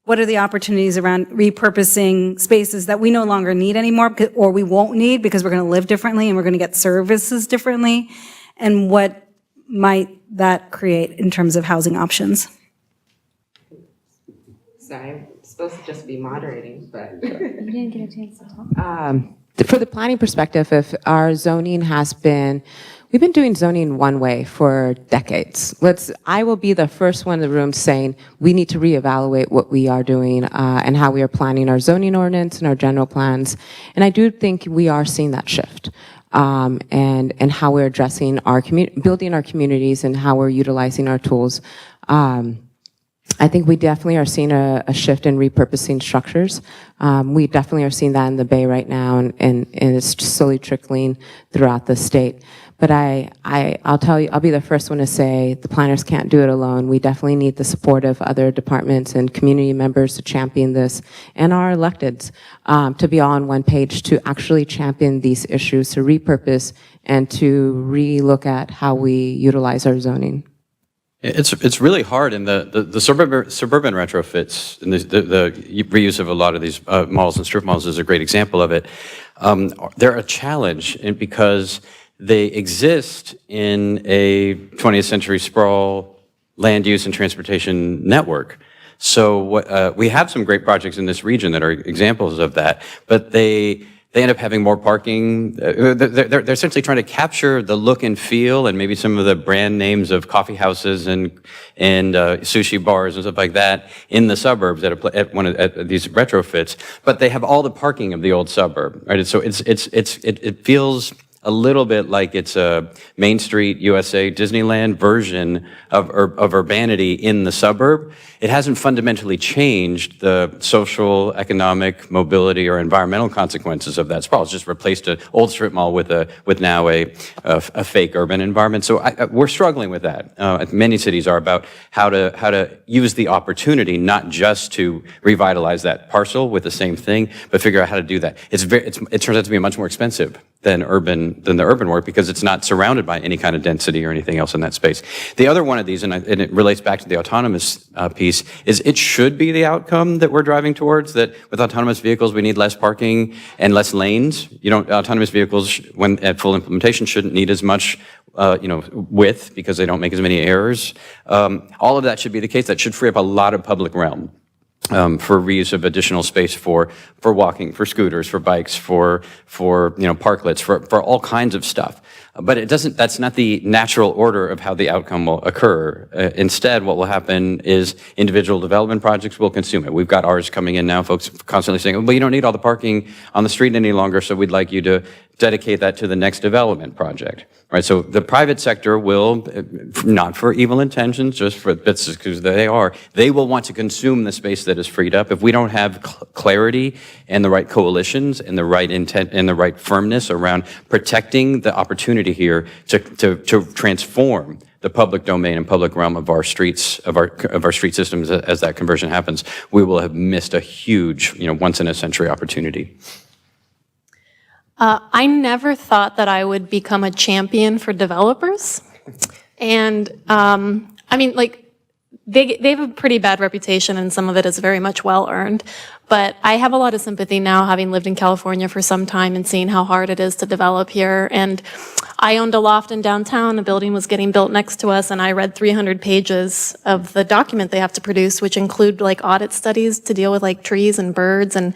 F: what are the opportunities around repurposing spaces that we no longer need anymore, or we won't need because we're going to live differently and we're going to get services differently? And what might that create in terms of housing options?
L: Sorry, I'm supposed to just be moderating, but.
K: You didn't get a chance to talk.
L: For the planning perspective, if our zoning we've been doing zoning one way for decades. I will be the first one in the room saying we need to reevaluate what we are doing and how we are planning our zoning ordinance and our general plans. And I do think we are seeing that shift and how we're addressing building our communities and how we're utilizing our tools. I think we definitely are seeing a shift in repurposing structures. We definitely are seeing that in the Bay right now, and it's slowly trickling throughout the state. But I'll tell you, I'll be the first one to say the planners can't do it alone. We definitely need the support of other departments and community members to champion this, and our electeds to be all on one page to actually champion these issues, to repurpose and to re-look at how we utilize our zoning.
I: It's really hard in the suburban retrofits, and the reuse of a lot of these malls and strip malls is a great example of it. They're a challenge because they exist in a 20th century sprawl land use and transportation network. So we have some great projects in this region that are examples of that, but they end up having more parking. They're essentially trying to capture the look and feel and maybe some of the brand names of coffee houses and sushi bars and stuff like that in the suburbs at these retrofits. But they have all the parking of the old suburb, right? So it feels a little bit like it's a Main Street USA Disneyland version of urbanity in the suburb. It hasn't fundamentally changed the social, economic, mobility, or environmental consequences of that sprawl. It's just replaced an old strip mall with now a fake urban environment. So we're struggling with that. Many cities are about how to use the opportunity, not just to revitalize that parcel with the same thing, but figure out how to do that. It turns out to be much more expensive than the urban work because it's not surrounded by any kind of density or anything else in that space. The other one of these, and it relates back to the autonomous piece, is it should be the outcome that we're driving towards, that with autonomous vehicles we need less parking and less lanes. Autonomous vehicles, when at full implementation, shouldn't need as much width because they don't make as many errors. All of that should be the case. That should free up a lot of public realm. For reuse of additional space for walking, for scooters, for bikes, for parklets, for all kinds of stuff. But that's not the natural order of how the outcome will occur. Instead, what will happen is individual development projects will consume it. We've got ours coming in now, folks constantly saying, well, you don't need all the parking on the street any longer, so we'd like you to dedicate that to the next development project. Right, so the private sector will, not for evil intentions, just for bits because they will want to consume the space that is freed up. If we don't have clarity and the right coalitions and the right intent and the right firmness around protecting the opportunity here to transform the public domain and public realm of our streets, of our street systems as that conversion happens, we will have missed a huge, once in a century opportunity.
D: I never thought that I would become a champion for developers. And they have a pretty bad reputation and some of it is very much well-earned. But I have a lot of sympathy now, having lived in California for some time and seeing how hard it is to develop here. And I owned a loft in downtown. A building was getting built next to us, and I read 300 pages of the document they have to produce, which include audit studies to deal with trees and birds. And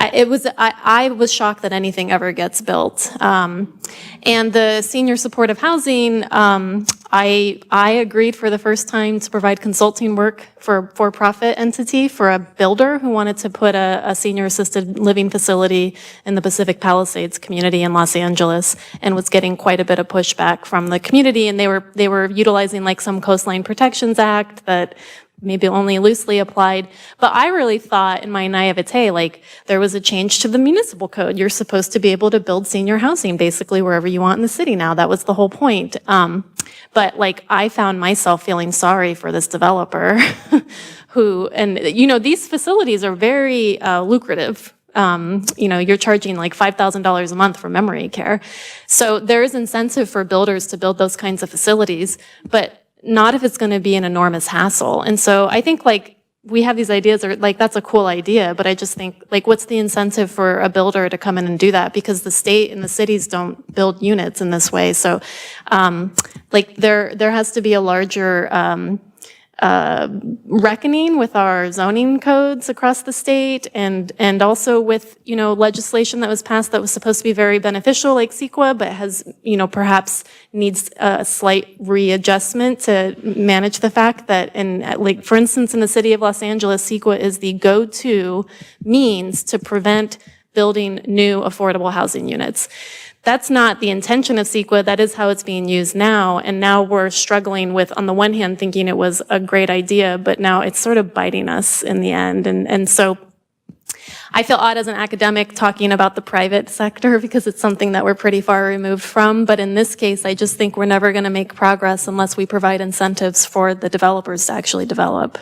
D: I was shocked that anything ever gets built. And the senior supportive housing, I agreed for the first time to provide consulting work for a for-profit entity for a builder who wanted to put a senior assisted living facility in the Pacific Palisades community in Los Angeles, and was getting quite a bit of pushback from the community. And they were utilizing some Coastline Protections Act that maybe only loosely applied. But I really thought in my naivete, there was a change to the municipal code. You're supposed to be able to build senior housing basically wherever you want in the city now. That was the whole point. But I found myself feeling sorry for this developer these facilities are very lucrative. You're charging $5,000 a month for memory care. So there is incentive for builders to build those kinds of facilities, but not if it's going to be an enormous hassle. And so I think we have these ideas, or that's a cool idea, but I just think what's the incentive for a builder to come in and do that? Because the state and the cities don't build units in this way. So there has to be a larger reckoning with our zoning codes across the state, and also with legislation that was passed that was supposed to be very beneficial, like CEQA, but has perhaps needs a slight readjustment to manage the fact that for instance in the city of Los Angeles, CEQA is the go-to means to prevent building new affordable housing units. That's not the intention of CEQA. That is how it's being used now. And now we're struggling with, on the one hand, thinking it was a great idea, but now it's sort of biting us in the end. And so I feel odd as an academic talking about the private sector because it's something that we're pretty far removed from. But in this case, I just think we're never going to make progress unless we provide incentives for the developers to actually develop.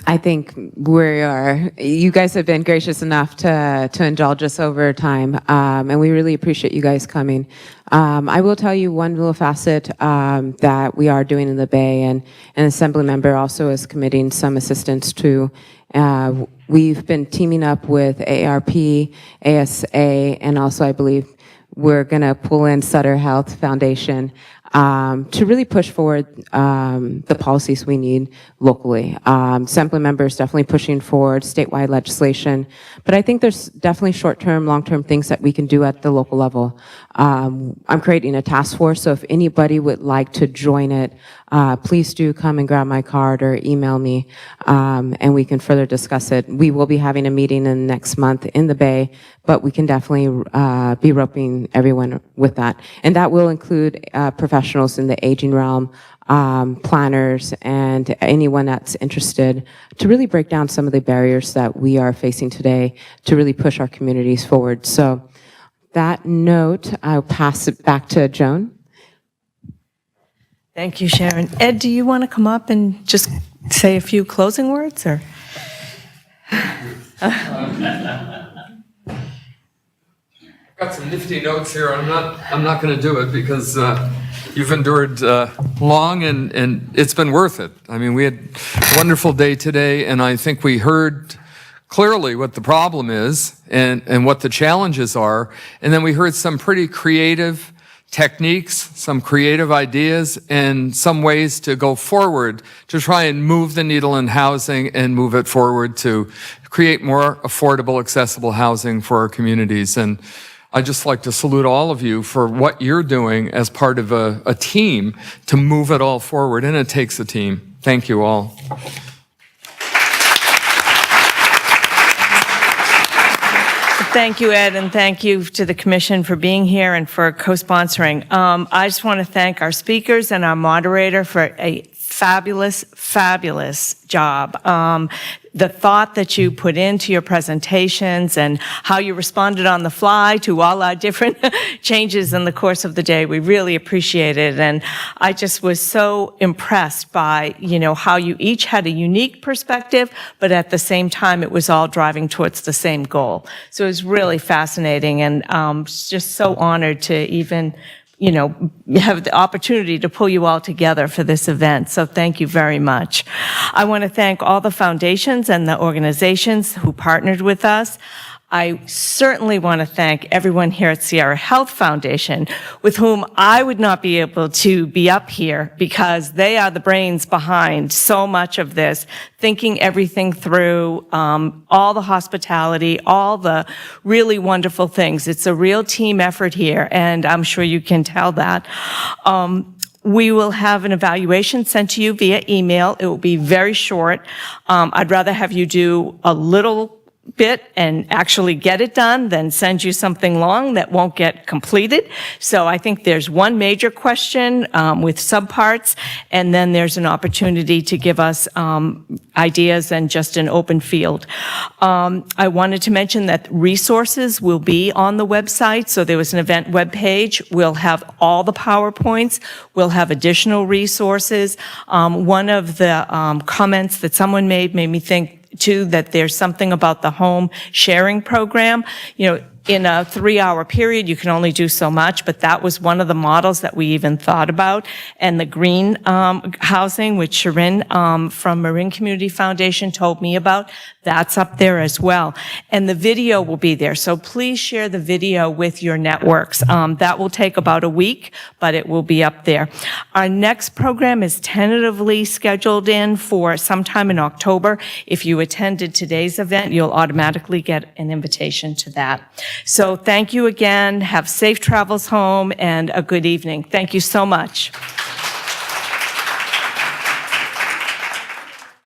L: I think we are. You guys have been gracious enough to indulge us over time, and we really appreciate you guys coming. I will tell you one little facet that we are doing in the Bay, and an Assemblymember also is committing some assistance to. We've been teaming up with AARP, ASA, and also I believe we're going to pull in Sutter Health Foundation to really push forward the policies we need locally. Assemblymember is definitely pushing forward statewide legislation, but I think there's definitely short-term, long-term things that we can do at the local level. I'm creating a task force, so if anybody would like to join it, please do come and grab my card or email me, and we can further discuss it. We will be having a meeting in next month in the Bay, but we can definitely be roping everyone with that. And that will include professionals in the aging realm, planners, and anyone that's interested to really break down some of the barriers that we are facing today to really push our communities forward. So that note, I'll pass it back to Joan.
A: Thank you, Sharon. Ed, do you want to come up and just say a few closing words, or?
C: Got some nifty notes here. I'm not going to do it because you've endured long and it's been worth it. I mean, we had a wonderful day today, and I think we heard clearly what the problem is and what the challenges are, and then we heard some pretty creative techniques, some creative ideas, and some ways to go forward to try and move the needle in housing and move it forward to create more affordable, accessible housing for our communities. And I'd just like to salute all of you for what you're doing as part of a team to move it all forward, and it takes a team. Thank you all.
A: Thank you, Ed, and thank you to the Commission for being here and for co-sponsoring. I just want to thank our speakers and our moderator for a fabulous, fabulous job. The thought that you put into your presentations and how you responded on the fly to all our different changes in the course of the day, we really appreciate it. And I just was so impressed by, how you each had a unique perspective, but at the same time, it was all driving towards the same goal. So it was really fascinating, and just so honored to even have the opportunity to pull you all together for this event. So thank you very much. I want to thank all the foundations and the organizations who partnered with us. I certainly want to thank everyone here at Sierra Health Foundation, with whom I would not be able to be up here because they are the brains behind so much of this, thinking everything through, all the hospitality, all the really wonderful things. It's a real team effort here, and I'm sure you can tell that. We will have an evaluation sent to you via email. It will be very short. I'd rather have you do a little bit and actually get it done than send you something long that won't get completed. So I think there's one major question with subparts, and then there's an opportunity to give us ideas and just an open field. I wanted to mention that resources will be on the website. So there was an event webpage. We'll have all the PowerPoints. We'll have additional resources. One of the comments that someone made me think too, that there's something about the home sharing program. In a 3-hour period, you can only do so much, but that was one of the models that we even thought about. And the green housing, which Sharon from Marin Community Foundation told me about, that's up there as well. And the video will be there, so please share the video with your networks. That will take about a week, but it will be up there. Our next program is tentatively scheduled in for sometime in October. If you attended today's event, you'll automatically get an invitation to that. So thank you again. Have safe travels home and a good evening. Thank you so much.